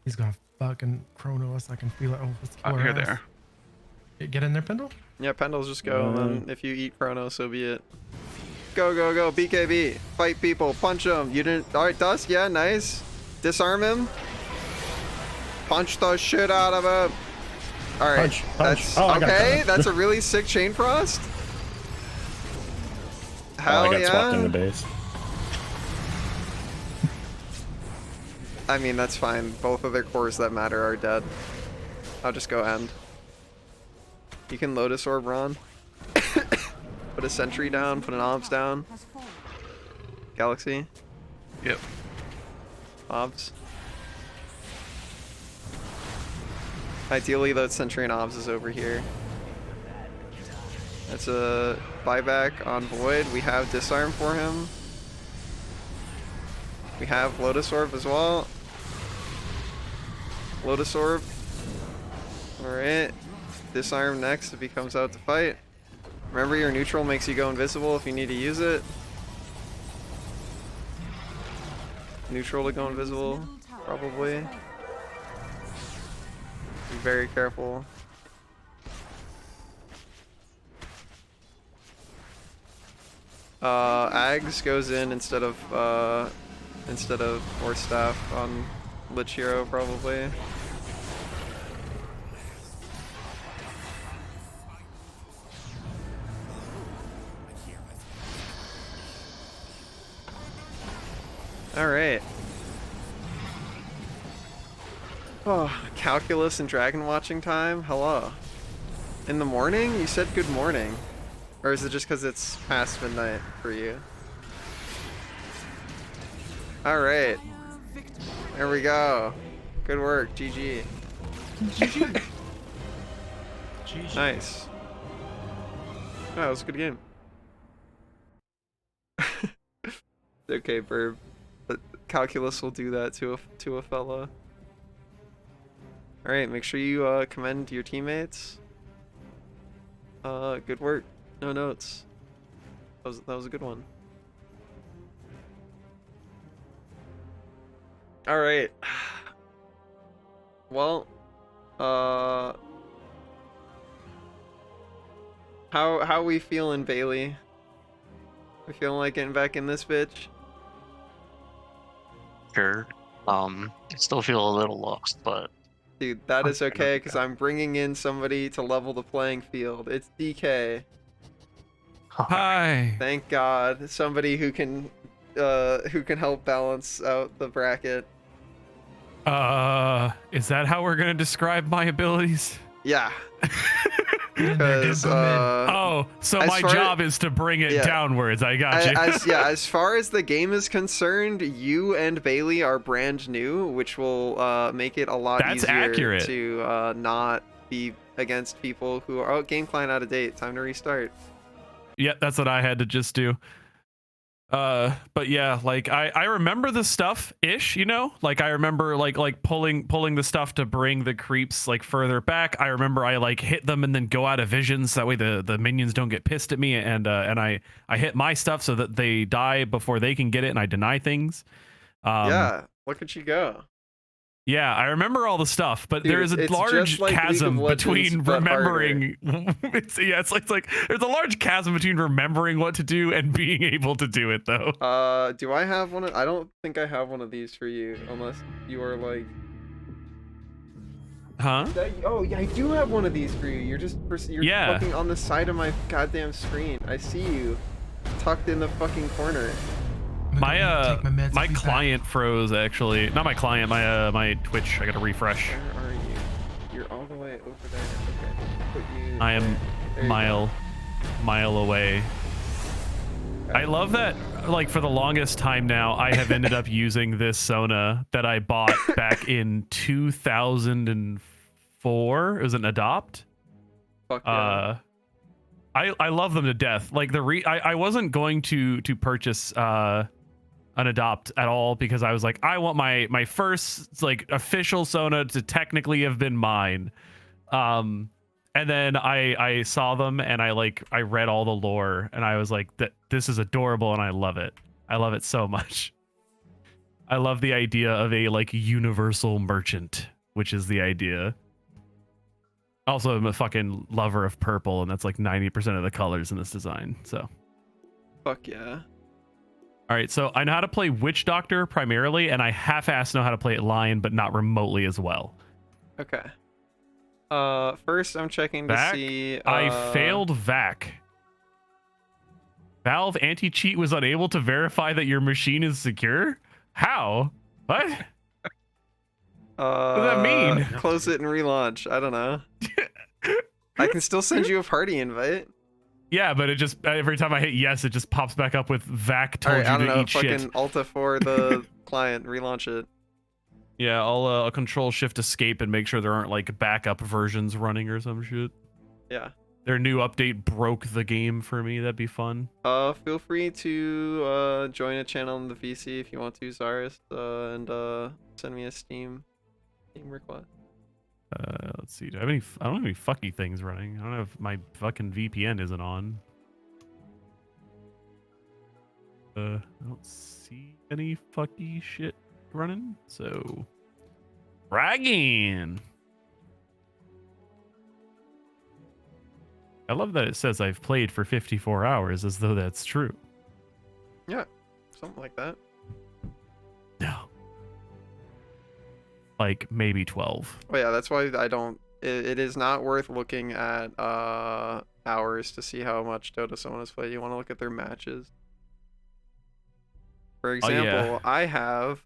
He's gonna fucking chrono us. I can feel it. Oh, let's kill our Here ass. they are. Get in there, Pendle. Yeah, Pendles just go, and then if you eat Chrono, so be it. Go, go, go, BKB. Fight people, punch them. You didn't. All right, Dust, yeah, nice. Disarm him. Punch the shit out of him. All right, Punch, punch. that's Oh, I got okay. covered. That's a really sick chain frost. Hell I got swapped in the yeah. base. I mean, that's fine. Both of their cores that matter are dead. I'll just go end. You can Lotus Orb Ron. Put a sentry down, put an obs down. Has fallen. Galaxy, Yep. obs. Ideally, though, sentry and obs is over here. That's a buyback on Void. We have disarm for him. We have Lotus Orb as well. Lotus Orb. Alright. Disarm next if he comes out to fight. Remember, your neutral makes you go invisible if you need to use it. Neutral to go invisible, probably. Be very careful. Ags goes in instead of Force Staff on Lich Hero, probably. Alright. Oh, calculus and dragon watching time? Hello. In the morning? You said good morning. Or is it just because it's past midnight for you? Alright. There we go. Good work. GG. GG. Nice. Oh, that was a good game. Okay, Burb. But calculus will do that to a fella. Alright, make sure you commend your teammates. Good work. No notes. That was a good one. Alright. Well, how we feeling, Bailey? We feeling like getting back in this bitch? Sure. I still feel a little lost, but Dude, that is okay, because I'm bringing in somebody to level the playing field. It's DK. Hi. Thank God. Somebody who can help balance out the bracket. Is that how we're gonna describe my abilities? Yeah. Because oh, so my job is to bring it downwards. I got you. As far as the game is concerned, you and Bailey are brand new, which will make it a lot easier accurate. to not be against people who are game client out of date. Time to restart. Yeah, that's what I had to just do. But yeah, like I remember the stuff ish, you know, like I remember like pulling the stuff to bring the creeps like further back. I remember I like hit them and then go out of vision so that way the minions don't get pissed at me, and I hit my stuff so that they die before they can get it, and I deny things. Yeah, look at you go. Yeah, I remember all the stuff, but Dude, there is a large like chasm between but remembering. it's like there's a large chasm between remembering what to do and being able to do it, though. Do I have one? I don't think I have one of these for you, unless you are like. Huh? Oh yeah, I do have one of these for you. You're fucking on the side of my goddamn screen. I see you, tucked in the fucking corner. My client froze, actually. Not my client, my Twitch. I gotta refresh. Where are you? You're all the way over there. Okay. Put you I am mile away. I love that, like, for the longest time now, I have ended up using this Sona that I bought back in 2004. It was an Adopt. Fuck yeah. I love them to death. Like, I wasn't going to purchase an Adopt at all because I was like, I want my first, like, official Sona to technically have been mine. And then I saw them and I read all the lore and I was like, this is adorable and I love it. I love it so much. I love the idea of a like universal merchant, which is the idea. Also, I'm a fucking lover of purple and that's like 90% of the colors in this design. So Fuck yeah. all right, so I know how to play Witch Doctor primarily, and I half-assed know how to play Lion, but not remotely as well. Okay. First I'm checking to Vac? see. I failed Vac. Valve anti-cheat was unable to verify that your machine is secure? How? What? What does that mean? Close it and relaunch. I don't know. I can still send you a party invite. Yeah, but it just every time I hit yes, it just pops back up with Vac told Alright, I you don't to know, eat fucking shit. Alta for the client, relaunch it. Yeah, I'll control shift escape and make sure there aren't like backup versions running or some shit. Yeah. Their new update broke the game for me. That'd be fun. Feel free to join a channel in the VC if you want to, Zaris, and send me a Steam request. Let's see. Do I have any? I don't have any fucky things running. I don't know if my fucking VPN isn't on. I don't see any fucky shit running. So, bragging. I love that it says I've played for 54 hours as though that's true. Yeah, something like that. No. Like maybe 12. Oh yeah, that's why I don't. It is not worth looking at hours to see how much Dota someone has played. You want to look at their matches. For example, I have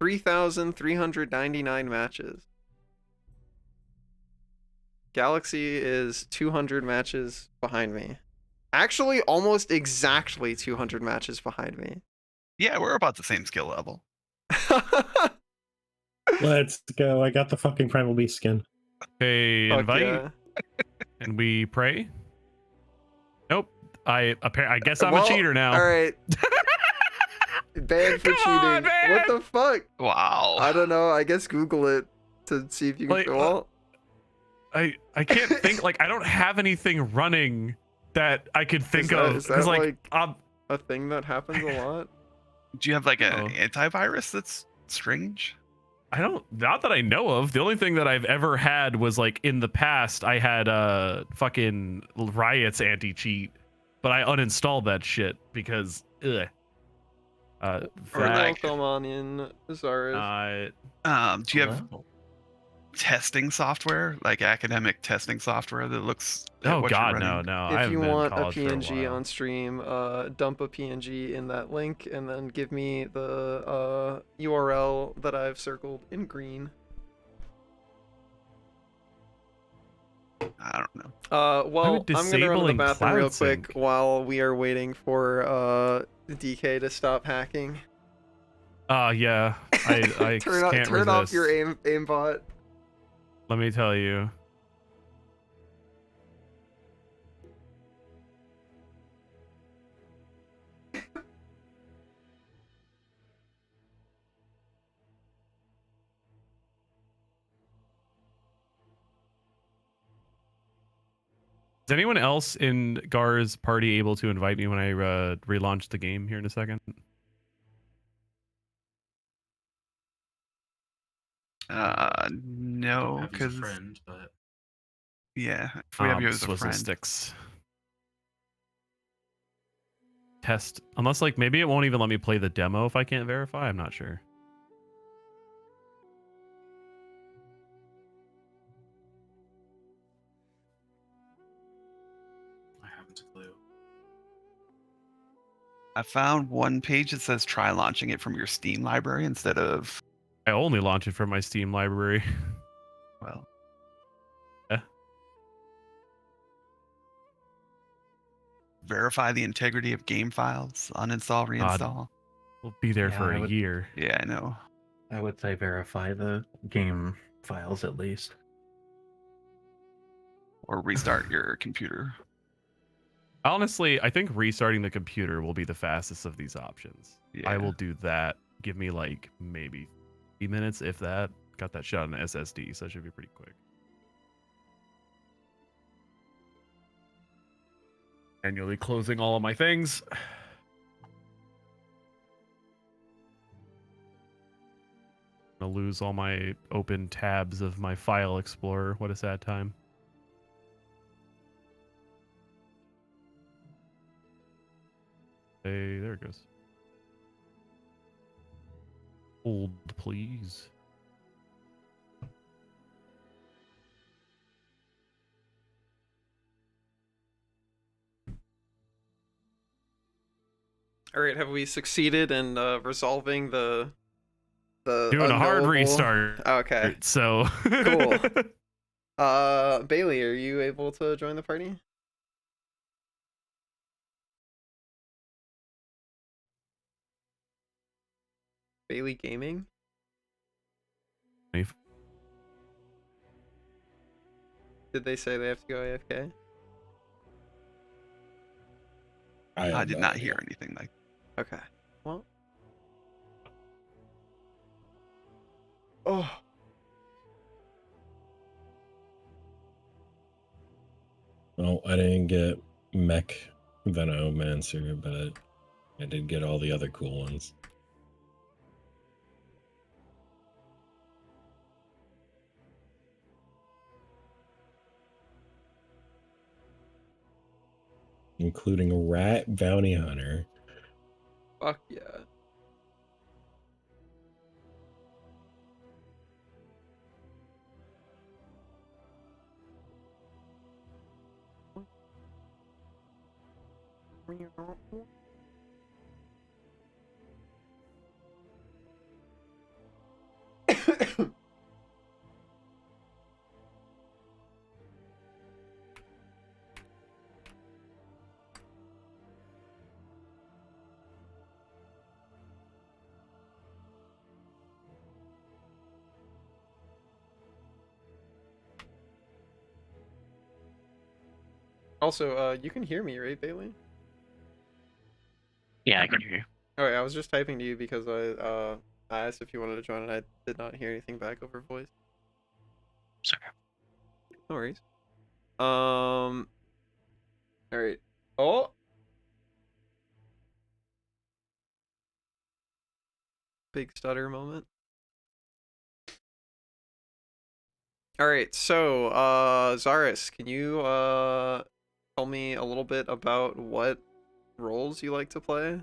3,399 matches. Galaxy is 200 matches behind me. Actually, almost exactly 200 matches behind me. Yeah, we're about the same skill level. Let's go. I got the fucking Primal Beast skin. Okay, Fuck invite. yeah. And we pray. Nope. I guess I'm a cheater now. All right. Banned for Come on, cheating. man! What the fuck? Wow. I don't know. I guess Google it to see if you can. Like, Well, I can't think, like, I don't have anything running that I could think of. Is that 'Cause, like, a thing that happens a lot? Do you have like an antivirus that's strange? I don't, not that I know of. The only thing that I've ever had was like in the past, I had fucking Riot's anti-cheat, but I uninstalled that shit because ugh. Welcome on in, Zaris. Do you have testing software, like academic testing software that looks at Oh what you're god, running? no. I If haven't you been in want a college for PNG while. on stream, dump a PNG in that link and then give me the URL that I've circled in green. I don't know. Well, I'm gonna run to the disabling bathroom real Cloud quick Sync? while we are waiting for DK to stop hacking. Yeah. I can't turn off resist. your aimbot. Let me tell you. Is anyone else in Gar's party able to invite me when I relaunch the game here in a second? No, Have you as a because friend, but yeah, if we have you as a friend. Sticks. Test, unless like maybe it won't even let me play the demo if I can't verify. I'm not sure. I haven't a clue. I found one page that says try launching it from your Steam library instead of. I only launch it from my Steam library. Well, verify the integrity of game files, uninstall, reinstall. We'll be there Yeah, for I a would- year. Yeah, I know. I would say verify the game files at least. Or restart your computer. Honestly, I think restarting the computer will be the fastest of these options. I Yeah. will do that. Give me like maybe 3 minutes, if that. Got that shot on an SSD, so it should be pretty quick. Manually closing all of my things. Gonna lose all my open tabs of my file explorer. What a sad time. Hey, there it goes. Hold, please. All right, have we succeeded in resolving the Doing a hard unknowable- restart. Okay, So cool. Bailey, are you able to join the party? Bailey Gaming? If- Did they say they have to go AFK? I did not hear anything like Okay. Well. Oh. Well, I didn't get Mech Venomancer, but I did get all the other cool ones. Including a Rat Bounty Hunter. Fuck yeah. Also, you can hear me, right, Bailey? Yeah, I can hear you. Alright, I was just typing to you because I asked if you wanted to join and I did not hear anything back over voice. Sorry. No worries. Alright. Oh! Big stutter moment. Alright, so, Zaris, can you, tell me a little bit about what roles you like to play?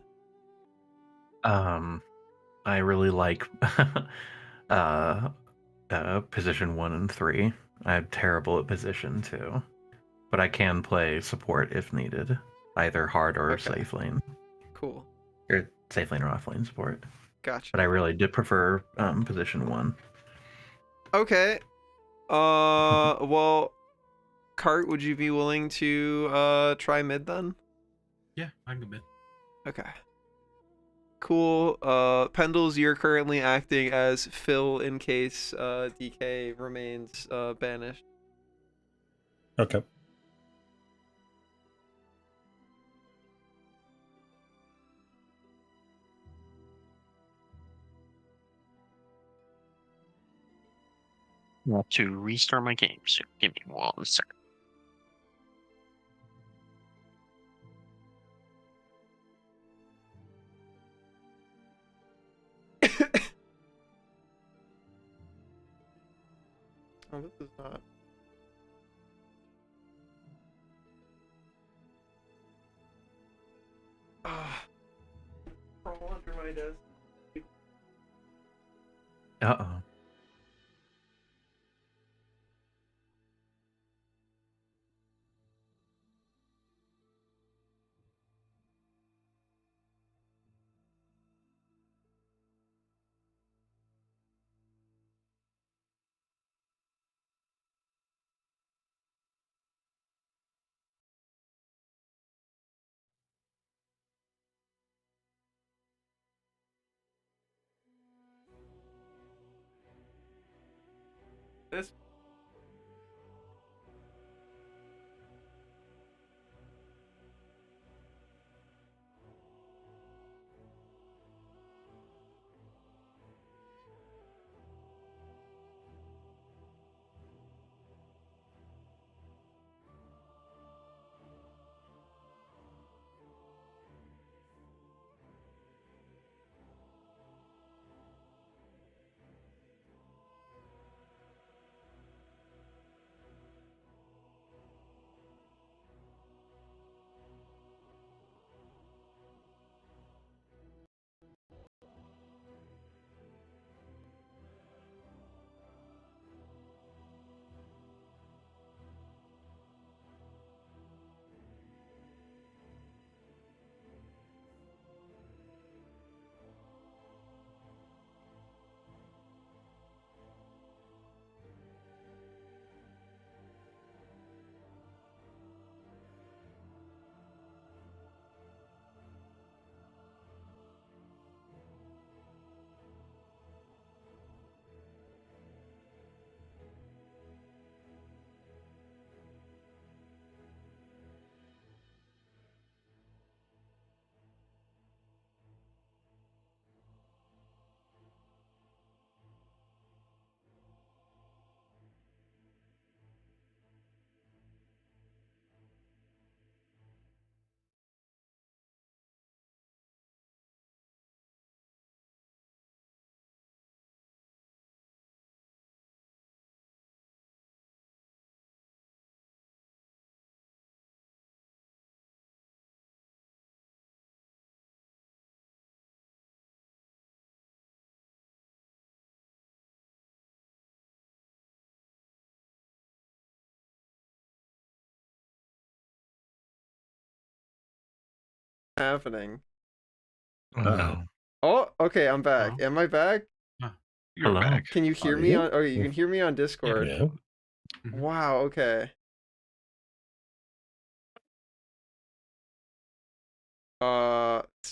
I really like uh, position 1 and 3. I'm terrible at position 2, but I can play support if needed, either hard or Okay. safe lane, Cool. or safe lane or off lane support. Gotcha. But I really did prefer position 1. Okay. Well, Cart, would you be willing to, try mid then? Yeah, I can go mid. Okay. Cool. Pendles, you're currently acting as Phil in case DK remains banished. Okay. I want to restart my game, so give me 1 second. Oh, this is not. Ah. Crawl under my desk. Uh-oh. This happening. Oh, no. Oh, okay, I'm back. Am I back? You're Hello. back. Can you hear Are me you? on? Oh, you can hear me on Discord. Yeah. Wow. Okay.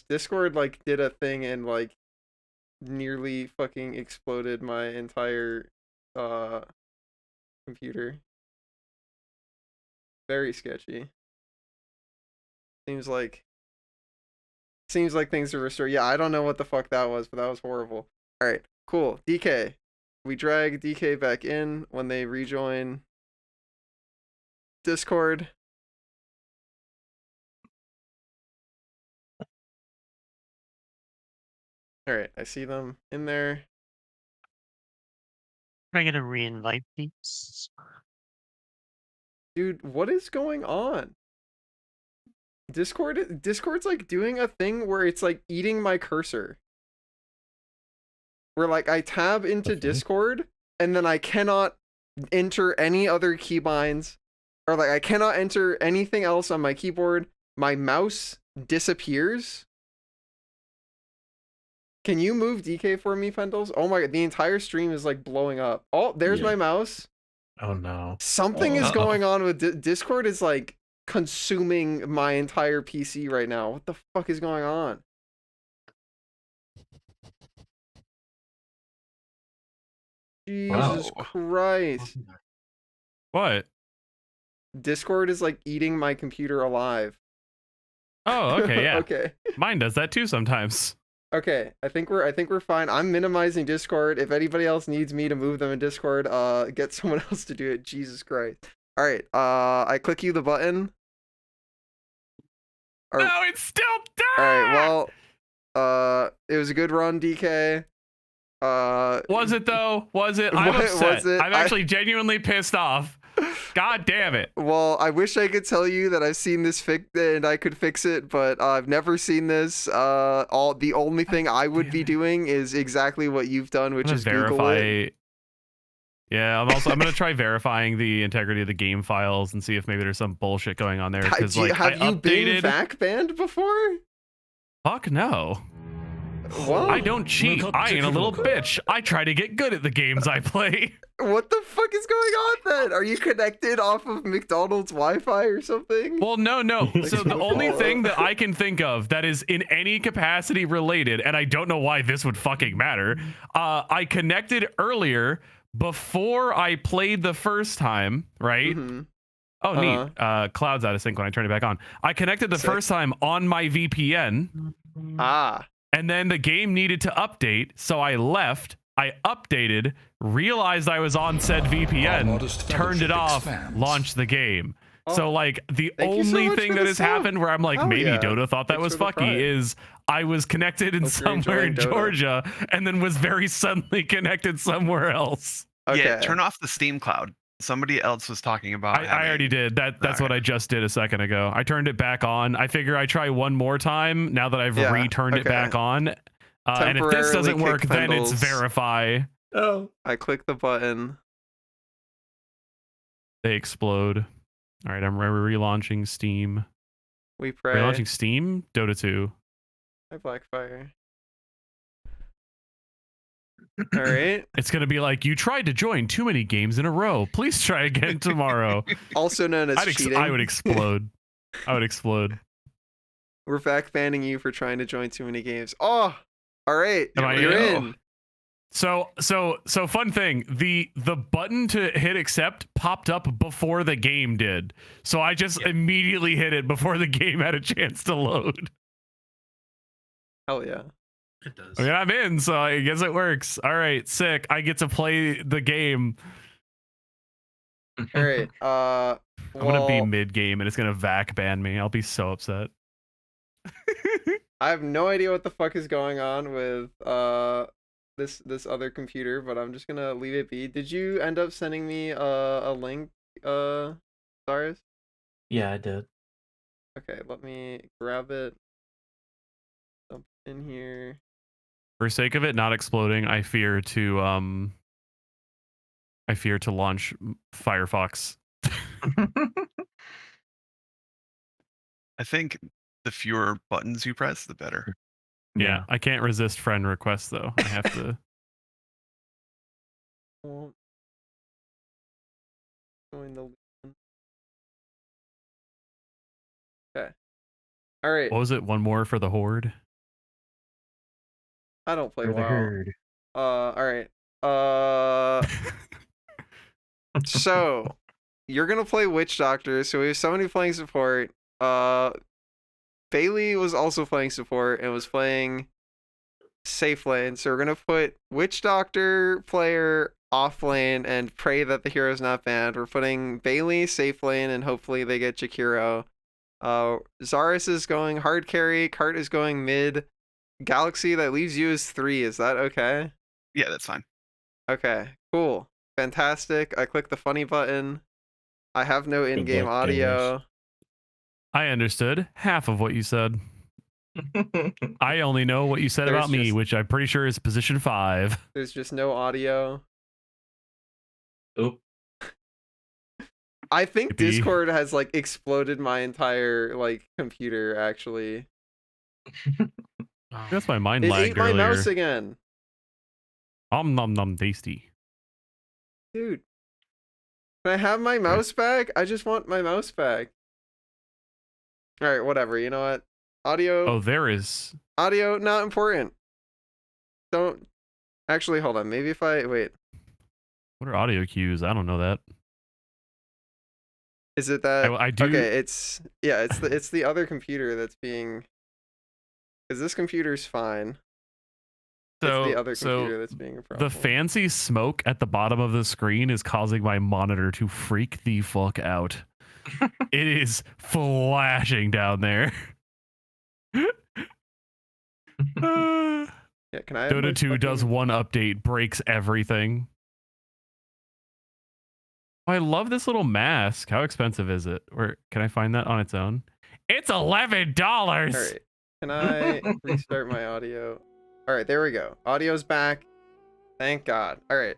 Discord like did a thing and like nearly fucking exploded my entire computer. Very sketchy. Seems like things are restored. Yeah, I don't know what the fuck that was, but that was horrible. All right, cool. DK. We drag DK back in when they rejoin Discord. All right, I see them in there. Can I get a re-invite, please? Dude, what is going on? Discord's like doing a thing where it's like eating my cursor. Where like I tab into Okay. Discord and then I cannot enter any other keybinds, or like I cannot enter anything else on my keyboard. My mouse disappears. Can you move DK for me, Fendels? Oh my god, the entire stream is like blowing up. Oh, there's Yeah. my mouse. Oh, no. Something is Uh-oh. going on with Discord is like consuming my entire PC right now. What the fuck is going on? Jesus Wow. Christ. What? Discord is like eating my computer alive. Oh, okay, yeah. Okay. Mine does that too sometimes. Okay. I think we're fine. I'm minimizing Discord. If anybody else needs me to move them in Discord, get someone else to do it. Jesus Christ. All right. I click you the button. No, it's still dead. All right. Well, it was a good run, DK. Was it though? Was it? I'm upset. Was it? I'm actually genuinely pissed off. God damn it. Well, I wish I could tell you that I've seen this and I could fix it, but I've never seen this. The only thing I would be doing is exactly what you've done, which is Google it. Yeah, I'm gonna try verifying the integrity of the game files and see if maybe there's some bullshit going on there. Because like, have you been back banned before? Fuck no. What? I don't cheat. I ain't a little bitch. I try to get good at the games I play. What the fuck is going on then? Are you connected off of McDonald's Wi-Fi or something? Well, no. So the only thing that I can think of that is in any capacity related, and I don't know why this would fucking matter, I connected earlier, before I played the first time, right? Mm-hmm. Oh, neat. Cloud's out of sync when I turn it back on. I connected the Sick. first time on my VPN. Ah. And then the game needed to update, so I left. I updated, realized I was on said VPN, turned it off, launched the game. So like the only thing that has happened where I'm like, maybe Dota thought that was fucky is I was connected in somewhere in Georgia and then was very suddenly connected somewhere else. Yeah, turn off the Steam Cloud. Somebody else was talking about. I already did. That's what I just did a second ago. I turned it back on. I figure I try one more time now that I've returned it back on. And if this doesn't work, then it's verify. Oh. I click the button. They explode. All right, I'm relaunching Steam. We pray. Relaunching Steam? Dota 2. Hi, Blackfire. All right. It's going to be like, you tried to join too many games in a row. Please try again tomorrow. Also known as cheating. I would explode. I would explode. We're back banning you for trying to join too many games. Oh, all right. You're in. So fun thing, the button to hit accept popped up before the game did. So I just immediately hit it before the game had a chance to load. Hell yeah. It does. I mean, I'm in, so I guess it works. All right, sick. I get to play the game. All right. I'm gonna be mid game and it's gonna vac ban me. I'll be so upset. I have no idea what the fuck is going on with this other computer, but I'm just gonna leave it be. Did you end up sending me a link, Cyrus? Yeah, I did. Okay, let me grab it. Dump it in here. For sake of it not exploding, I fear to launch Firefox. I think the fewer buttons you press, the better. Yeah, I can't resist friend requests though. I have to. Okay. All right. What was it? One more for the horde. I don't play For the WoW. herd. All right. So you're gonna play Witch Doctor. So we have somebody playing support. Bailey was also playing support and was playing safe lane. So we're gonna put Witch Doctor player off lane and pray that the hero's not banned. We're putting Bailey safe lane and hopefully they get Jakiro. Zarus is going hard carry. Cart is going mid. Galaxy, that leaves you as 3. Is that okay? Yeah, that's fine. Okay, cool. Fantastic. I click the funny button. I have no in-game luck, audio. I understood half of what you said. I only know what you said about me, which I'm pretty sure is position 5. There's just no audio. Oop. I think Yippee. Discord has like exploded my entire like computer actually. That's my mind It lagged ate my earlier. mouse again. Nom nom tasty. Dude. Can I have my mouse back? I just want my mouse back. Alright, whatever. You know what? Audio. Oh, there is. Audio, not important. Don't. Actually, hold on. Maybe if I. Wait. What are audio cues? I don't know that. Is it that? I do. Okay, it's. Yeah, it's the other computer that's being. Because this computer's fine. So, it's the other computer that's being a problem. The fancy smoke at the bottom of the screen is causing my monitor to freak the fuck out. It is flashing down there. Yeah, can I have my Dota 2 does fucking- one update, breaks everything. Oh, I love this little mask. How expensive is it? Where can I find that on its own? It's $11. Alright. Can I restart my audio? Alright, there we go. Audio's back. Thank God. Alright.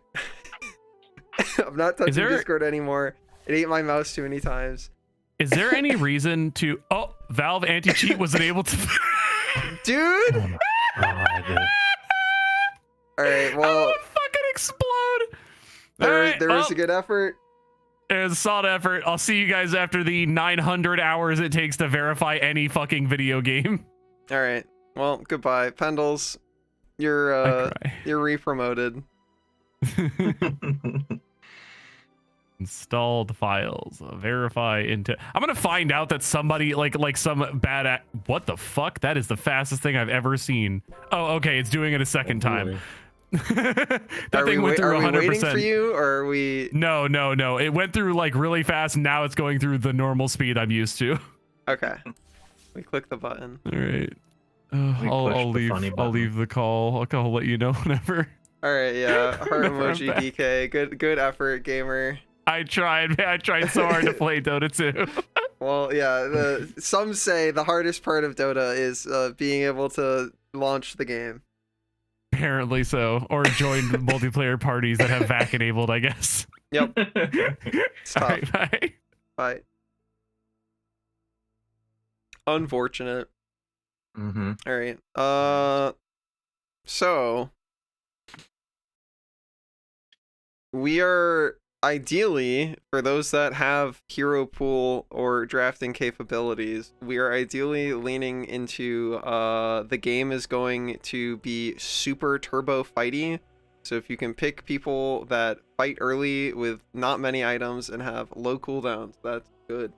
I'm not touching Discord anymore. It ate my mouse too many times. Is there any reason to... Oh, Valve anti-cheat wasn't able to... Dude! Oh my God. Alright, I well... would fucking explode! There was a good effort. It was a solid effort. I'll see you guys after the 900 hours it takes to verify any fucking video game. Alright. Well, goodbye. Pendles, you're re-promoted. Installed files. Verify into. I'm gonna find out that somebody like some bad. What the fuck? That is the fastest thing I've ever seen. Oh, okay. It's doing it a second time. That thing went through 100%. Are we waiting for you, or are we? No. It went through like really fast. And now it's going through the normal speed I'm used to. Okay. We click the button. All right. I'll leave. I'll leave the call. I'll let you know whenever. All right. Yeah. Heart Whenever I'm emoji. back. DK. Good effort, gamer. I tried. I tried so hard to play Dota 2. Well, yeah. Some say the hardest part of Dota is being able to launch the game. Apparently so, or join multiplayer parties that have VAC enabled, I guess. Yep. Stop. All right, bye. Bye. Unfortunate. Mm-hmm. All right. So we are ideally, for those that have hero pool or drafting capabilities, we are ideally leaning into the game is going to be super turbo fighty. So if you can pick people that fight early with not many items and have low cooldowns, that's good.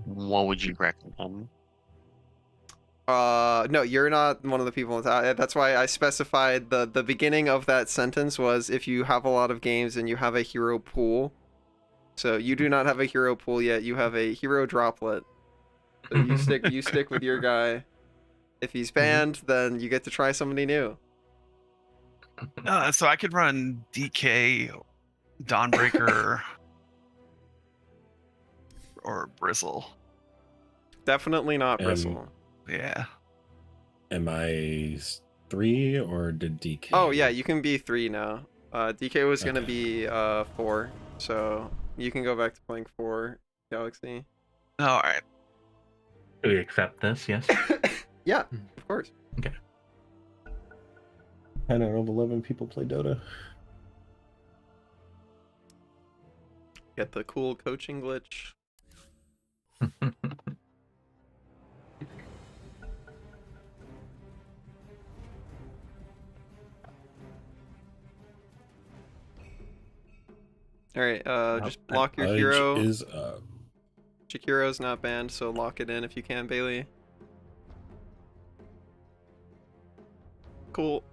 What would you recommend? No, you're not one of the people. That's why I specified the beginning of that sentence was if you have a lot of games and you have a hero pool. So you do not have a hero pool yet. You have a hero droplet. So you stick with your guy. If he's banned, then you get to try somebody new. So I could run DK, Dawnbreaker, or Bristle. Definitely not Bristle. Yeah. Am I 3 or did DK? Oh yeah, you can be 3 now. DK was gonna be 4, so you can go back to playing 4 Galaxy. All right. Do we accept this? Yes. Yeah, of course. Okay. 10 out of 11 people play Dota. Get the cool coaching glitch. All right, just lock your hero. Is Shakiro's not banned, so lock it in if you can, Bailey. Cool.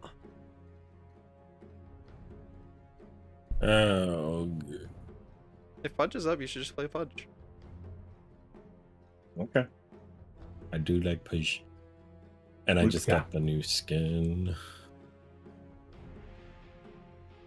Oh. If Fudge is up, you should just play Fudge. Okay. I do like push. And I just got the new skin.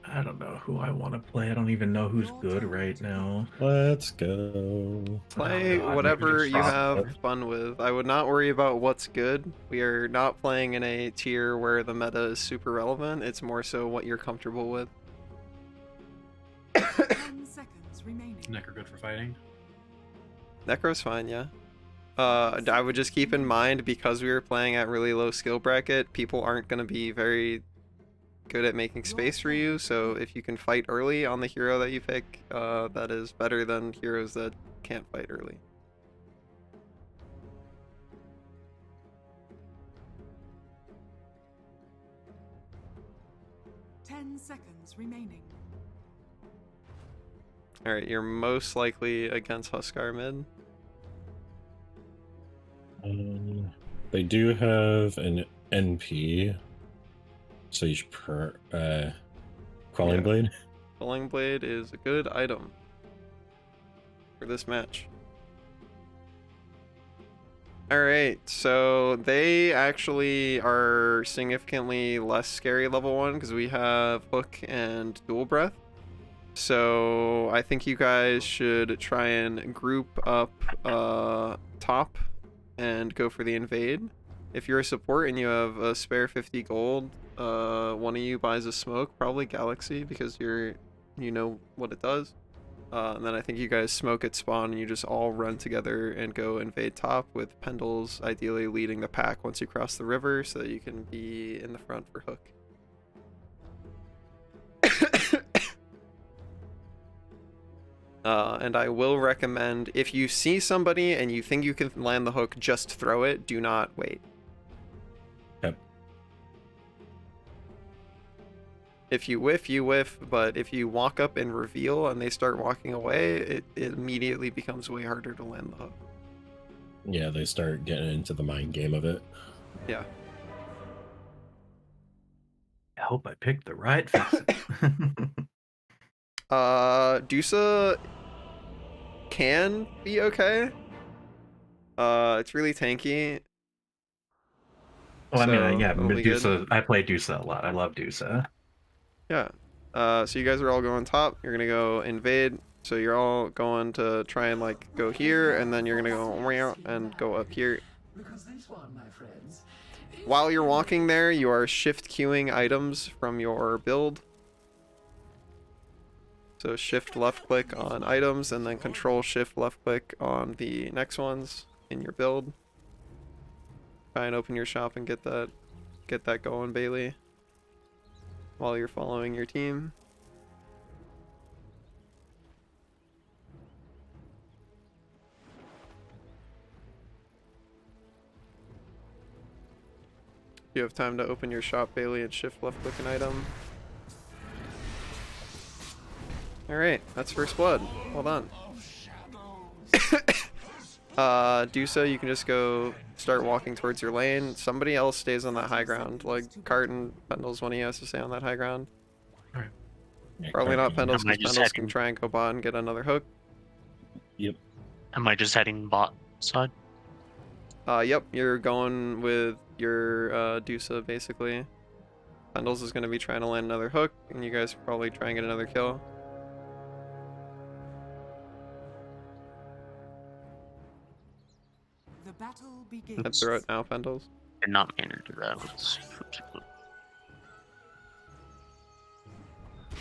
I don't know who I want to play. I don't even know who's good right now. Let's go. Play whatever you have fun with. I would not worry about what's good. We are not playing in a tier where the meta is super relevant. It's more so what you're comfortable with. 10 seconds remaining. Necro good for fighting. Necro's fine, yeah. I would just keep in mind, because we were playing at really low skill bracket, people aren't going to be very good at making space for you, so if you can fight early on the hero that you pick, that is better than heroes that can't fight early. Ten seconds remaining. Alright, you're most likely against Huskar mid. They do have an NP, so you should Quelling Blade. Quelling Blade is a good item for this match. Alright, so they actually are significantly less scary level 1 because we have Hook and Dual Breath. So I think you guys should try and group up top and go for the invade. If you're a support and you have a spare 50 gold, one of you buys a smoke, probably Galaxy, because you know what it does. And then I think you guys smoke at spawn and you just all run together and go invade top, with Pendles ideally leading the pack once you cross the river so that you can be in the front for Hook. And I will recommend, if you see somebody and you think you can land the hook, just throw it. Do not wait. Yep. If you whiff, but if you walk up and reveal and they start walking away, it immediately becomes way harder to land the hook. Yeah, they start getting into the mind game of it. Yeah. I hope I picked the right fix. Dusa can be okay. It's really tanky. Well, I mean, yeah, it'll be Medusa. good. I play Dusa a lot. I love Dusa. Yeah. So you guys are all going top. You're gonna go invade. So you're all going to try and like go here, and then you're gonna go and go up here. While you're walking there, you are shift queuing items from your build. So shift left click on items, and then control shift left click on the next ones in your build. Try and open your shop and get that going, Bailey, while you're following your team. You have time to open your shop, Bailey, and shift left click an item. Alright, that's first blood. Well done. Dusa, you can just go start walking towards your lane. Somebody else stays on that high ground. Like, Carton, Pendle's one of you has to stay on that high ground. Alright. Yeah, Probably not Pendle's, Am I because just Pendle's can heading- try and go bot and get another hook. Yep. Am I just heading bot side? Yep, you're going with your Dusa, basically. Pendle's is going to be trying to land another hook, and you guys probably try and get another kill. The battle begins. Head through it now, Pendles. Did not mean to do that. It's-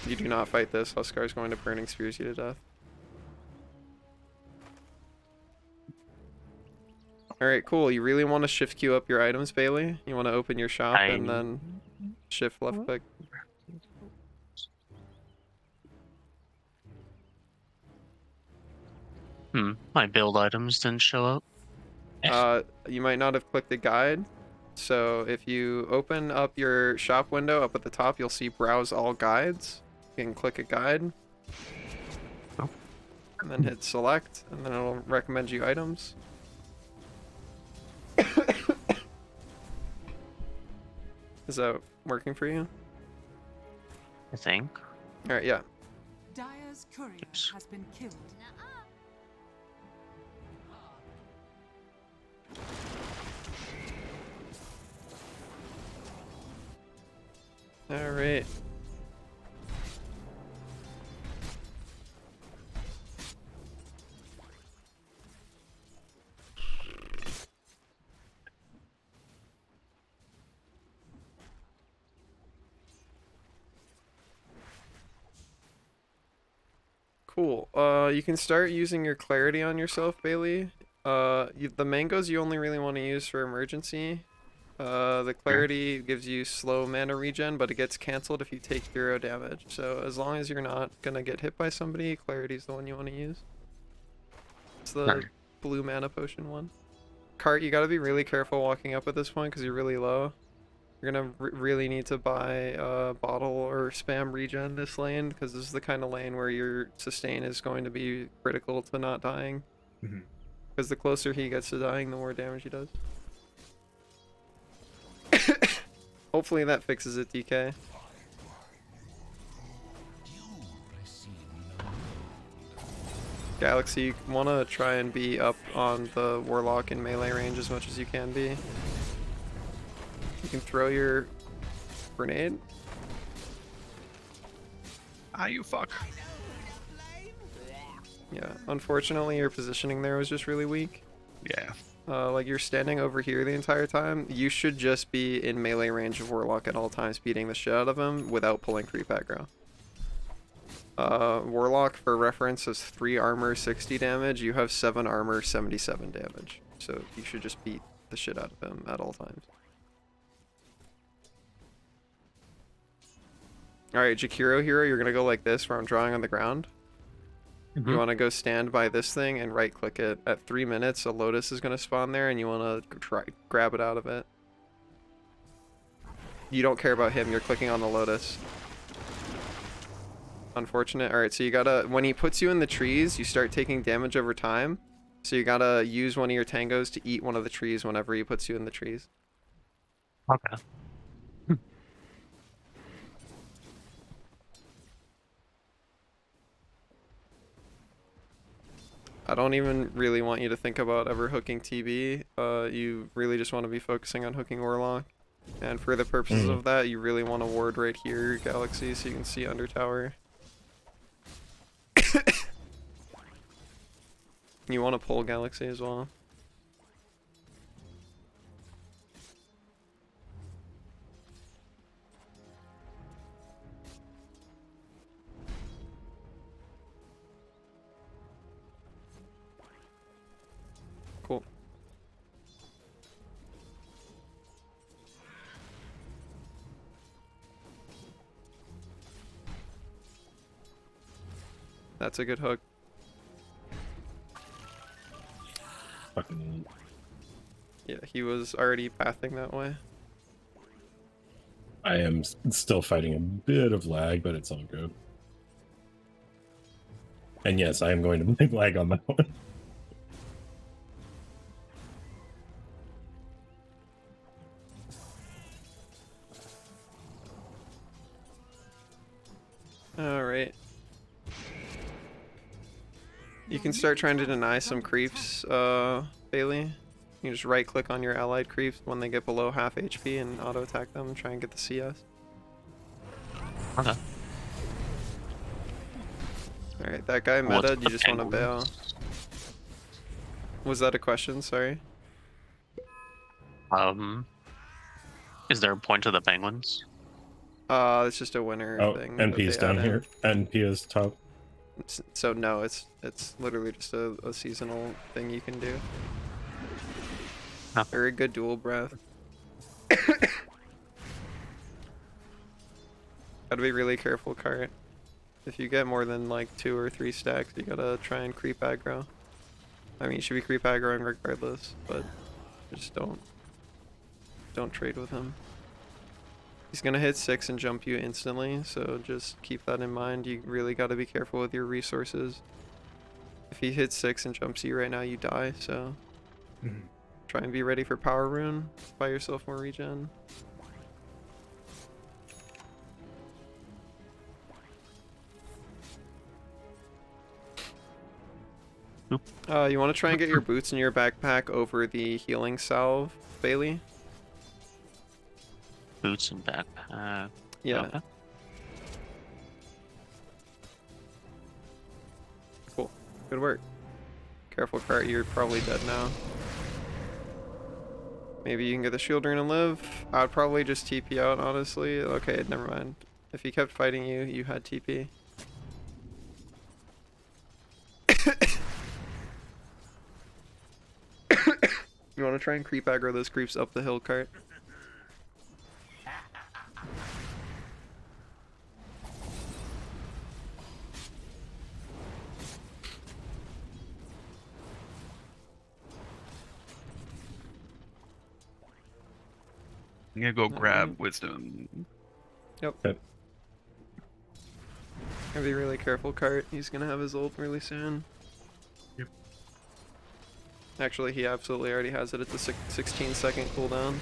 You do not fight this. Huskar's going to Burning Spears you to death. Alright, cool. You really want to shift queue up your items, Bailey? You want to open your shop and then shift left click? My build items didn't show up. You might not have clicked the guide. So if you open up your shop window up at the top, you'll see browse all guides. You can click a guide. Oh. And then hit select, and then it'll recommend you items. Is that working for you? I think. Alright, yeah. Dyer's courier has been killed. Alright. Cool. You can start using your clarity on yourself, Bailey. The mangoes you only really want to use for emergency. The clarity gives you slow mana regen, but it gets cancelled if you take 0 damage. So as long as you're not gonna get hit by somebody, clarity's the one you want to use. It's the blue mana potion one. Cart, you gotta be really careful walking up at this point because you're really low. You're gonna really need to buy bottle or spam regen this lane, because this is the kind of lane where your sustain is going to be critical to not dying. Because the closer he gets to dying, the more damage he does. Hopefully that fixes it, DK. Galaxy, you want to try and be up on the Warlock in melee range as much as you can be. You can throw your grenade. Ah, you fuck. Yeah, unfortunately your positioning there was just really weak. Yeah. Like you're standing over here the entire time. You should just be in melee range of Warlock at all times, beating the shit out of him without pulling creep aggro. Warlock, for reference, has 3 armor, 60 damage. You have 7 armor, 77 damage. So you should just beat the shit out of him at all times. Alright, Jakiro hero, you're gonna go like this where I'm drawing on the ground. You want to go stand by this thing and right click it. At 3 minutes, a Lotus is going to spawn there and you want to try grab it out of it. You don't care about him, you're clicking on the Lotus. Unfortunate. Alright, so you gotta, when he puts you in the trees, you start taking damage over time. So you gotta use one of your tangos to eat one of the trees whenever he puts you in the trees. Okay. I don't even really want you to think about ever hooking TB. You really just want to be focusing on hooking Warlock. And for the purposes of that, you really want to ward right here, Galaxy, so you can see under tower. You want to pull Galaxy as well. Cool. That's a good hook. Fucking. Yeah, he was already pathing that way. I am still fighting a bit of lag, but it's all good. And yes, I am going to blame lag on that one. Alright. You can start trying to deny some creeps, Bailey. You just right click on your allied creeps when they get below half HP and auto attack them and try and get the CS. Okay. Alright, that guy What's meta, the you just want to penguins? bail. Was that a question? Sorry. Is there a point to the penguins? It's just a winner Oh, thing. that NP is they add down in. here. NP is top. So no, it's literally just a seasonal thing you can do. Huh. Very good dual breath. Gotta be really careful, Cart. If you get more than like 2 or 3 stacks, you gotta try and creep aggro. I mean, you should be creep aggroing regardless, but just don't trade with him. He's gonna hit 6 and jump you instantly, so just keep that in mind. You really gotta be careful with your resources. If he hits 6 and jumps you right now, you die, so try and be ready for power rune. Buy yourself more regen. You want to try and get your boots in your backpack over the healing salve, Bailey? Boots and backpack. Yeah. Okay. Cool. Good work. Careful, Cart. You're probably dead now. Maybe you can get the shield rune and live. I'd probably just TP out, honestly. Okay, never mind. If he kept fighting you, you had TP. You want to try and creep aggro those creeps up the hill, Cart? I'm gonna go grab wisdom. Yep. Yep. Gotta be really careful, Cart. He's gonna have his ult really soon. Yep. Actually, he absolutely already has it. It's a 16-second cooldown.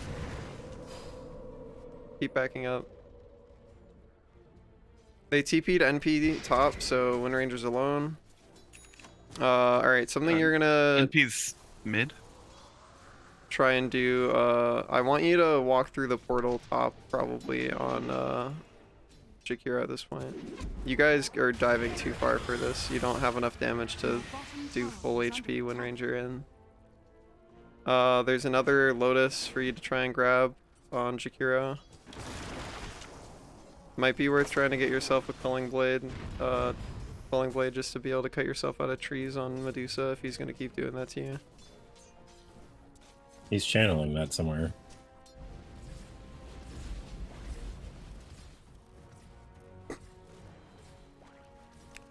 Keep backing up. They TP'd NP top, so Wind Ranger's alone. Alright, something you're gonna NP's mid. try and do, I want you to walk through the portal top, probably on, Jakira at this point. You guys are diving too far for this. You don't have enough damage to do full HP Wind Ranger in. There's another Lotus for you to try and grab on Jakira. Might be worth trying to get yourself a Culling Blade. Culling Blade just to be able to cut yourself out of trees on Medusa if he's gonna keep doing that to you. He's channeling that somewhere.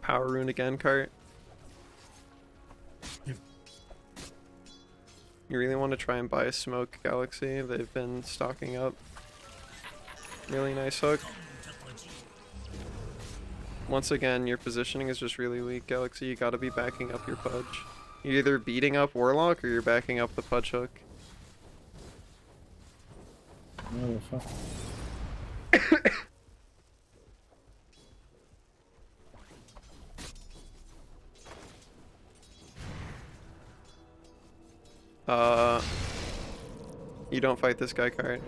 Power rune again, Cart. Yep. You really want to try and buy a Smoke Galaxy. They've been stocking up. Really nice hook. Once again, your positioning is just really weak, Galaxy. You gotta be backing up your Pudge. You're either beating up Warlock or you're backing up the Pudge hook. Oh, fuck. You don't fight this guy, Kart.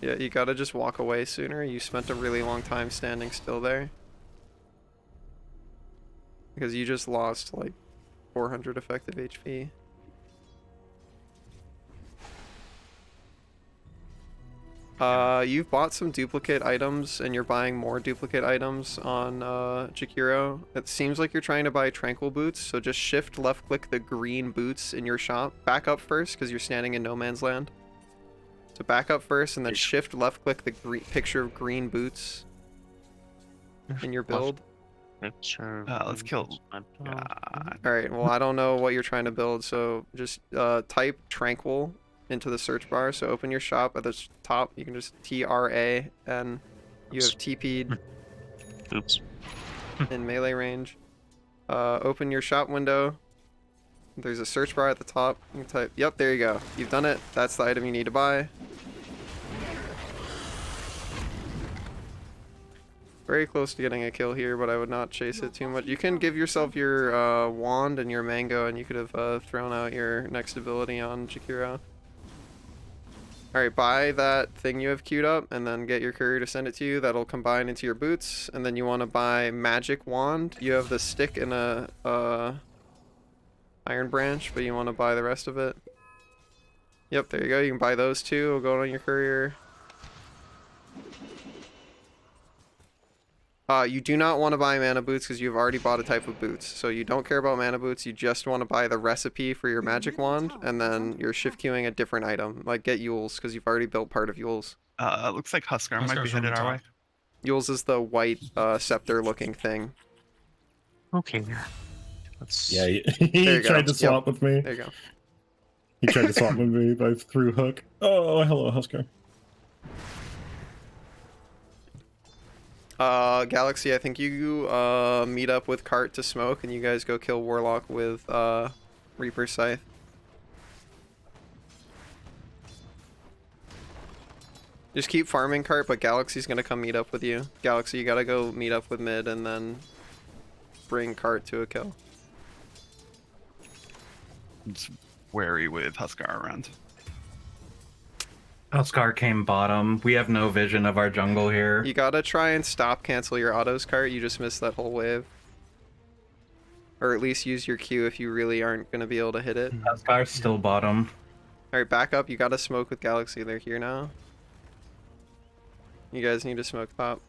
Yeah, you gotta just walk away sooner. You spent a really long time standing still there. Because you just lost like 400 effective HP. You've bought some duplicate items and you're buying more duplicate items on Jakiro. It seems like you're trying to buy tranquil boots, so just shift left click the green boots in your shop. Back up first because you're standing in no man's land. So back up first and then shift left click the picture of green boots in your build. Let's kill. Alright, well I don't know what you're trying to build, so just type tranquil into the search bar. So open your shop at the top. You can just TRA and you have TP'd. Oops. In melee range. Open your shop window. There's a search bar at the top. You can type, yep, there you go. You've done it. That's the item you need to buy. Very close to getting a kill here, but I would not chase it too much. You can give yourself your wand and your mango, and you could have thrown out your next ability on Jakiro. Alright, buy that thing you have queued up, and then get your courier to send it to you. That'll combine into your boots, and then you want to buy magic wand. You have the stick and a iron branch, but you want to buy the rest of it. Yep, there you go. You can buy those two. It'll go on your courier. You do not want to buy mana boots because you've already bought a type of boots. So you don't care about mana boots. You just want to buy the recipe for your magic wand, and then you're shift queuing a different item. Like get Yule's because you've already built part of Yule's. Looks like Huskar might be headed our way. Yule's is the white scepter looking thing. Okay. Let's... Yeah, he tried to swap with me. There you go. He tried to swap with me by through hook. Oh, hello, Huskar. Galaxy, I think you meet up with Cart to smoke, and you guys go kill Warlock with Reaper Scythe. Just keep farming Cart, but Galaxy's gonna come meet up with you. Galaxy, you gotta go meet up with mid and then bring Cart to a kill. Just wary with Huskar around. Huskar came bottom. We have no vision of our jungle here. You gotta try and stop cancel your autos, Cart. You just missed that whole wave. Or at least use your Q if you really aren't gonna be able to hit it. Huskar's still bottom. Alright, back up. You gotta smoke with Galaxy. They're here now. You guys need to smoke top.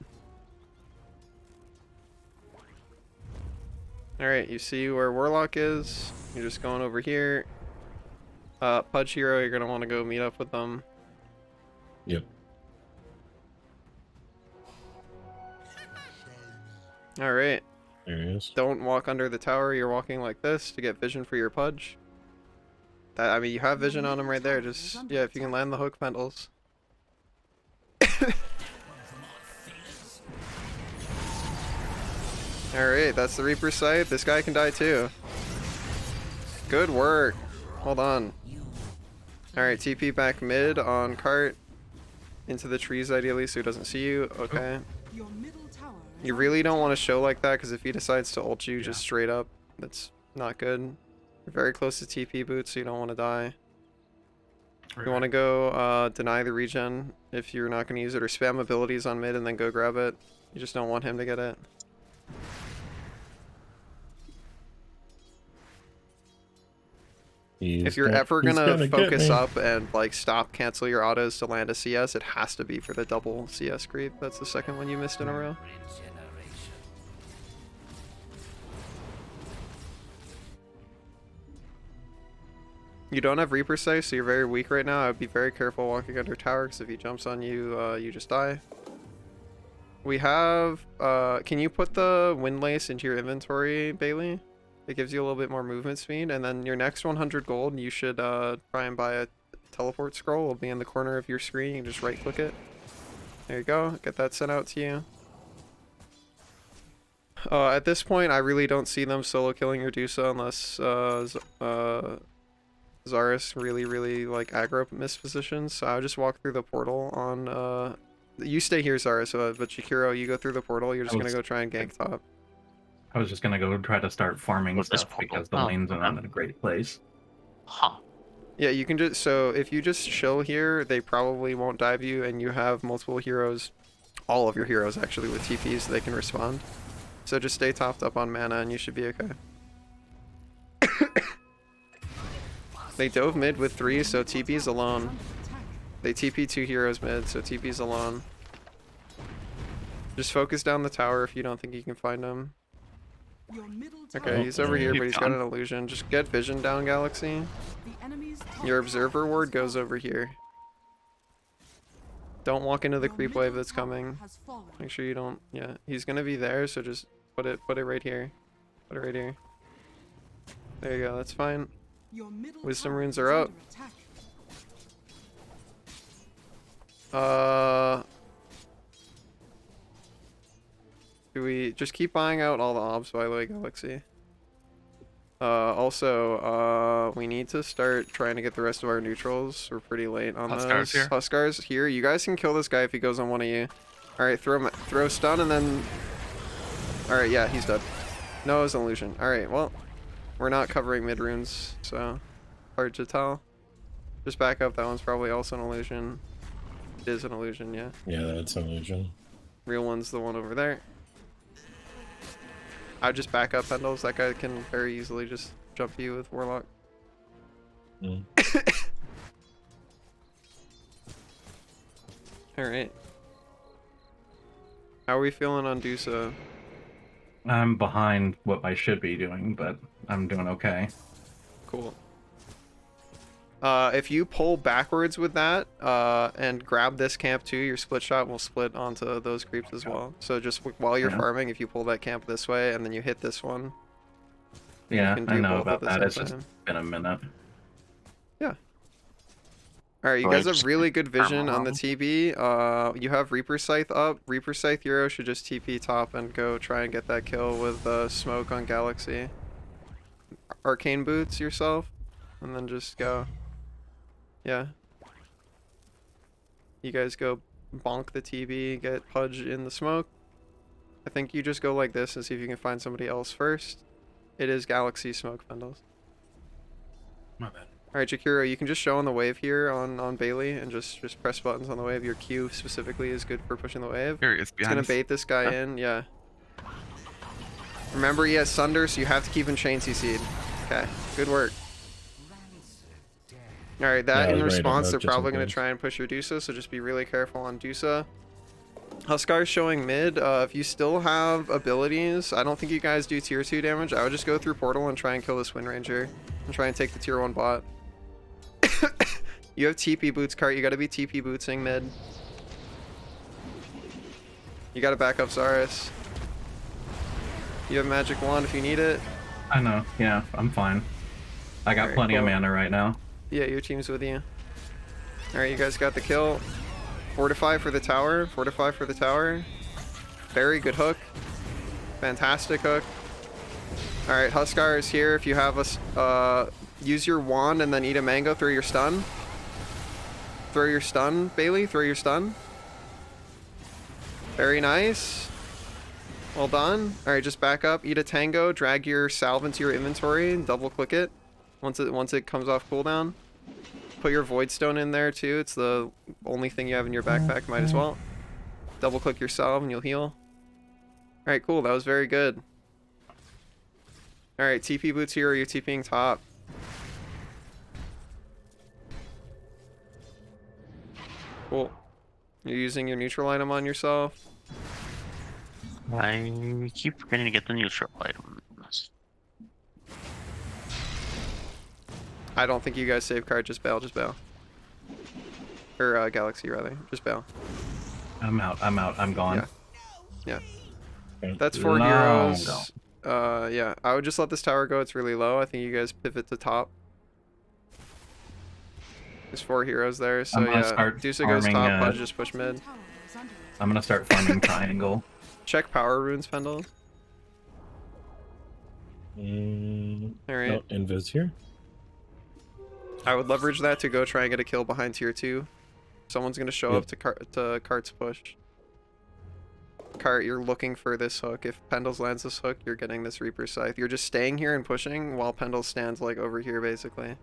Alright, you see where Warlock is. You're just going over here. Pudge Hero, you're gonna want to go meet up with them. Yep. Alright. There he is. Don't walk under the tower. You're walking like this to get vision for your Pudge. That, I mean, you have vision on him right there. Just, yeah, if you can land the hook pendles. Alright, that's the Reaper Scythe. This guy can die too. Good work. Hold on. Alright, TP back mid on Cart. Into the trees ideally so he doesn't see you. Okay. You really don't want to show like that because if he decides to ult you just straight up, that's not good. You're very close to TP boots so you don't want to die. You want to go deny the regen if you're not going to use it, or spam abilities on mid and then go grab it. You just don't want him to get it. If you're ever gonna focus up and like stop cancel your autos to land a CS, it has to be for the double CS creep. That's the second one you missed in a row. You don't have Reaper Scythe, so you're very weak right now. I would be very careful walking under tower, because if he jumps on you, you just die. We have, can you put the Windlace into your inventory, Bailey? It gives you a little bit more movement speed, and then your next 100 gold, you should try and buy a teleport scroll. It'll be in the corner of your screen. You can just right-click it. There you go. Get that sent out to you. At this point, I really don't see them solo killing your Dusa unless Zarus really like aggro mispositions. So I'll just walk through the portal on. You stay here, Zarus, but Shakiro, you go through the portal. You're just gonna go try and gank top. I was just gonna go try to start farming What's this stuff portal? because the Oh, lane's okay. not in a great place. Huh. Yeah, you can just so if you just chill here, they probably won't dive you, and you have multiple heroes, all of your heroes actually with TPs, so they can respond. So just stay topped up on mana, and you should be okay. They dove mid with 3, so TP's alone. They TP 2 heroes mid, so TP's alone. Just focus down the tower if you don't think you can find him. Okay, he's over here, but he's got an illusion. Just get vision down, Galaxy. Your observer ward goes over here. Don't walk into the creep wave that's coming. Make sure you don't. Yeah, he's gonna be there, so just put it right here. Put it right here. There you go. That's fine. Wisdom runes are up. Do we just keep buying out all the obs, by the way, Galaxy? Also, we need to start trying to get the rest of our neutrals. We're pretty late on Huskars those. here. Huskars here. You guys can kill this guy if he goes on one of you. Alright, throw stun and then... Alright, yeah, he's dead. No, it was an illusion. Alright, well, we're not covering mid runes, so hard to tell. Just back up, that one's probably also an illusion. It is an illusion, yeah. Yeah, that's an illusion. Real one's the one over there. I would just back up Pendles. That guy can very easily just jump you with Warlock. Mm. Alright. How are we feeling on Dusa? I'm behind what I should be doing, but I'm doing okay. Cool. If you pull backwards with that, and grab this camp too, your split shot will split onto those creeps as well. So just while you're farming, if you pull that camp this way and then you hit this one. Yeah, can I do know both at about the that. same It's just time. been a minute. Alright, you Right, guys have just really good vision on the around. TB. You have Reaper Scythe up. Reaper Scythe hero should just TP top and go try and get that kill with smoke on Galaxy. Arcane boots yourself, and then just go. Yeah. You guys go bonk the TB, get Pudge in the smoke. I think you just go like this and see if you can find somebody else first. It is Galaxy smoke bundles. My bad. Alright, Jakiro, you can just show on the wave here on Bailey and just press buttons on the wave. Your Q specifically is good for pushing the wave. Here he is It's behind gonna us. bait this guy in, yeah. Remember, he has Sunder, so you have to keep him chain CC'd. Okay, good work. Alright, that Yeah, I in was ready to response, hook they're just in probably going to case. try and push your Dusa, so just be really careful on Dusa. Huskar's showing mid. If you still have abilities, I don't think you guys do tier 2 damage. I would just go through portal and try and kill this Wind Ranger and try and take the tier 1 bot. You have TP boots, Cart. You gotta be TP bootsing mid. You gotta back up Zarus. You have magic wand if you need it. I know. Yeah, I'm fine. I got Alright, plenty of cool. mana right now. Yeah, your team's with you. Alright, you guys got the kill. Fortify for the tower. Fortify for the tower. Very good hook. Fantastic hook. Alright, Huskar is here. If you have a... use your wand and then eat a mango. Throw your stun. Throw your stun, Bailey. Throw your stun. Very nice. Well done. Alright, just back up. Eat a tango. Drag your salve into your inventory and double click it. Once it comes off cooldown. Put your void stone in there too. It's the only thing you have in your backpack. Might as well. Double click your salve and you'll heal. Alright, cool. That was very good. Alright, TP boots here. Are you TPing top? Cool. You're using your neutral item on yourself. I keep forgetting to get the neutral items. I don't think you guys save card. Just bail. Just bail. Or Galaxy rather. Just bail. I'm out. I'm gone. Yeah. That's 4 Long heroes. Yeah. I would just let this tower go. It's really low. I think you guys pivot to top. There's 4 heroes there, so I'm gonna yeah. start Dusa goes farming, top. Pudge just push mid. is under attack. I'm gonna start farming triangle. Check power runes, Pendles. All right. No, invis here. I would leverage that to go try and get a kill behind tier 2. Someone's gonna show up to Cart's push. Cart, you're looking for this hook. If Pendles lands this hook, you're getting this Reaper Scythe. You're just staying here and pushing while Pendles stands like over here, basically.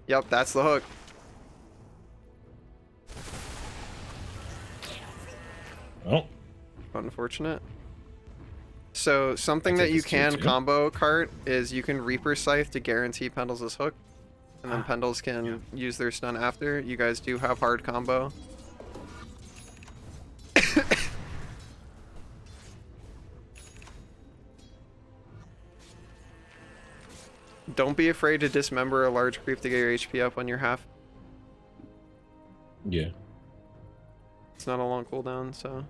Yep, that's the hook. Oh. Unfortunate. So something that you can combo, Cart, is you can Reaper Scythe to guarantee Pendles' hook. And then Pendles can use their stun after. You guys do have hard combo. Don't be afraid to dismember a large creep to get your HP up when you're half. Yeah. It's not a long cooldown, so.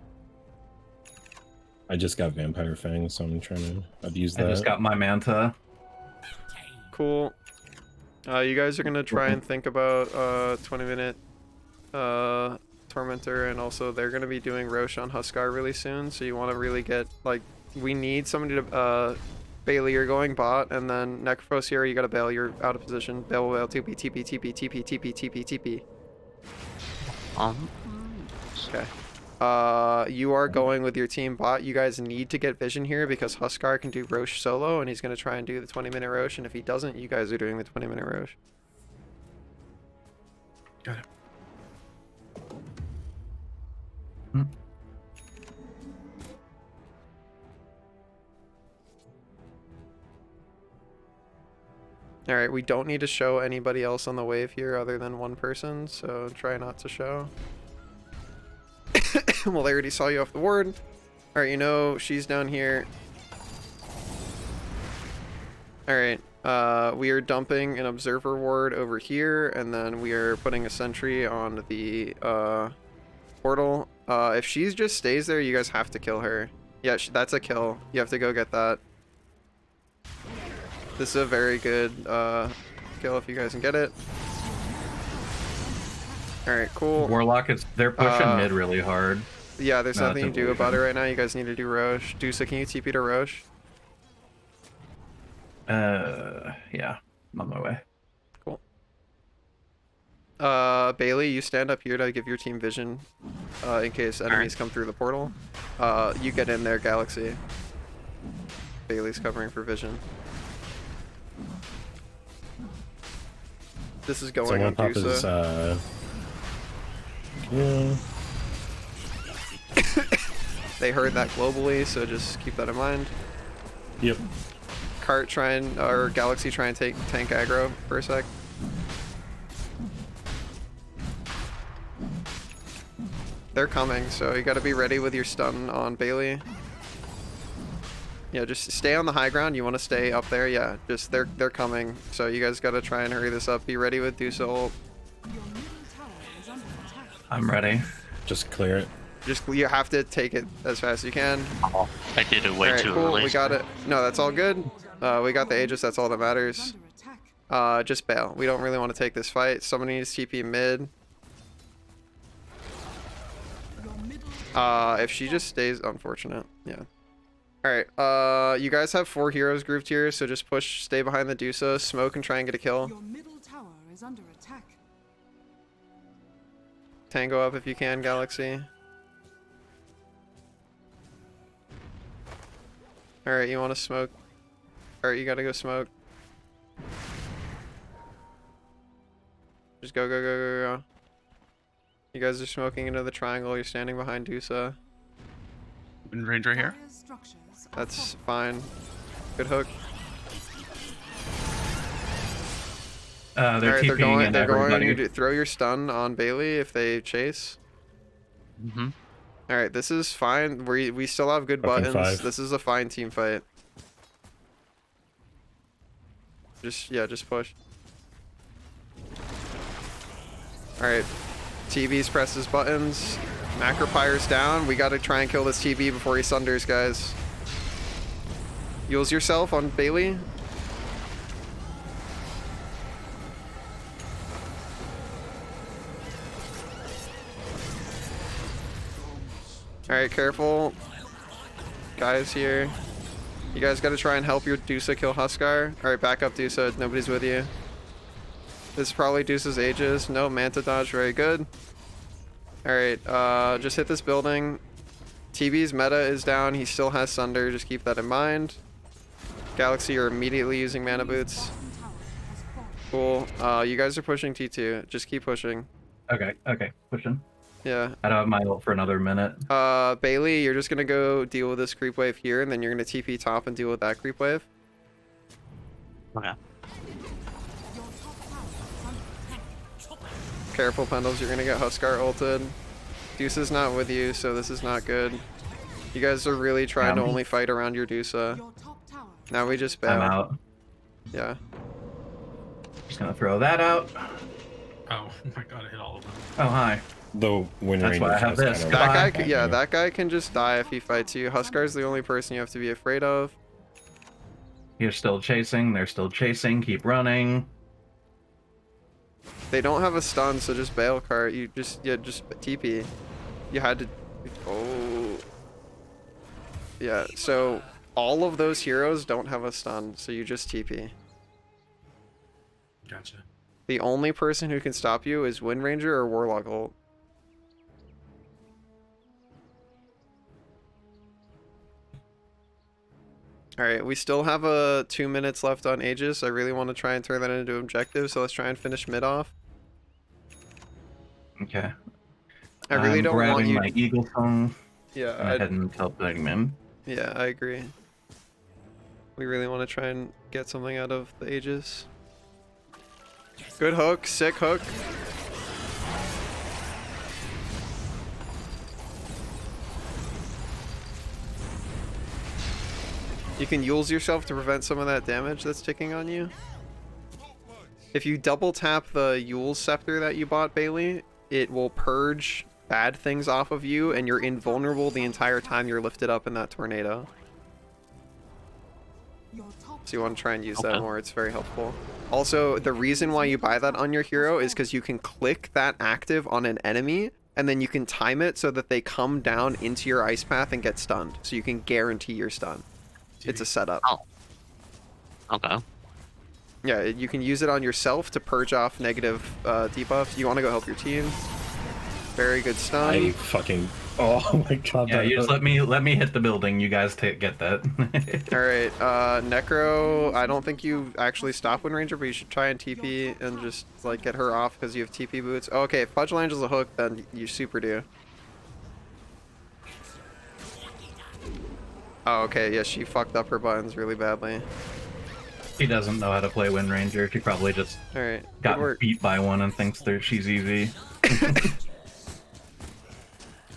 I just got Vampire Fang, so I'm trying to abuse that. I just got my Manta. Cool. You guys are gonna try and think about 20-minute Tormentor, and also they're gonna be doing Roche on Huskar really soon, so you want to really get, like, we need somebody to, Bailey, you're going bot, and then Necrophos here, you gotta bail, you're out of position. Bail, TP, TP, TP, TP, TP, TP, TP. Okay. You are going with your team bot. You guys need to get vision here because Huskar can do Roche solo, and he's going to try and do the 20-minute Roche, and if he doesn't, you guys are doing the 20-minute Roche. Got it. Alright, we don't need to show anybody else on the wave here other than one person, so try not to show. Well, they already saw you off the ward. Alright, you know she's down here. Alright, we are dumping an observer ward over here, and then we are putting a sentry on the portal. If she just stays there, you guys have to kill her. Yeah, that's a kill. You have to go get that. This is a very good kill if you guys can get it. Alright, cool. Warlock is, they're pushing mid really hard. Yeah, there's nothing you do about it right now. You guys need to do Roche. Dusa, can you TP to Roche? Yeah, I'm on my way. Cool. Bailey, you stand up here to give your team vision in case enemies come through the portal. You get in there, Galaxy. Bailey's covering for vision. This is going on Dusa. Yeah. They heard that globally, so just keep that in mind. Yep. Cart or Galaxy try and tank aggro for a sec. They're coming, so you gotta be ready with your stun on Bailey. Yeah, just stay on the high ground. You want to stay up there? Yeah, just they're coming. So you guys gotta try and hurry this up. Be ready with Dusa ult. I'm ready. Just clear it. You have to take it as fast as you can. Oh, I did it way too cool. early. We got it. No, that's all good. We got the Aegis. That's all that matters. Just bail. We don't really want to take this fight. Somebody needs TP mid. If she just stays, unfortunate. Yeah. Alright, you guys have 4 heroes grouped here, so just push, stay behind the Dusa, smoke, and try and get a kill. Your middle tower is under attack. Tango up if you can, Galaxy. Alright, you want to smoke? Alright, you gotta go smoke. Just go, go, go, go, go. You guys are smoking into the triangle, you're standing behind Dusa. In range right here. That's fine. Good hook. They're TPing going. They're going to throw your stun on Bailey if they chase. All right, this is fine. We still have good buttons. 5. This is a fine team fight. Just push. All right, TB's presses buttons. Macropyre's down. We gotta try and kill this TB before he sunders, guys. Use yourself on Bailey. Alright, careful. Guys here. You guys gotta try and help your Dusa kill Huskar. Alright, back up Dusa. Nobody's with you. This is probably Dusa's Aegis. No, Manta dodge. Very good. Alright, just hit this building. TB's meta is down. He still has Sunder. Just keep that in mind. Galaxy are immediately using mana boots. Cool. You guys are pushing T2. Just keep pushing. Okay, pushing. Yeah. I don't have my ult for another minute. Bailey, you're just gonna go deal with this creep wave here, and then you're gonna TP top and deal with that creep wave. Okay. Careful, Pendles, you're gonna get Huskar ulted. Deuce is not with you, so this is not good. You guys are really trying to only fight around your Dusa. Now we just bail. I'm out. Yeah. Just gonna throw that out. Oh my god, I hit all of them. Oh, hi. The Wind That's why I have this. That guy, yeah, that guy can just die if he fights you. Huskar's the only person you have to be afraid of. You're still chasing. They're still chasing. Keep running. They don't have a stun, so just bail cart. You just TP. You had to. Oh. Yeah. So all of those heroes don't have a stun, so you just TP. Gotcha. The only person who can stop you is Wind Ranger or Warlock ult. Alright, we still have 2 minutes left on Aegis. I really want to try and turn that into an objective, so let's try and finish mid off. Okay. I really don't want you. my Eagle Song. Yeah, I'd head and help them in. Yeah, I agree. We really want to try and get something out of the Aegis. Good hook, sick hook. You can Yules yourself to prevent some of that damage that's ticking on you. If you double tap the Yules scepter that you bought, Bailey, it will purge bad things off of you, and you're invulnerable the entire time you're lifted up in that tornado. So you want to try and use that more, it's very helpful. Also, the reason why you buy that on your hero is because you can click that active on an enemy, and then you can time it so that they come down into your ice path and get stunned. So you can guarantee your stun. It's a setup. Oh. Okay. Yeah, you can use it on yourself to purge off negative debuffs. You want to go help your team. Very good stun. I fucking... Oh my god. Yeah, you just let me hit the building. You guys get that. Alright, Necro, I don't think you actually stop Wind Ranger, but you should try and TP and just, like, get her off because you have TP boots. Oh, okay, if Fudge Angel's a hook, then you super do. Oh, okay, yeah, she fucked up her buttons really badly. She doesn't know how to play Wind Ranger. She probably just got beat by one and thinks she's easy.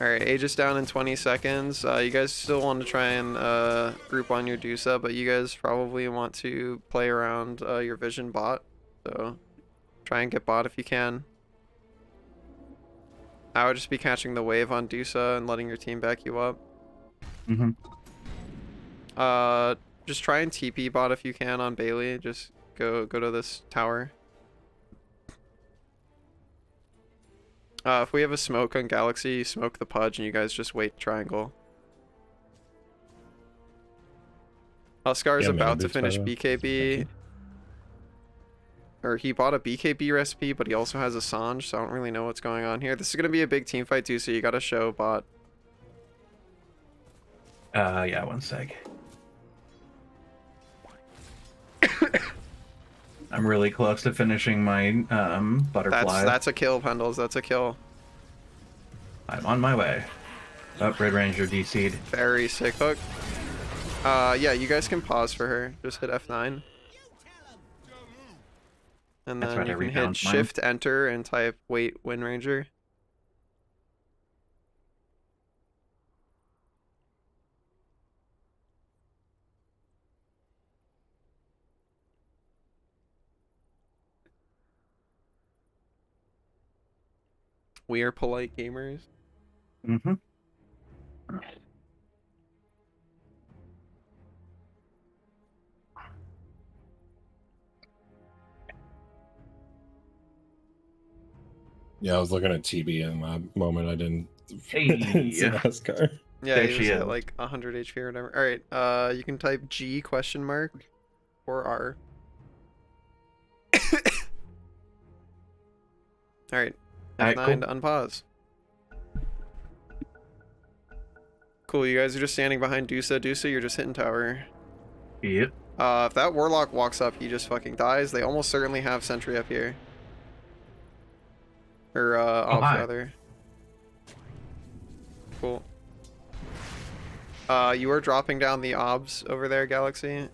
Alright, Aegis down in 20 seconds. You guys still want to try and group on your Dusa, but you guys probably want to play around your Vision bot. So try and get bot if you can. I would just be catching the wave on Dusa and letting your team back you up. Mm-hmm. Just try and TP bot if you can on Bailey. Just go to this tower. If we have a smoke on Galaxy, smoke the Pudge and you guys just wait triangle. Huskar is about to finish BKB. Or he bought a BKB recipe, but he also has a Sange, so I don't really know what's going on here. This is going to be a big team fight too, so you gotta show bot. Yeah, one sec. I'm really close to finishing my butterfly. That's a kill, Pendles. That's a kill. I'm on my way. Oh, Red Ranger DC'd. Very sick hook. Yeah, you guys can pause for her. Just hit F9. And then you can hit Shift Enter and type wait Wind Ranger. We are polite gamers. Mm-hmm. Yeah, I was looking at TB in that moment. I didn't Hey. Oscar. Yeah, There he she was is. at like 100 HP or whatever. All right, you can type G question mark or R. All right, F9 Alright, to unpause. Cool, you guys are just standing behind Dusa. Dusa, you're just hitting tower. Yep. If that warlock walks up, he just fucking dies. They almost certainly have sentry up here. Or, ops hi. rather. Cool. You are dropping down the obs over there, Galaxy.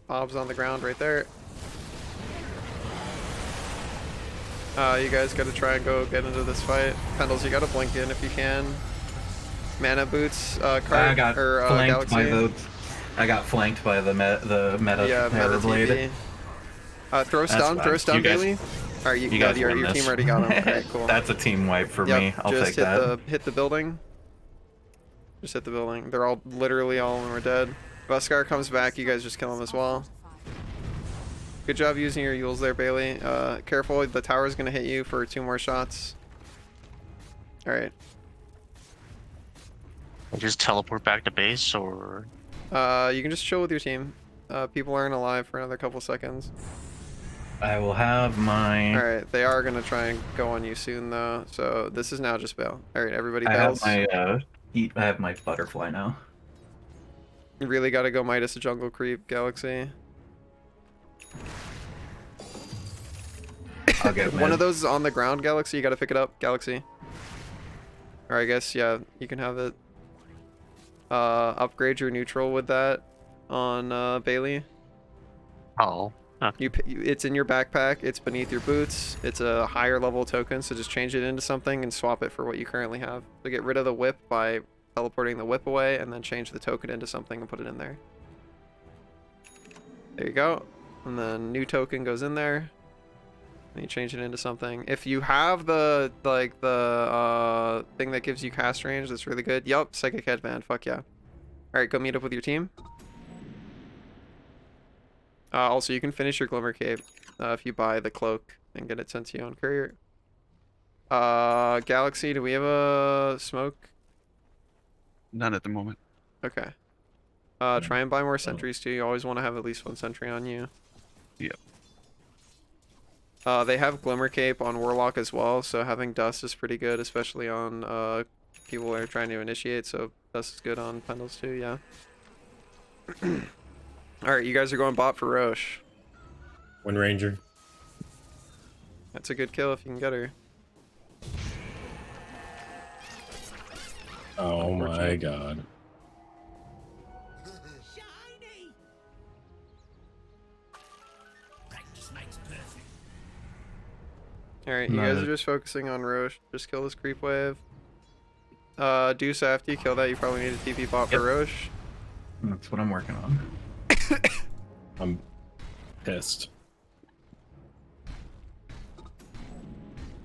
Obs on the ground right there. You guys gotta try and go get into this fight. Pendles, you gotta blink in if you can. Mana boots, cart, I got or, flanked Galaxy. by the. I got flanked by the meta Yeah, meta blade. TP. Throw stun, fine. throw stun, You guys- Bailey. Alright, You guys your win team this. already got him. Alright, cool. That's a team wipe for Yep, me. I'll just take that. hit the building. Just hit the building. They're all literally all of them are dead. Buskar comes back, you guys just kill him as well. Good job using your Yules there, Bailey. Careful, the tower's gonna hit you for 2 more shots. Alright. Just teleport back to base, or You can just chill with your team. People aren't alive for another couple seconds. I will have my. Alright, they are gonna try and go on you soon though, so this is now just bail. Alright, everybody I bails. have my I have my butterfly now. You really gotta go Midas a jungle creep, Galaxy. I'll get One of those is on the ground, Galaxy. You gotta pick it up, Galaxy. Or I guess, yeah, you can have it. Upgrade your neutral with that on Bailey. oh, It's in your backpack. It's beneath your boots. It's a higher level token, so just change it into something and swap it for what you currently have. So get rid of the whip by teleporting the whip away, and then change the token into something and put it in there. There you go. And then new token goes in there. And you change it into something. If you have the thing that gives you cast range, that's really good. Yup, psychic headband. Fuck yeah. All right, go meet up with your team. Also, you can finish your Glimmer Cape if you buy the cloak and get it sent to you on courier. Galaxy, do we have a smoke? None at the moment. Okay. Try and buy more sentries too. You always want to have at least 1 sentry on you. Yep. They have Glimmer Cape on Warlock as well, so having Dust is pretty good, especially on people that are trying to initiate, so Dust is good on Pendles too, yeah. Alright, you guys are going bot for Roche. Wind Ranger. That's a good kill if you can get her. Oh my god. Alright, you guys are just focusing on Roche. Just kill this creep wave. Deuce, after you kill that, you probably need a TP bot for Roche. That's what I'm working on. I'm pissed.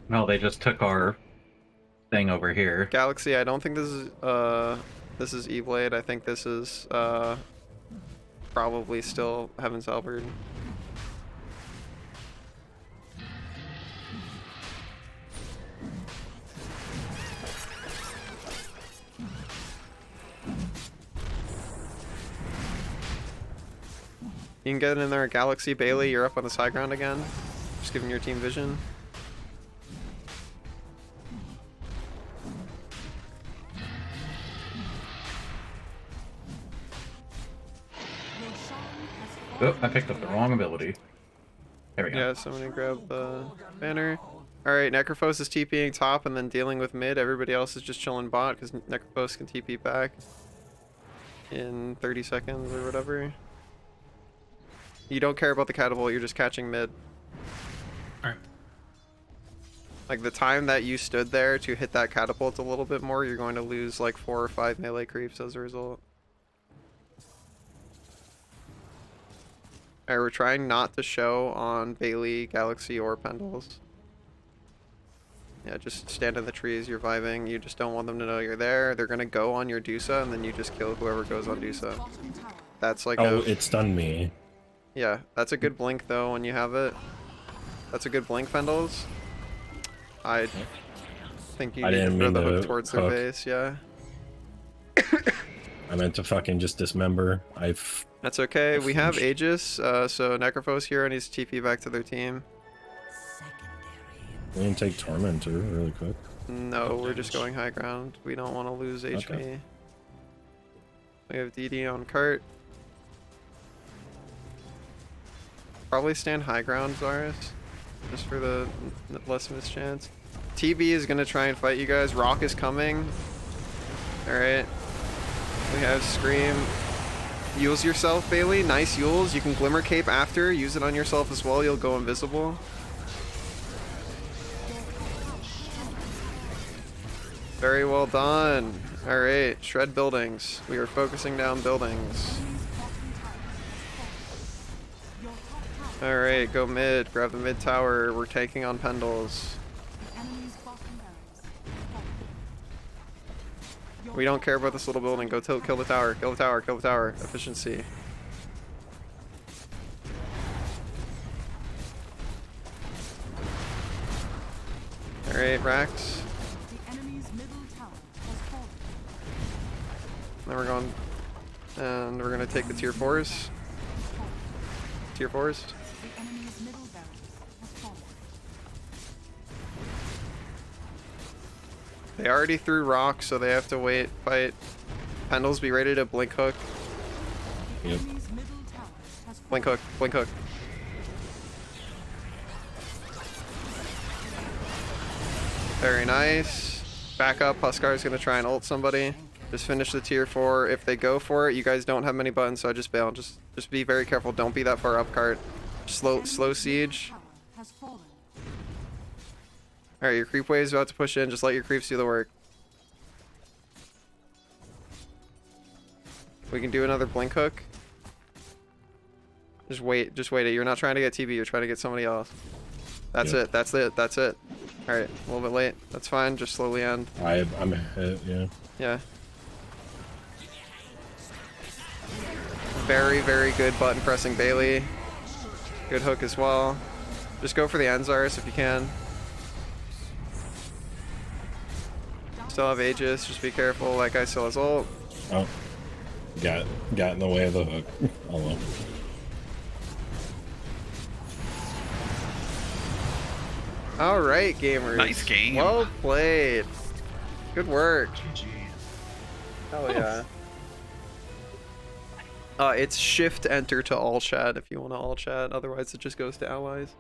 No, they just took our thing over here. Galaxy, I don't think this is E-Blade. I think this is probably still Heaven's Halberd. You can get in there, Galaxy. Bailey, you're up on the side ground again. Just giving your team vision. Oh, I picked up the wrong ability. There we go. Yeah, somebody grab the banner. Alright, Necrophos is TPing top and then dealing with mid. Everybody else is just chilling bot because Necrophos can TP back in 30 seconds or whatever. You don't care about the catapult, you're just catching mid. Alright. Like the time that you stood there to hit that catapult a little bit more, you're going to lose like 4 or 5 melee creeps as a result. Alright, we're trying not to show on Bailey, Galaxy, or Pendles. Yeah, just stand in the trees, you're vibing, you just don't want them to know you're there. They're gonna go on your Dusa, and then you just kill whoever goes on Dusa. That's like it stunned me. Yeah, that's a good blink though when you have it. That's a good blink, Pendles. think you I need to didn't throw mean the to hook towards their hook. base, yeah. I meant to fucking just dismember. That's okay. I We have flinched. Aegis, so Necrophos here needs to TP back to their team. We can take Tormentor really quick. No, we're just going high ground. We don't want to lose HP. Okay. We have DD on cart. Probably stand high ground, Zarus, just for the less mischance. TB is gonna try and fight you guys. Rock is coming. All right. We have Scream. Use yourself, Bailey. Nice Yules. You can Glimmer Cape after. Use it on yourself as well. You'll go invisible. Very well done. All right, shred buildings. We are focusing down buildings. All right, go mid. Grab the mid tower. We're taking on Pendles. We don't care about this little building. Go kill the tower. Kill the tower. Kill the tower. Efficiency. All right, Rax. Then we're going, and we're gonna take the tier 4s. Tier 4s. They already threw rocks, so they have to wait, fight. Pendles, be ready to blink hook. Yep. Blink hook, blink hook. Very nice. Back up, Huskar's gonna try and ult somebody. Just finish the tier 4. If they go for it, you guys don't have many buttons, so I just bail. Just be very careful. Don't be that far up cart. Slow siege. Alright, your creep wave is about to push in. Just let your creeps do the work. We can do another blink hook. Just wait it. You're not trying to get TB, you're trying to get somebody else. That's Yep. it, that's it, that's it. Alright, a little bit late. That's fine, just slowly end. I'm hit, yeah. Yeah. Very, very good button pressing Bailey. Good hook as well. Just go for the Enzars if you can. Still have Aegis, just be careful. That guy still has ult. Oh. Got in the way of the hook. Oh well. Alright, gamers. Nice game. Well played. Good work. GG. Hell yeah. It's shift enter to all chat if you want to all chat. Otherwise, it just goes to allies.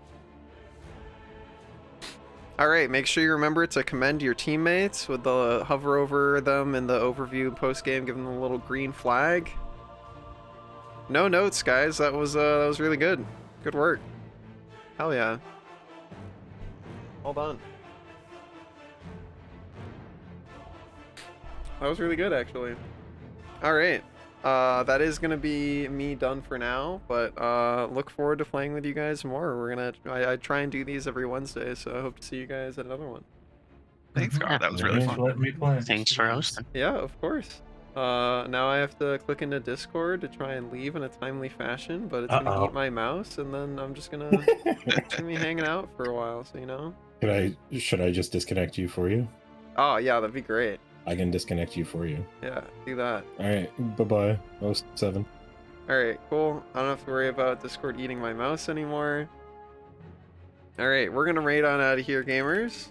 Alright, make sure you remember to commend your teammates with the hover over them in the overview post game, give them a little green flag. No notes, guys. That was really good. Good work. Hell yeah. Well done. That was really good, actually. Alright. That is gonna be me done for now, but look forward to playing with you guys more. I try and do these every Wednesday, so I hope to see you guys at another one. Thanks, Gar. That was really Thanks fun. for letting me play. Thanks for hosting. Yeah, of course. Now I have to click into Discord to try and leave in a timely fashion, but it's gonna eat my mouse, and then I'm just gonna be hanging out for a while, so you know. Should I just disconnect you for you? Oh yeah, that'd be great. I can disconnect you for you. Yeah, do that. Alright, bye-bye. 07. Alright, cool. I don't have to worry about Discord eating my mouse anymore. Alright, we're gonna raid on out of here, gamers.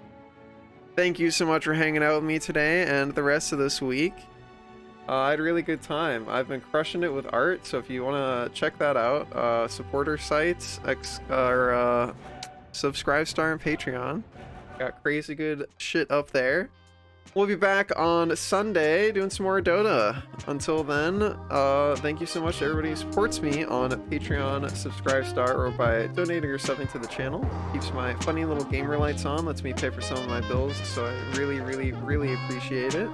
Thank you so much for hanging out with me today and the rest of this week. I had a really good time. I've been crushing it with art, so if you want to check that out, supporter sites, Subscribe Star and Patreon. Got crazy good shit up there. We'll be back on Sunday doing some more Dota. Until then, thank you so much to everybody who supports me on Patreon, Subscribe Star, or by donating or subbing to the channel. Keeps my funny little gamer lights on, lets me pay for some of my bills, so I really, really, really appreciate it.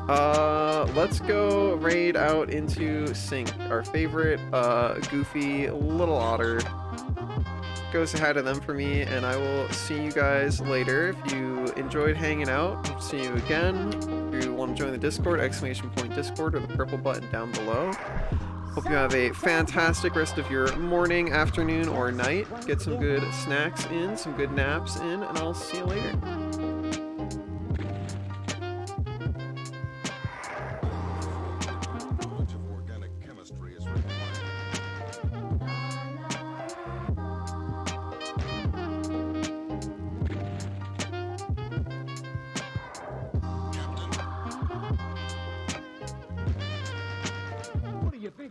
Let's go raid out into Sync, our favorite goofy little otter. Go say hi to them for me, and I will see you guys later. If you enjoyed hanging out, I'll see you again. If you want to join the Discord, !Discord, or the purple button down below. Hope you have a fantastic rest of your morning, afternoon, or night. Get some good snacks in, some good naps in, and I'll see you later.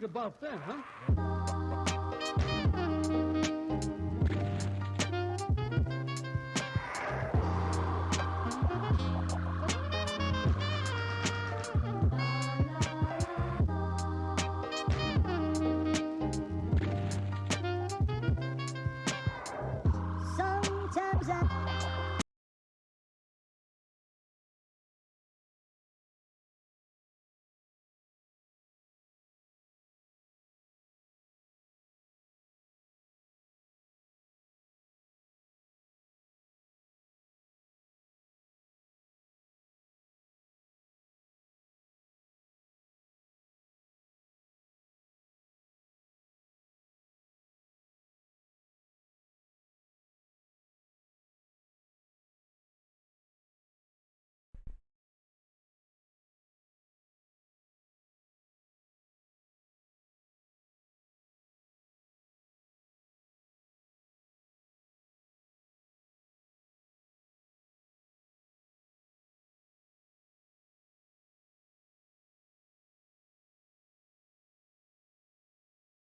about then, huh? Sometimes I